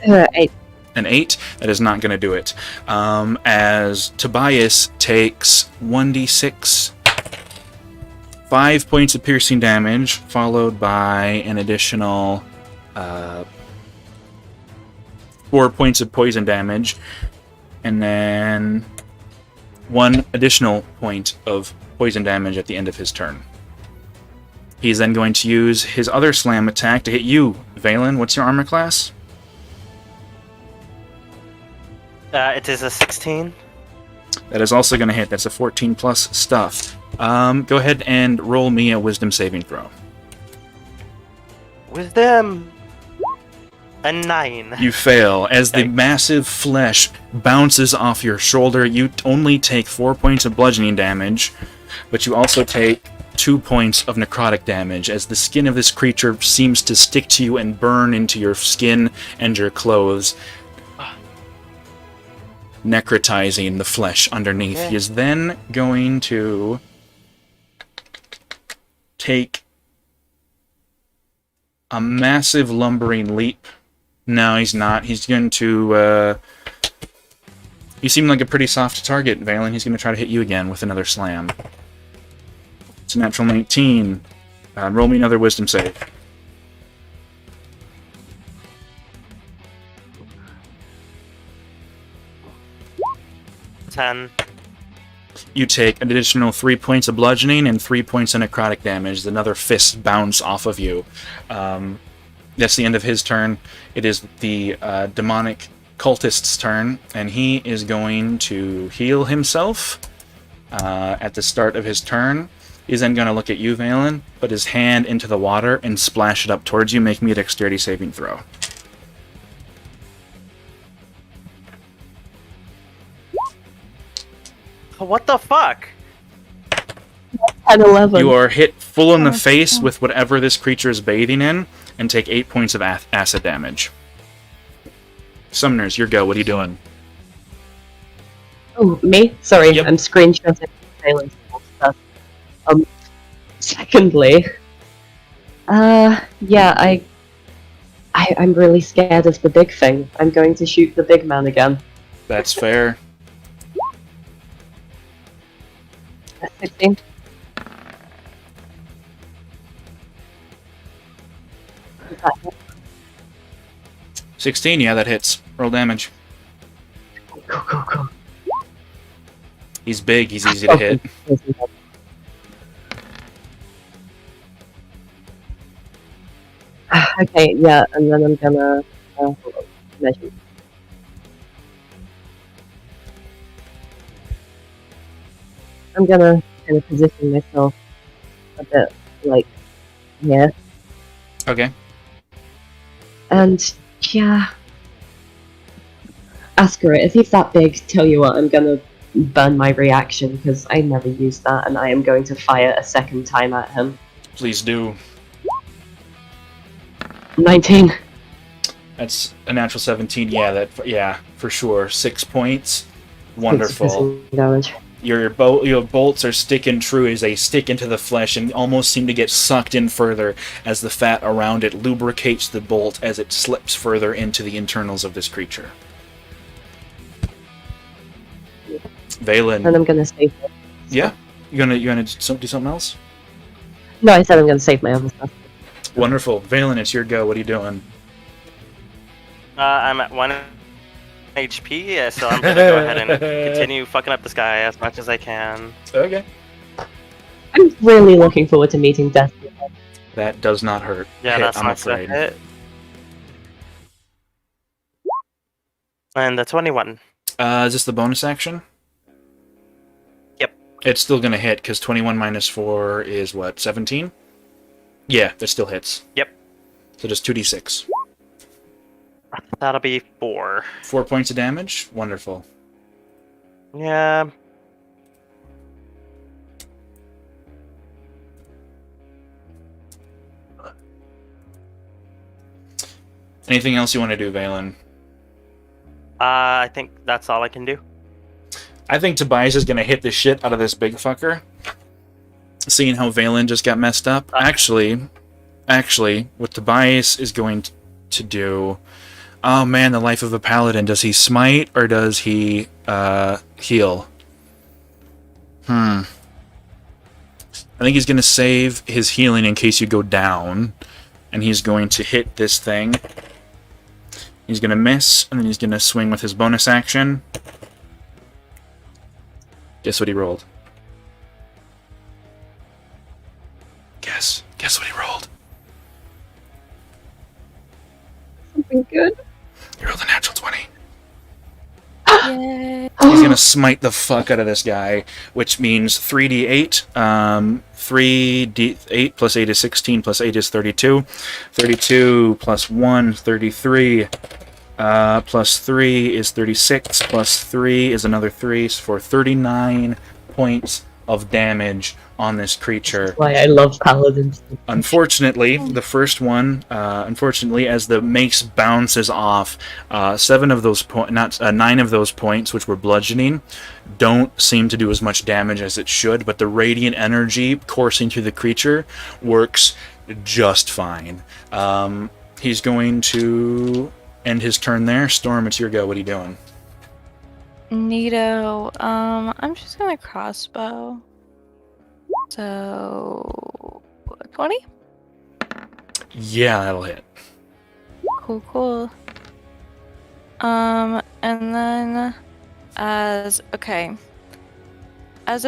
8. An 8? That is not going to do it. As Tobias takes 1d6, 5 points of piercing damage, followed by an additional 4 points of poison damage, and then 1 additional point of poison damage at the end of his turn. He's then going to use his other slam attack to hit you. Valen, what's your armor class? It is a 16. That is also going to hit. That's a 14 plus stuff. Go ahead and roll me a wisdom saving throw. Wisdom! A 9. You fail. As the Okay. massive flesh bounces off your shoulder, you only take 4 points of bludgeoning damage, but you also take 2 points of necrotic damage, as the skin of this creature seems to stick to you and burn into your skin and your clothes, necrotizing the flesh underneath. Okay. He is then going to take a massive lumbering leap. No, he's not. He's going to... You seem like a pretty soft target, Valen. He's going to try to hit you again with another slam. It's a natural 19. Roll me another wisdom save. 10. You take an additional 3 points of bludgeoning and 3 points of necrotic damage. Another fist bounce off of you. That's the end of his turn. It is the demonic cultist's turn, and he is going to heal himself at the start of his turn. He's then going to look at you, Valen, put his hand into the water and splash it up towards you. Make me a dexterity saving throw. What the fuck? 10, 11. You are hit full in the face with whatever this creature is bathing in, and take 8 points of acid damage. Summoners, your go. What are you doing? Oh, me? Sorry, Yep. I'm screenshotting Valen's stuff. Secondly, yeah, I'm really scared of the big thing. I'm going to shoot the big man again. That's fair. That's 16. Is that it? 16, yeah, that hits. Roll damage. Go. He's big, he's easy to hit. Okay, yeah, and then I'm gonna hold on, measure. I'm gonna kind of position myself a bit like here, Okay. and yeah, ask her if he's that big. Tell you what, I'm gonna burn my reaction because I never used that, and I am going to fire a second time at him. Please do. 19. That's a natural 17. Yeah, for sure. 6 points. Wonderful. Piercing damage. Your bolts are sticking true as they stick into the flesh and almost seem to get sucked in further as the fat around it lubricates the bolt as it slips further into the internals of this creature. Valen. And I'm gonna save it. Yeah? You gonna do something else? No, I said I'm gonna save my other stuff. Wonderful. Valen, it's your go. What are you doing? I'm at 1 HP, so I'm gonna go ahead and continue fucking up this guy as much as I can. Okay. I'm really looking forward to meeting Destiny. That does not hurt. Yeah, Hit, that's I'm not gonna afraid. hit. And the 21. Is this the bonus action? Yep. It's still gonna hit, because 21 minus 4 is what, 17? Yeah, that still hits. Yep. So just 2d6. That'll be 4. 4 points of damage? Wonderful. Yeah. Anything else you want to do, Valen? I think that's all I can do. I think Tobias is gonna hit the shit out of this big fucker. Seeing how Valen just got messed up. Actually, what Tobias is going to do... Oh man, the life of a paladin. Does he smite or does he heal? I think he's going to save his healing in case you go down. And he's going to hit this thing. He's going to miss, and then he's going to swing with his bonus action. Guess what he rolled? Guess looking good. You rolled a natural 20. Yay. He's gonna smite the fuck out of this guy, which means 3d8. 3d8 plus 8 is 16, plus 8 is 32. 32 plus 1 is 33. Plus 3 is 36. Plus 3 is another 3, so for 39 points of damage on this creature. That's why I love paladins. Unfortunately, the first one, as the mace bounces off, 9 of those points, which were bludgeoning, don't seem to do as much damage as it should, but the radiant energy coursing through the creature works just fine. He's going to end his turn there. Storm, it's your go. What are you doing? Neato. I'm just gonna crossbow. So 20? Yeah, that'll hit. Cool. And then as a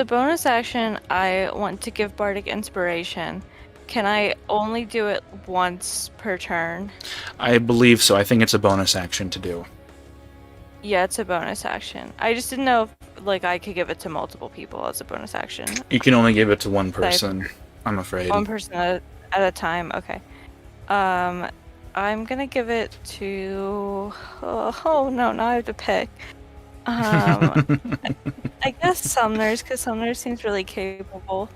bonus action, I want to give Bardic Inspiration. Can I only do it once per turn? I believe so. I think it's a bonus action to do. Yeah, it's a bonus action. I just didn't know if I could give it to multiple people as a bonus action. You can only give it to one person, I'm afraid. One person at a time. Okay. I'm gonna give it to. Oh no! Now I have to pick. I guess Sumner's, because Sumner seems really capable.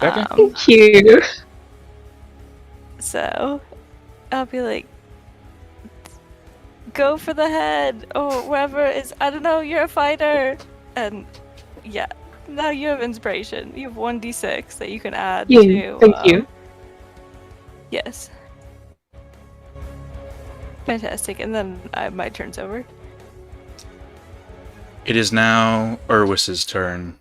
Okay. Thank you. So I'll be like, go for the head, or whoever is. I don't know. You're a fighter, and yeah. Now you have inspiration. You have 1d6 that you can add to. Thank you. Yes. Fantastic. And then my turn's over. It is now Urwis's turn.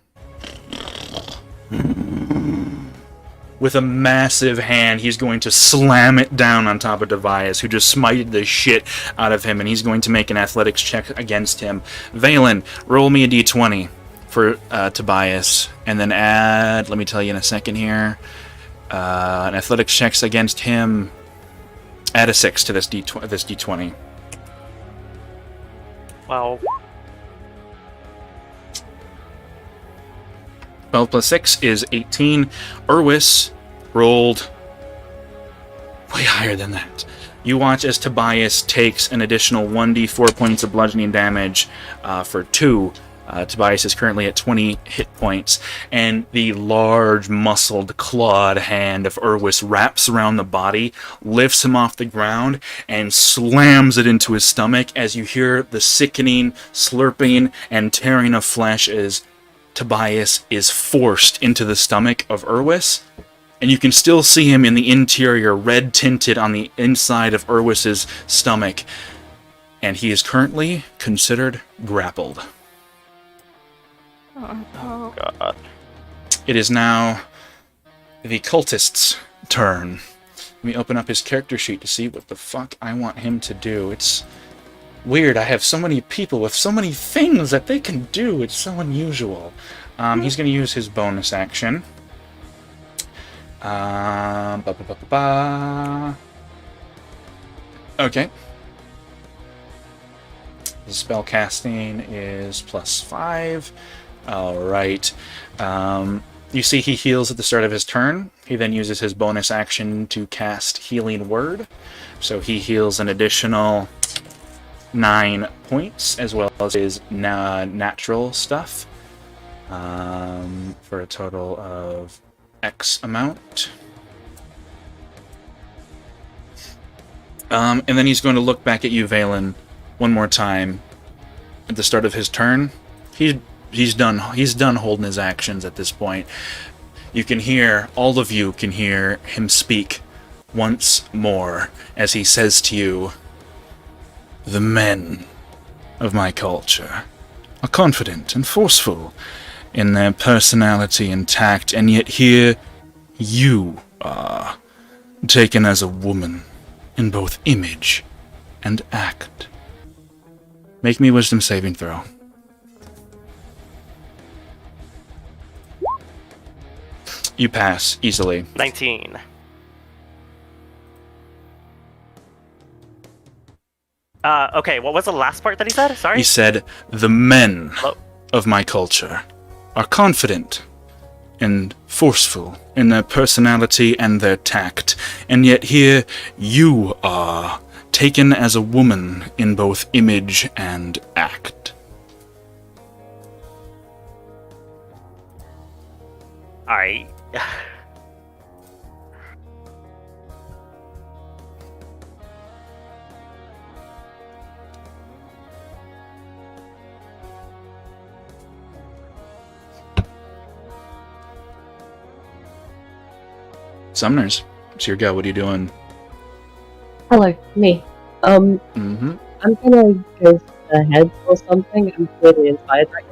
With a massive hand, he's going to slam it down on top of Tobias, who just smited the shit out of him, and he's going to make an athletics check against him. Valen, roll me a d20 for Tobias, and then add, let me tell you in a second here, an athletics checks against him. Add a 6 to this d20. Wow. 12 plus 6 is 18. Urwis rolled way higher than that. You watch as Tobias takes an additional 1d4 points of bludgeoning damage for 2. Tobias is currently at 20 hit points, and the large, muscled, clawed hand of Urwis wraps around the body, lifts him off the ground, and slams it into his stomach as you hear the sickening, slurping, and tearing of flesh as Tobias is forced into the stomach of Urwis, and you can still see him in the interior, red-tinted on the inside of Urwis's stomach, and he is currently considered grappled. Oh. God. It is now the cultist's turn. Let me open up his character sheet to see what the fuck I want him to do. It's weird. I have so many people with so many things that they can do. It's so unusual. He's going to use his bonus action. Okay. His spell casting is +5. Alright. You see he heals at the start of his turn. He then uses his bonus action to cast Healing Word. So he heals an additional 9 points, as well as his natural stuff, for a total of X amount. And then he's going to look back at you, Valen, one more time at the start of his turn. He's done holding his actions at this point. You can hear, all of you can hear him speak once more as he says to you, "The men of my culture are confident and forceful in their personality and tact, and yet here you are, taken as a woman in both image and act. Make me a wisdom saving throw." You pass easily. 19. Okay, what was the last part that he said? Sorry? He said, "The men Hello? of my culture are confident and forceful in their personality and their tact, and yet here you are, taken as a woman in both image and act." Alright. Sumners, it's your go. What are you doing? Hello, me. Mm-hmm. I'm gonna go for the head or something. I'm really inspired right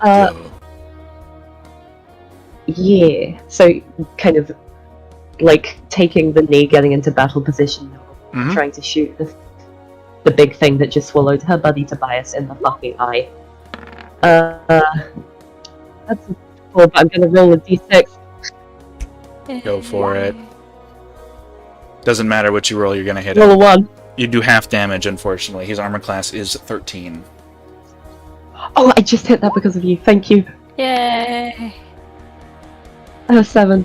now. Go. Yeah. So, kind of like taking the knee, getting into battle position, Mhm. trying to shoot the big thing that just swallowed her buddy Tobias in the fucking eye. That's a 4, but I'm gonna roll a d6. Go for it. Doesn't matter what you roll, you're gonna hit Roll a him. 1. You do half damage, unfortunately. His armor class is 13. Oh, I just hit that because of you. Thank you. Yay! 7.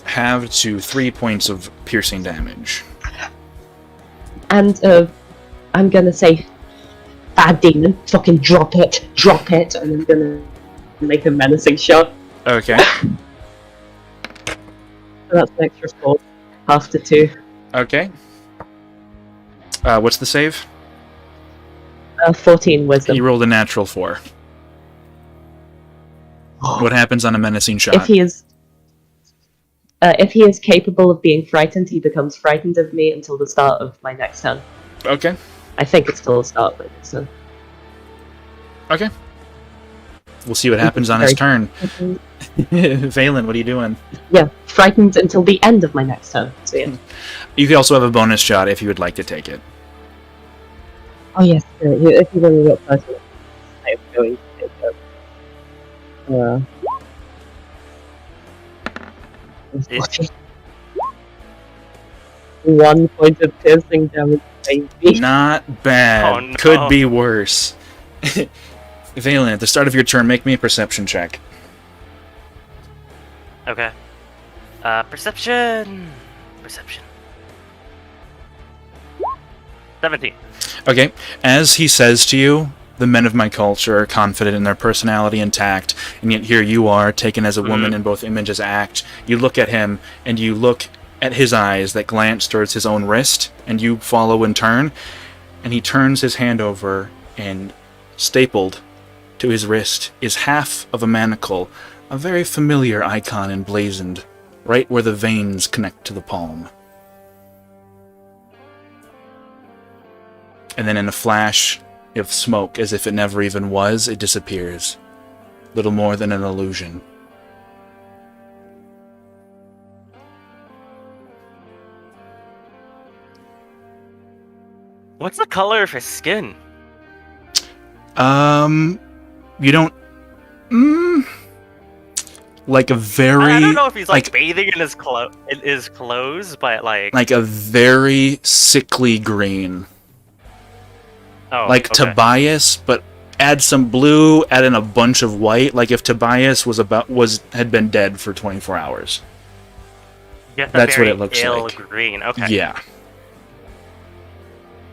Halved to 3 points of piercing damage. And I'm gonna say, bad demon, fucking drop it, and I'm gonna make a menacing shot. Okay. So that's an extra 4, after 2. Okay. What's the save? 14 wisdom. He rolled a natural 4. What happens on a menacing shot? If he is capable of being frightened, he becomes frightened of me until the start of my next turn. Okay. I think it's still the start of my next turn. Okay. We'll see what happens on his turn. Mhm. Valen, what are you doing? Yeah, frightened until the end of my next turn. So yeah. You could also have a bonus shot if you would like to take it. Oh yes, if you've only got personal, I'm going to take it. 1 point of piercing damage, baby. Not bad. Oh, no. Could be worse. Valen, at the start of your turn, make me a perception check. Okay. Perception. 17. Okay. As he says to you, the men of my culture are confident in their personality and tact, and yet here you are, taken as a woman in both image as act. You look at him, and you look at his eyes that glance towards his own wrist, and you follow in turn, and he turns his hand over, and stapled to his wrist is half of a manacle, a very familiar icon emblazoned, right where the veins connect to the palm. And then in a flash of smoke, as if it never even was, it disappears. Little more than an illusion. What's the color of his skin? You don't... like a very... I don't know if he's like bathing in his clothes, but like a very sickly green. Oh, Like okay. Tobias, but add some blue, add in a bunch of white, like if Tobias had been dead for 24 hours. Yeah, that's what very it looks pale like. green. Okay. Yeah.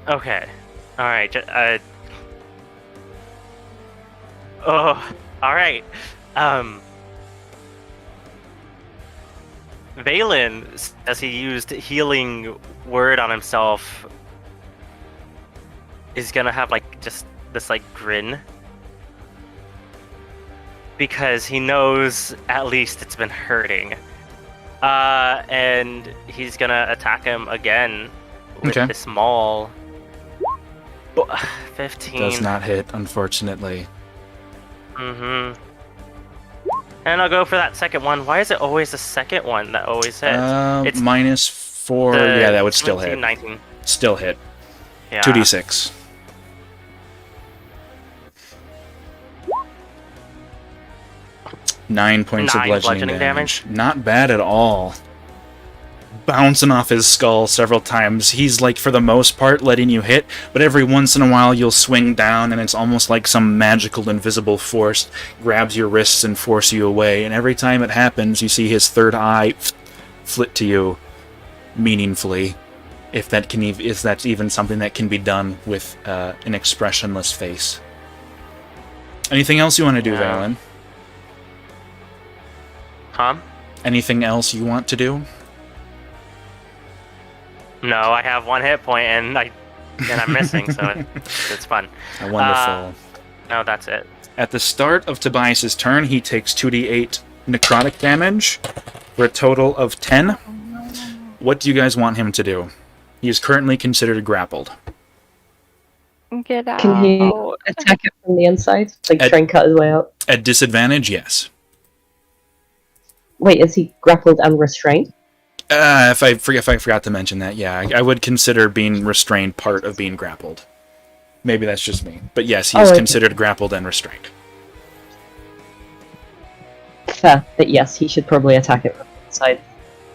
Okay. All right. Oh. All right. Valen, as he used healing word on himself, is gonna have like just this like grin because he knows at least it's been hurting. And he's gonna attack him again with Okay. this maul. 15. Does not hit, unfortunately. Mm-hmm. And I'll go for that second one. Why is it always the second one that always hits? It's -4. Yeah, that would still hit. 19. Still hit. Yeah. 2d6. Nine points of 9 bludgeoning bludgeoning damage. Not bad at all. bouncing off his skull several times. He's, like, for the most part, letting you hit, but every once in a while you'll swing down, and it's almost like some magical invisible force grabs your wrists and forces you away, and every time it happens, you see his third eye flit to you meaningfully, if that's even something that can be done with an expressionless face. Anything else you want to do, Valen? Huh? Anything else you want to do? No, I have 1 hit point and I'm missing, so it's fun. Wonderful. No, that's it. At the start of Tobias's turn, he takes 2d8 necrotic damage for a total of 10. What do you guys want him to do? He is currently considered grappled. Get out. Can he attack it from the inside? Like, try and cut his way out? At disadvantage, yes. Wait, is he grappled and restrained? If I forgot to mention that, yeah, I would consider being restrained part of being grappled. Maybe that's just me. But yes, he's considered grappled and restrained. Fair, but yes, he should probably attack it from the inside.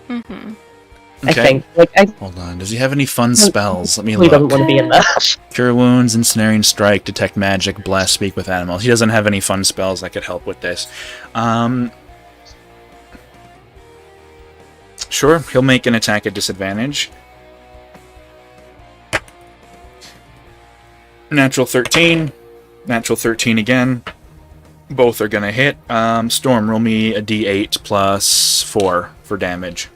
Mm-hmm. Okay. I think. Hold on. Does he have any fun spells? Let me He look. doesn't want to be in there. Cure wounds, ensnaring strike, detect magic, bless, speak with animals. He doesn't have any fun spells that could help with this. Sure, he'll make an attack at disadvantage. Natural 13. Natural 13 again. Both are gonna hit. Storm, roll me a d8 plus 4 for damage.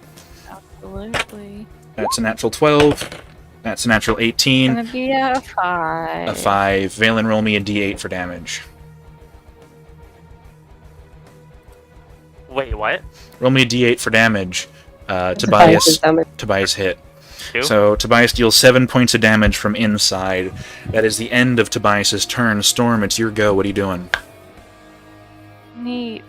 Absolutely. That's a natural 12. That's a natural 18. Gonna be a 5. A 5. Valen, roll me a d8 for damage. Wait, what? Roll me a d8 for damage. Tobias' damage. Tobias hit. 2? So Tobias deals 7 points of damage from inside. That is the end of Tobias's turn. Storm, it's your go. What are you doing? Neat.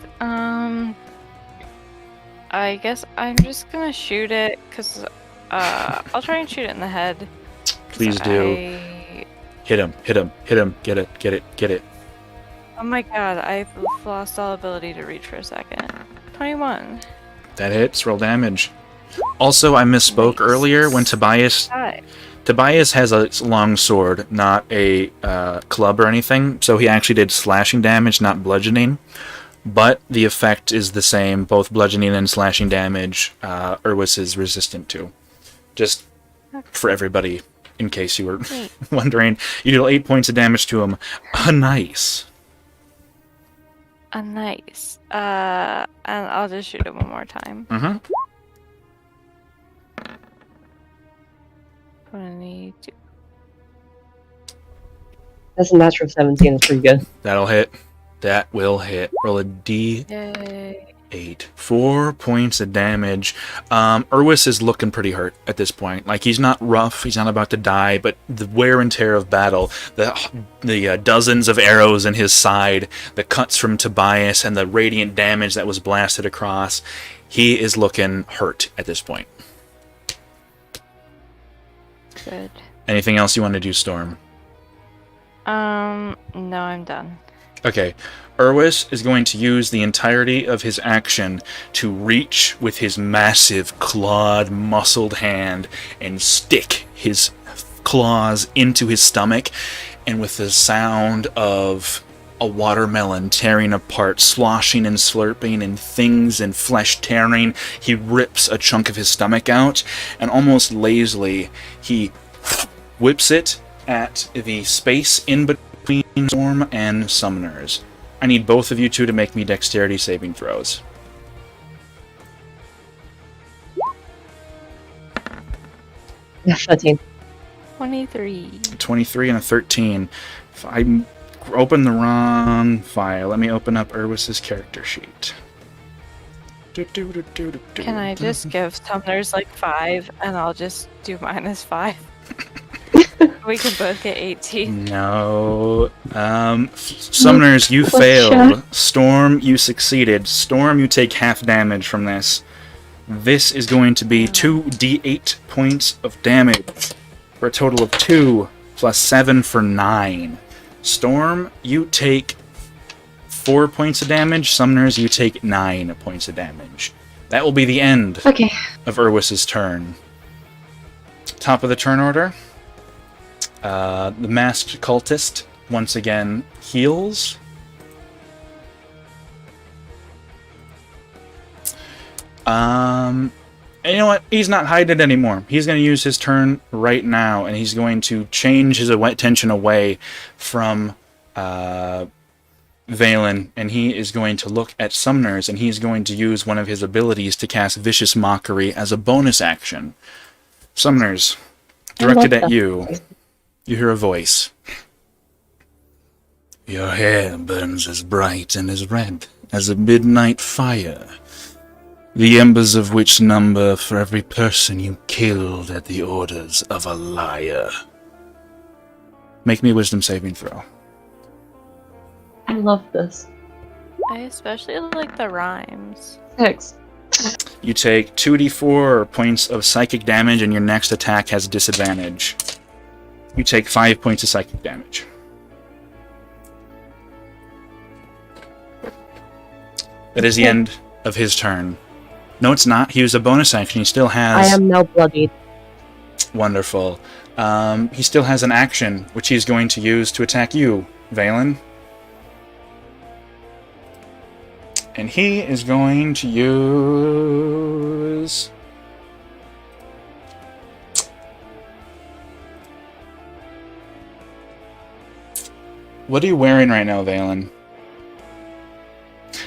I guess I'm just gonna shoot it, because, I'll try and shoot it in the head. Please do. Hit him. Get it. Oh my god, I've lost all ability to reach for a second. 21. That hits. Roll damage. Also, I misspoke earlier when Tobias has a long sword, not a club or anything, so he actually did slashing damage, not bludgeoning. But the effect is the same, both bludgeoning and slashing damage, Urwis is resistant to. Just for everybody, in case you were wondering. You deal 8 points of damage to him. Nice. Nice. And I'll just shoot it one more time. Mm-hmm. 22. That's a natural 17, it's pretty good. That'll hit. That will hit. Roll a D8. Yay. 4 points of damage. Urwis is looking pretty hurt at this point. Like, he's not rough, he's not about to die, but the wear and tear of battle, the dozens of arrows in his side, the cuts from Tobias, and the radiant damage that was blasted across, he is looking hurt at this point. Good. Anything else you want to do, Storm? No, I'm done. Okay. Urwis is going to use the entirety of his action to reach with his massive, clawed, muscled hand and stick his claws into his stomach, and with the sound of a watermelon tearing apart, sloshing and slurping, and things and flesh tearing, he rips a chunk of his stomach out, and almost lazily, he whips it at the space in between Storm and Summoners. I need both of you two to make me dexterity saving throws. Yeah, 13. 23. 23 and a 13. If I opened the wrong file, let me open up Urwis's character sheet. Can I just give Summoners like 5 and I'll just do -5? We can both get 18. No. Summoners, you failed. Storm, you succeeded. Storm, you take half damage from this. This is going to be 2d8 points of damage for a total of 2 plus 7 for 9. Storm, you take 4 points of damage. Summoners, you take 9 points of damage. That will be the end Okay. of Urwis's turn. Top of the turn order. The masked cultist once again heals. And you know what? He's not hiding it anymore. He's going to use his turn right now, and he's going to change his attention away from Valen, and he is going to look at Summoners, and he's going to use one of his abilities to cast Vicious Mockery as a bonus action. Summoners, directed at you. You hear a voice. Your hair burns as bright and as red as a midnight fire, the embers of which number for every person you killed at the orders of a liar. Make me a wisdom saving throw. I love this. I especially like the rhymes. 6. You take 2d4 points of psychic damage, and your next attack has disadvantage. You take 5 points of psychic damage. That is the end of his turn. No, it's not. He used a bonus action. He still has... I am now bloodied. Wonderful. He still has an action, which he's going to use to attack you, Valen. And he is going to use... What are you wearing right now, Valen?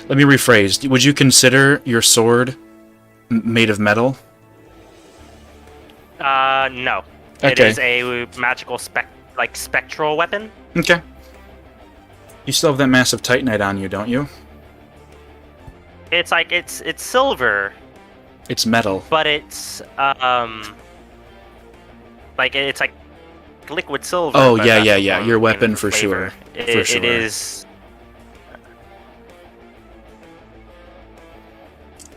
Let me rephrase. Would you consider your sword made of metal? No. Okay. It is a magical spectral weapon. Okay. You still have that massive Titanite on you, don't you? It's like it's silver, It's metal. but it's like it's like liquid silver. Oh, but yeah, that's yeah, the yeah. one Your in weapon the for flavor. sure. For sure. It is.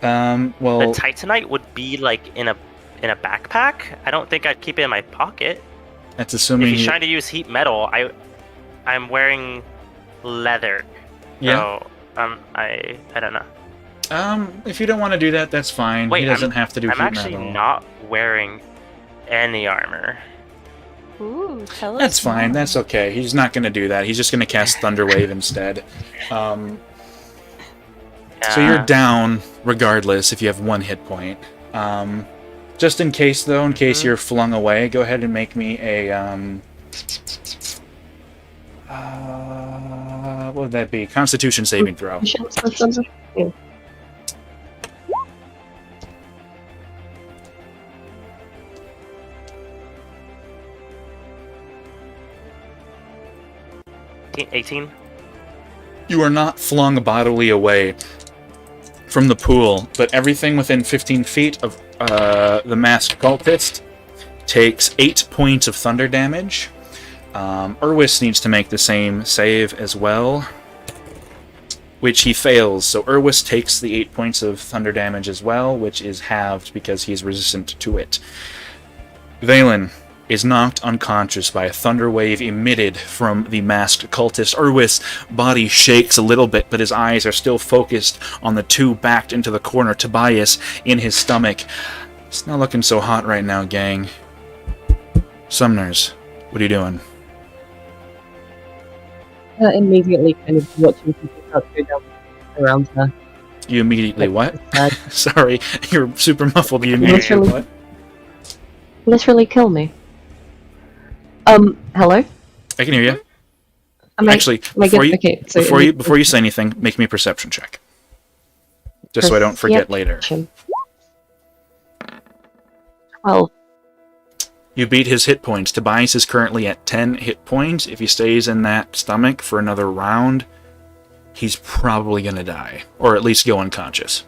Well... The Titanite would be like in a backpack. I don't think I'd keep it in my pocket. That's If assuming he's you... trying to use heat metal, I'm wearing leather. Yeah. So I don't know. If you don't want to do that, that's fine. Wait, he doesn't have to do I'm heat actually metal. not wearing any armor. Ooh, tell us. That's fine. more. That's okay. He's not going to do that. He's just going to cast Thunderwave instead. So you're down, regardless, if you have 1 hit point. Just in case, though, in case you're flung away, go ahead and make me a... what would that be? Constitution saving throw. Yeah. 18. You are not flung bodily away from the pool, but everything within 15 feet of the masked cultist takes 8 points of thunder damage. Urwis needs to make the same save as well, which he fails. So Urwis takes the 8 points of thunder damage as well, which is halved because he's resistant to it. Valen is knocked unconscious by a thunder wave emitted from the masked cultist. Urwis' body shakes a little bit, but his eyes are still focused on the two backed into the corner, Tobias in his stomach. It's not looking so hot right now, gang. Summoners, what are you doing? Immediately kind of watching people start to go down around her. You immediately what? Uh, Sorry, you're super muffled. You immediately Literally. what? literally kill me. Hello? I can hear you. Am I- Actually, am I before good? you Okay, so before you say anything, make me a perception check, just so I don't forget later. Perception. 12. You beat his hit points. Tobias is currently at 10 hit points. If he stays in that stomach for another round, he's probably gonna die, or at least go unconscious.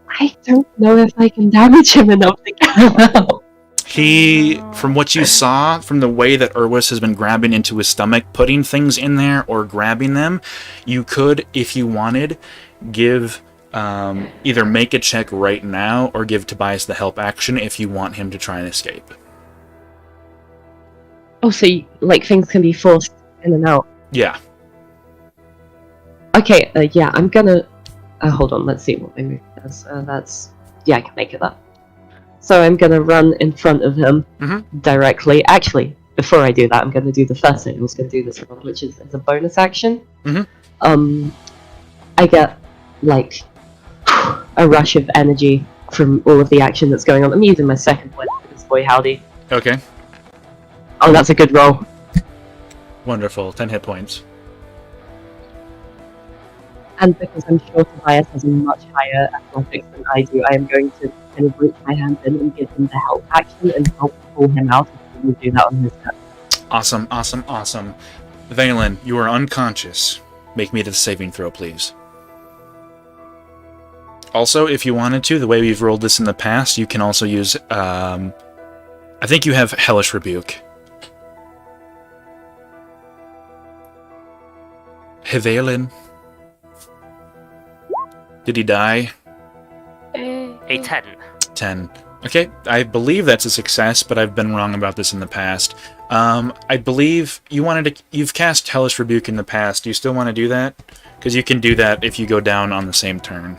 I don't know if I can damage him enough to get him out. He, from what you saw, from the way that Urwis has been grabbing into his stomach, putting things in there or grabbing them, you could, if you wanted, give either make a check right now or give Tobias the help action if you want him to try and escape. Oh, so like things can be forced in and out. Yeah. Okay, yeah, I'm gonna Hold on, let's see what my move is. Yeah, I can make it that. So I'm gonna run in front of him directly. Actually, before I do that, I'm gonna do the first thing I was gonna do this round, which is as a bonus action. I get like a rush of energy from all of the action that's going on. I'm using my second one for this boy howdy. Okay. Oh, that's a good roll. Wonderful. 10 hit points. And because I'm sure Tobias has a much higher athletics than I do, I am going to kind of reach my hand in and give him the help action and help pull him out if he will do that on his turn. Awesome, awesome, awesome. Valen, you are unconscious. Make me the saving throw, please. Also, if you wanted to, the way we've rolled this in the past, you can also use, I think you have Hellish Rebuke. Valen. Did he die? A 10. 10. Okay, I believe that's a success, but I've been wrong about this in the past. I believe you've cast Hellish Rebuke in the past. Do you still want to do that? Because you can do that if you go down on the same turn.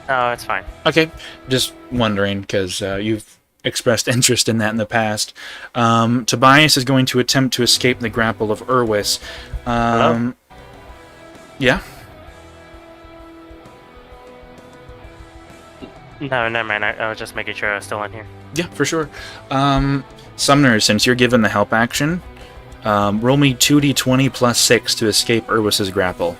No, it's fine. Okay, just wondering, because you've expressed interest in that in the past. Tobias is going to attempt to escape the grapple of Urwis. Hello? Yeah? No, never mind. I was just making sure I was still in here. Yeah, for sure. Sumner, since you're given the help action, roll me 2d20 plus 6 to escape Urwis's grapple.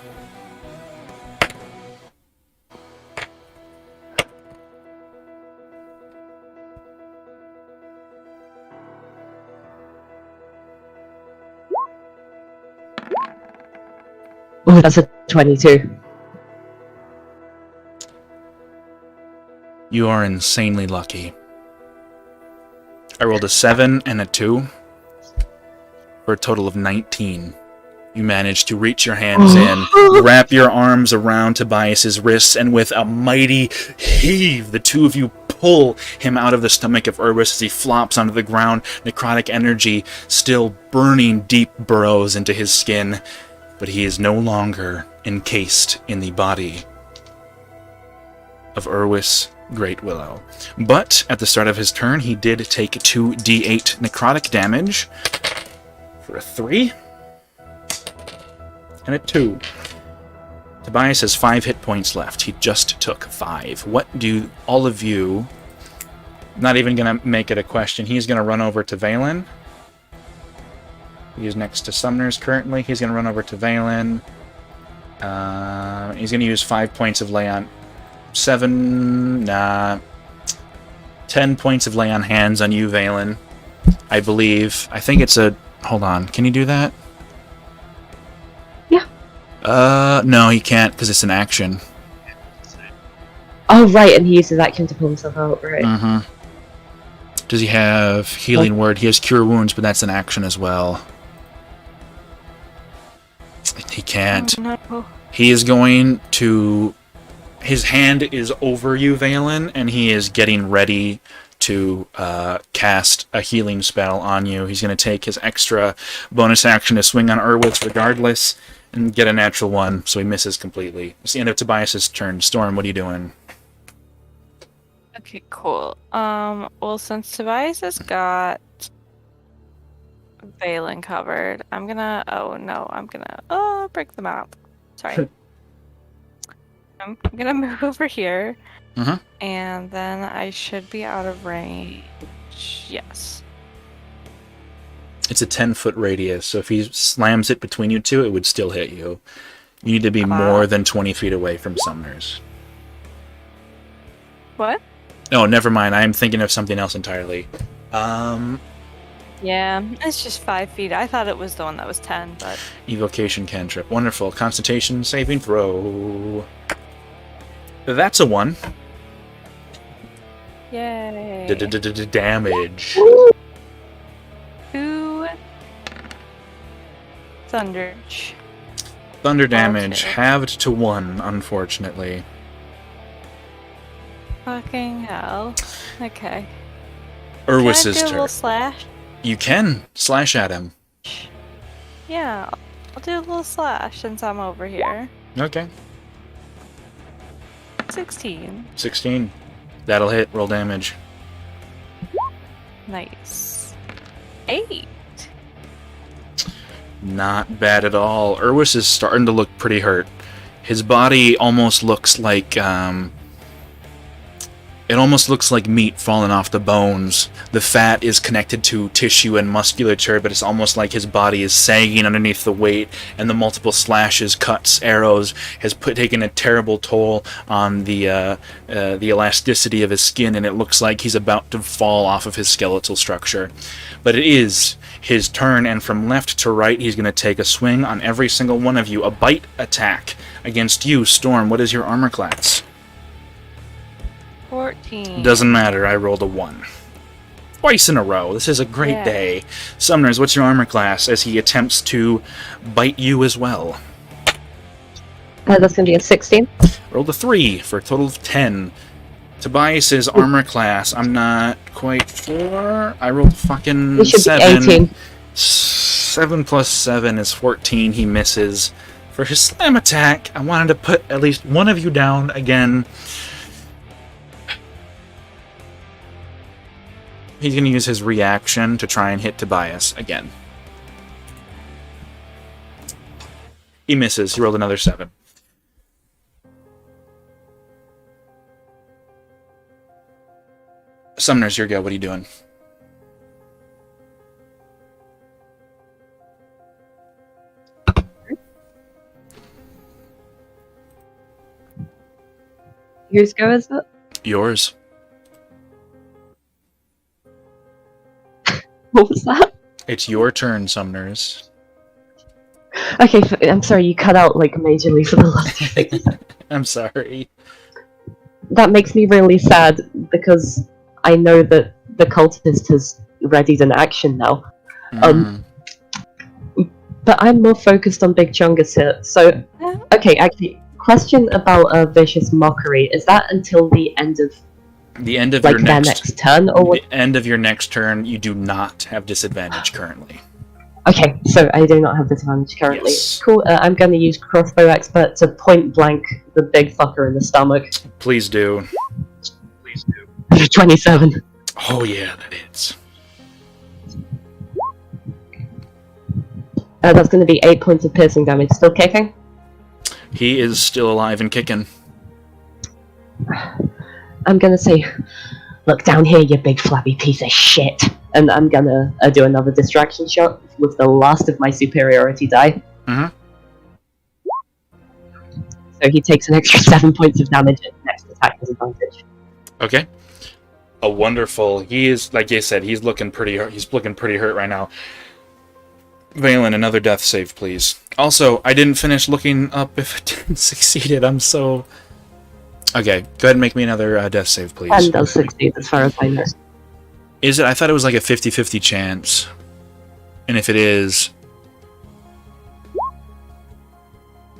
Oh, that's a 22. You are insanely lucky. I rolled a 7 and a 2 for a total of 19. You managed to reach your hands in, wrap your arms around Tobias's wrists, and with a mighty heave, the two of you pull him out of the stomach of Urwis as he flops onto the ground. Necrotic energy still burning deep burrows into his skin, but he is no longer encased in the body of Urwis Great Willow. But at the start of his turn, he did take 2d8 necrotic damage for a 3 and a 2. Tobias has 5 hit points left. He just took 5. What do all of you... Not even going to make it a question. He's going to run over to Valen. He's next to Sumner's currently. He's going to run over to Valen. He's going to use 5 points of lay on... 10 points of lay on hands on you, Valen. I believe. I think it's a... Hold on. Can you do that? Yeah. No, he can't, because it's an action. Oh, right, and he uses action to pull himself out, right? Mm-hmm. Does he have Healing Word? He has Cure Wounds, but that's an action as well. He can't. Oh, no. He is going to... His hand is over you, Valen, and he is getting ready to cast a healing spell on you. He's going to take his extra bonus action to swing on Urwitz regardless and get a natural 1, so he misses completely. It's the end of Tobias's turn. Storm, what are you doing? Okay, cool. Well, since Tobias has got Valen covered, I'm gonna... Oh, no, I'm gonna... break the map. Sorry. I'm gonna move over here, and then I should be out of range. Yes. It's a 10-foot radius, so if he slams it between you two, it would still hit you. You need to be more than 20 feet away from Sumner's. What? Oh, never mind. I am thinking of something else entirely. Yeah, it's just 5 feet. I thought it was the one that was 10, but... Evocation cantrip. Wonderful. Constitution saving throw. That's a 1. Yay. Damage. 2 thunder. Thunder damage, Okay. halved to 1, unfortunately. Fucking hell. Okay. Urwis's Can I do a turn. little slash? You can slash at him. Yeah. I'll do a little slash since I'm over here. Okay. 16. 16. That'll hit. Roll damage. Nice. 8. Not bad at all. Urwis is starting to look pretty hurt. His body almost looks like, it almost looks like meat falling off the bones. The fat is connected to tissue and musculature, but it's almost like his body is sagging underneath the weight, and the multiple slashes, cuts, arrows has taken a terrible toll on the elasticity of his skin, and it looks like he's about to fall off of his skeletal structure. But it is his turn, and from left to right, he's going to take a swing on every single one of you. A bite attack against you, Storm. What is your armor class? 14. Doesn't matter, I rolled a 1. Twice in a row. This is a great Yeah. day. Summoners, what's your armor class as he attempts to bite you as well? That's going to be a 16. Rolled a 3 for a total of 10. Tobias's armor class, I'm not quite sure. I rolled fucking It should 7. be 18. 7 plus 7 is 14. He misses. For his slam attack, I wanted to put at least one of you down again. He's going to use his reaction to try and hit Tobias again. He misses. He rolled another 7. Summoners, your go. What are you doing? Whose go is it? Yours. What was that? It's your turn, Summoners. Okay, I'm sorry, you cut out like majorly for the last 2 seconds. I'm sorry. That makes me really sad because I know that the cultist has readied an action now. Mm. But I'm more focused on Big Chungus here. So, okay, actually, question about Vicious Mockery. Is that until the end of The end of like your their next next turn, or what? the end of your next turn, you do not have disadvantage currently. Okay, so I do not have disadvantage currently. Yes. Cool. I'm going to use Crossbow Expert to point blank the big fucker in the stomach. Please do. 27. Oh yeah, that is. That's going to be 8 points of piercing damage. Still kicking? He is still alive and kicking. I'm going to say, look down here, you big flabby piece of shit. And I'm going to do another distraction shot with the last of my superiority die. Mhm. So he takes an extra 7 points of damage at next attack disadvantage. Okay. A wonderful. He is, like you said, he's looking pretty hurt. He's looking pretty hurt right now. Valen, another death save, please. Also, I didn't finish looking up if it didn't succeeded. I'm so... Okay, go ahead and make me another death save, please. 10 does succeed as far as I know. Is it? I thought it was like a 50-50 chance. And if it is...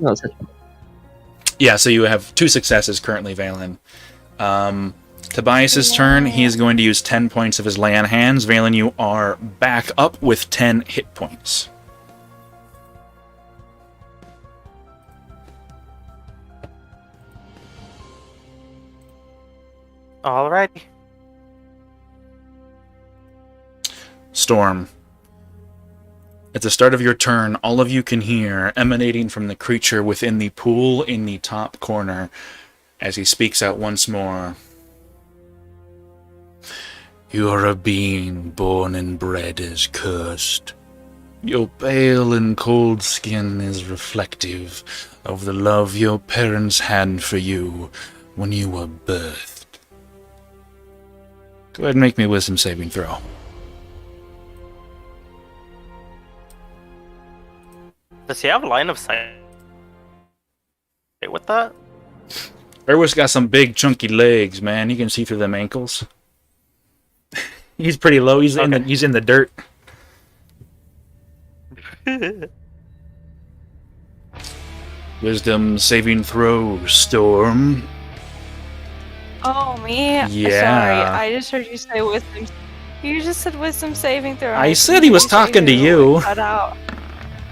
No, it's a- Yeah, so you have 2 successes currently, Valen. Tobias's turn, he is going to use 10 points of his lay on hands. Valen, you are back up with 10 hit points. Alrighty. Storm. At the start of your turn, all of you can hear, emanating from the creature within the pool in the top corner, as he speaks out once more. You are a being born and bred as cursed. Your pale and cold skin is reflective of the love your parents had for you when you were birthed. Go ahead and make me a wisdom saving throw. Does he have line of sight with that? Erwis got some big chunky legs, man. You can see through them ankles. He's pretty low. He's in the dirt. Wisdom saving throw, Storm. Oh, me? Yeah. Sorry, I just heard you say wisdom. You just said wisdom saving throw. I said he was talking to you. Cut out.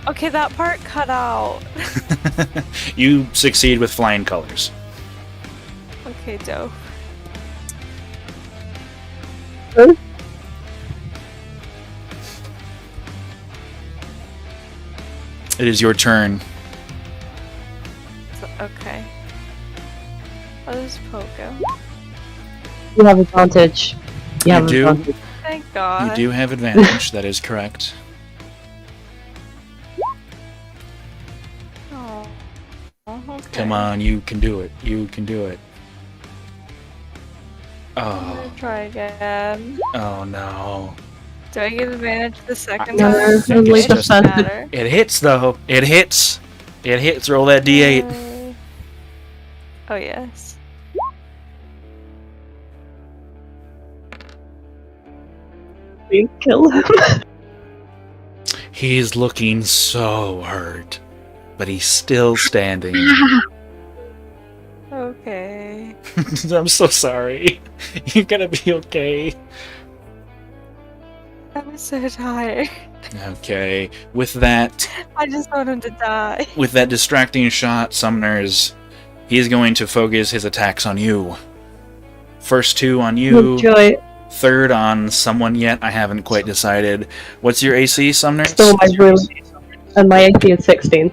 Okay, that part cut out. You succeed with flying colors. Okay, dope. It is your turn. Okay. What is Pogo? You have advantage. You have do? advantage. Thank You God. do have advantage. That is correct. Oh, okay. Come on, you can do it. You can do it. I'm Oh, gonna try again. oh no. Do I get advantage the second No, time? think only it's the just- first. Matter. It hits though. It hits. It hits. Roll that D8. Oh yes. You kill him. He's looking so hurt, but he's still standing. Okay. I'm so sorry. You're gonna be okay. I'm so tired. Okay. With that I just want him to die. distracting shot, Summoners, he is going to focus his attacks on you. First two on you. Joy. Third on someone yet. I haven't quite decided. What's your AC, Summoners? Still my really. And my AC is 16.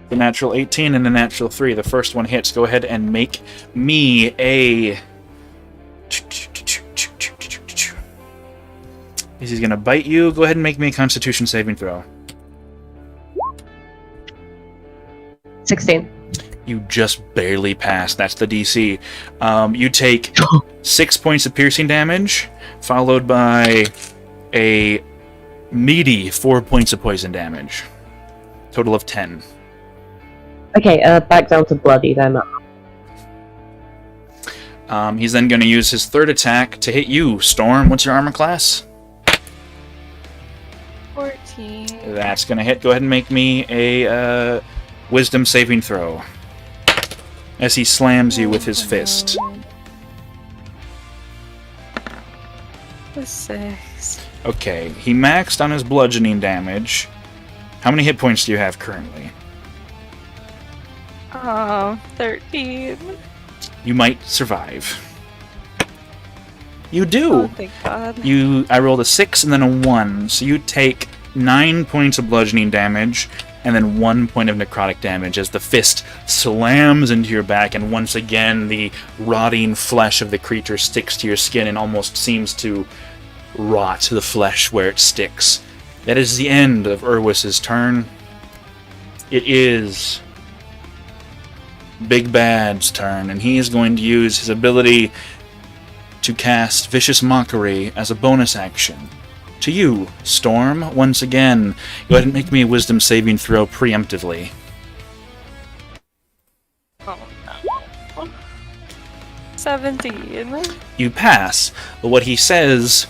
The natural 18 and the natural 3. The first one hits. Go ahead and make me a... He's gonna bite you. Go ahead and make me a Constitution saving throw. 16. You just barely passed. That's the DC. You take 6 points of piercing damage, followed by a meaty 4 points of poison damage. Total of 10. Okay, back down to bloody then. He's then going to use his third attack to hit you, Storm. What's your armor class? 14. That's going to hit. Go ahead and make me a wisdom saving throw. As he slams you with his fist. The 6. Okay, he maxed on his bludgeoning damage. How many hit points do you have currently? 13. You might survive. You Oh, do! thank God. I rolled a 6 and then a 1, so you take 9 points of bludgeoning damage, and then 1 point of necrotic damage as the fist slams into your back, and once again the rotting flesh of the creature sticks to your skin and almost seems to rot the flesh where it sticks. That is the end of Urwis's turn. It is Big Bad's turn, and he is going to use his ability to cast Vicious Mockery as a bonus action. To you, Storm, once again, go ahead and make me a wisdom saving throw preemptively. Oh no. 17. You pass, but what he says...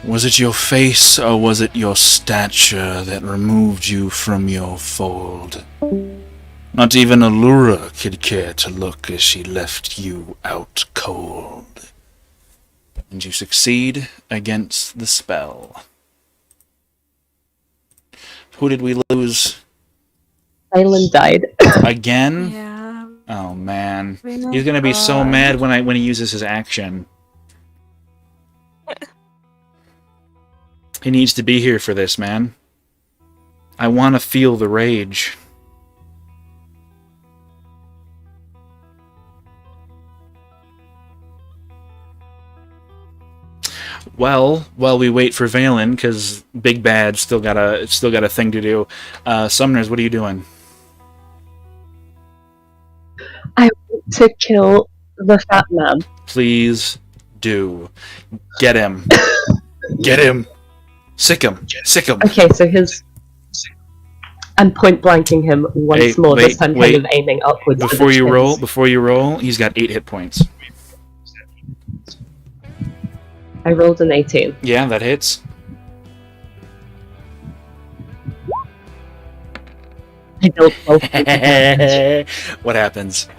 Was it your face, or was it your stature that removed you from your fold? Not even Allura could care to look as she left you out cold. And you succeed against the spell. Who did we lose? Island died. Again? Yeah. Oh man. Oh, He's gonna be so God. mad when he uses his action. He needs to be here for this, man. I want to feel the rage. Well, while we wait for Valen, because Big Bad's still got a thing to do. Summoners, what are you doing? To kill the fat man. Please do. Get him. Get him. Sick him. Sick him. Okay, so I'm point blanking him once Hey, more, this wait, time wait. kind of aiming upwards. at the Before you roll, he's got 8 hit points. I rolled an 18. Yeah, that hits. I dealt 12 points of damage. What happens?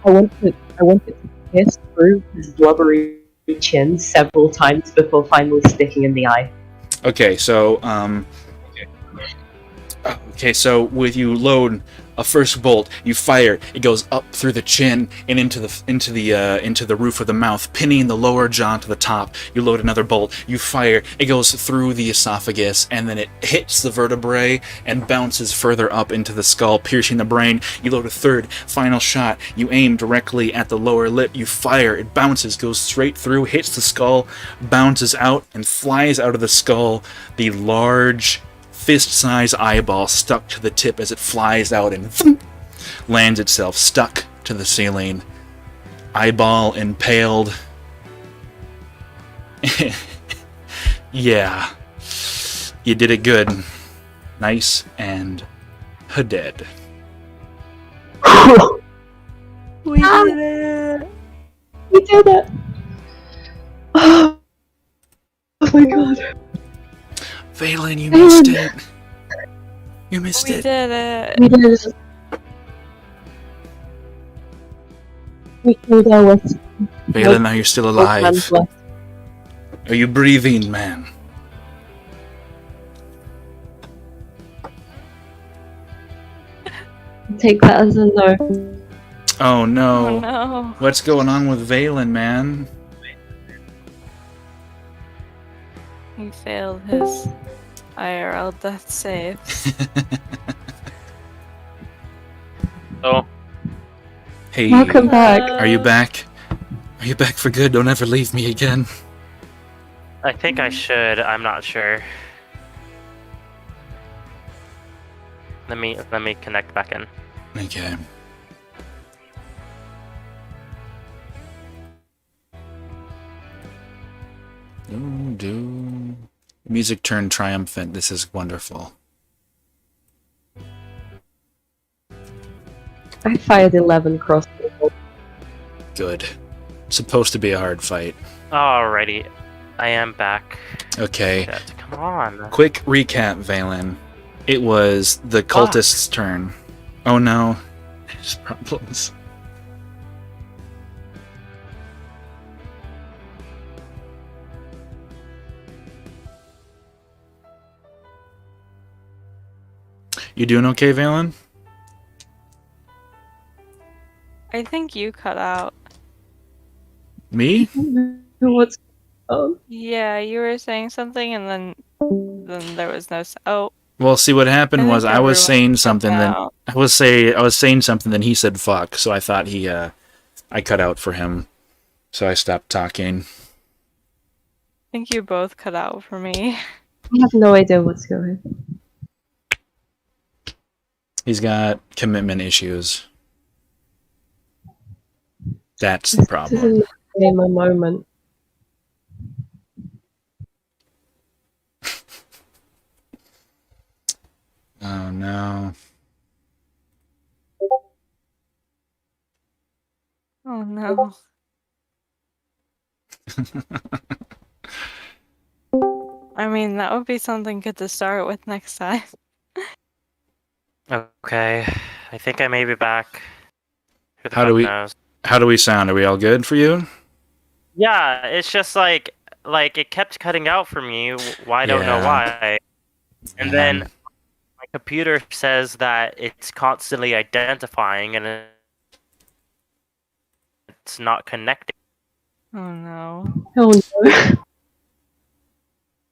I wanted to pierce through his blubbery chin several times before finally sticking in the eye. Okay, so with you load a first bolt, you fire. It goes up through the chin and into the roof of the mouth, pinning the lower jaw to the top. You load another bolt. You fire. It goes through the esophagus and then it hits the vertebrae and bounces further up into the skull, piercing the brain. You load a third, final shot. You aim directly at the lower lip. You fire. It bounces, goes straight through, hits the skull, bounces out, and flies out of the skull. The large fist-sized eyeball stuck to the tip as it flies out and lands itself stuck to the ceiling. Eyeball impaled. Yeah. You did it good. Nice and dead. We did it! We did it! Oh my god. Valen, you missed it. You missed We it. did it! We did it. We killed our wits. Valen, are you still alive? Hands left. Are you breathing, man? Take that as a no. Oh no. Oh no. What's going on with Valen, man? He failed his IRL death save. Oh, Hey, Welcome back. are you back? Are you back for good? Don't ever leave me again. I think I should. I'm not sure. Let me connect back in. Okay. Do. Music turned triumphant. This is wonderful. I fired 11 crossbow. Good. Supposed to be a hard fight. Alrighty, I am back. Okay. Shit, come on. Quick recap, Valen. It was the cultist's turn. Oh no. There's problems. You doing okay, Valen? I think you cut out. Me? What's on? Yeah, you were saying something and then there was no oh. Well, see what happened I was think I was everyone saying cut something then out. I was saying something then he said fuck, so I thought I cut out for him. So I stopped talking. I think you both cut out for me. I have no idea what's going on. He's got commitment issues. That's the This problem. isn't really my moment. Oh no. Oh no. I mean, that would be something good to start with next time. Okay, I think I may be back. Who the How fuck do we- knows? How do we sound? Are we all good for you? Yeah, it's just like it kept cutting out for me. I don't know Yeah. why. And then my computer says that it's constantly identifying and it's not connecting. Oh no. Oh no.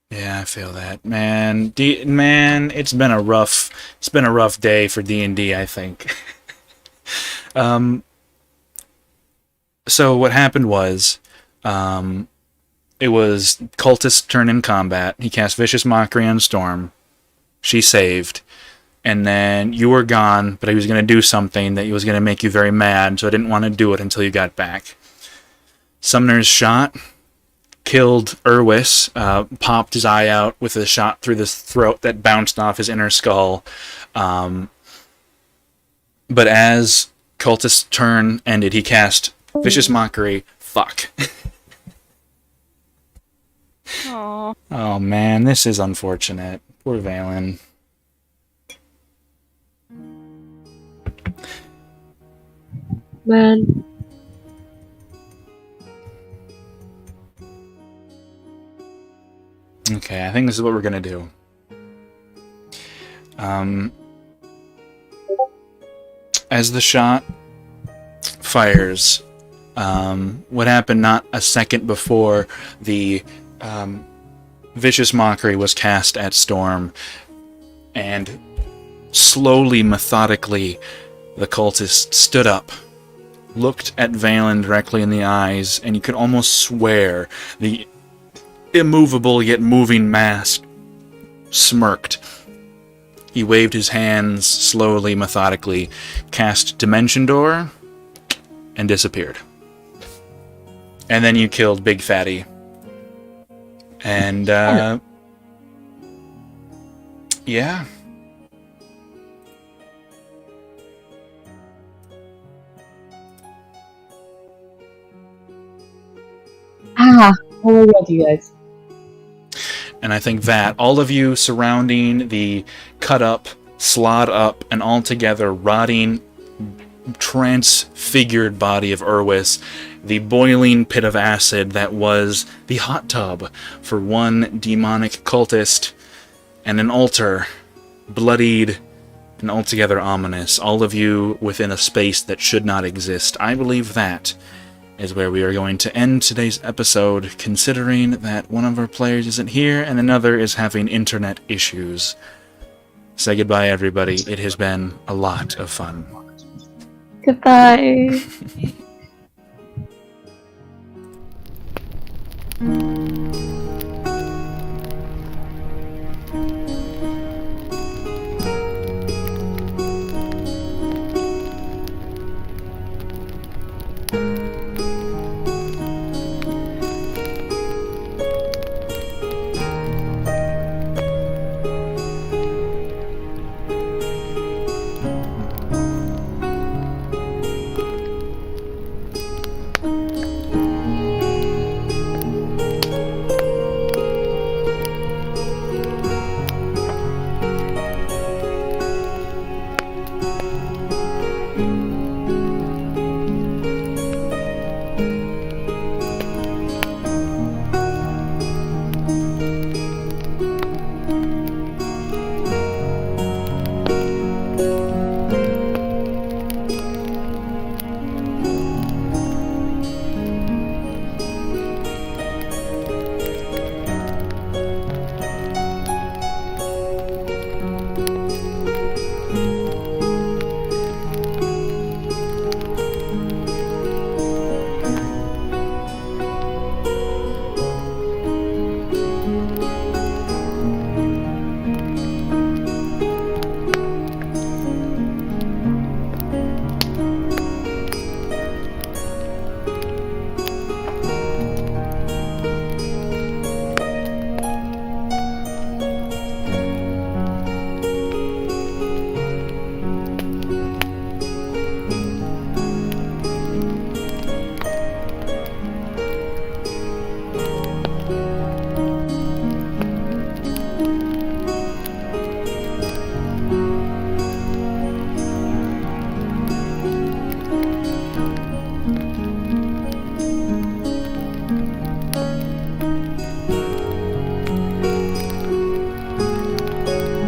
Yeah, I feel that, man. Man, it's been a rough day for D&D, I think. So what happened was, it was cultist's turn in combat. He cast Vicious Mockery on Storm. She saved. And then you were gone, but he was going to do something that was going to make you very mad, so I didn't want to do it until you got back. Summoner's shot killed Urwis, popped his eye out with a shot through his throat that bounced off his inner skull. But as cultist's turn ended, he cast Vicious Mockery. Fuck. Oh. Oh man, this is unfortunate. Poor Valen. Man. Okay, I think this is what we're gonna do. As the shot fires, what happened not a second before the vicious mockery was cast at Storm, and slowly, methodically, the cultist stood up, looked at Valen directly in the eyes, and you could almost swear the immovable yet moving mask smirked. He waved his hands slowly, methodically, cast Dimension Door, and disappeared. And then you killed Big Fatty. And, yeah. Oh my god, you guys. And I think that all of you surrounding the cut up, slod up, and altogether rotting, transfigured body of Urwis, the boiling pit of acid that was the hot tub for one demonic cultist, and an altar, bloodied and altogether ominous, all of you within a space that should not exist. I believe that is where we are going to end today's episode, considering that one of our players isn't here and another is having internet issues. Say goodbye, everybody. It has been a lot of fun. Goodbye.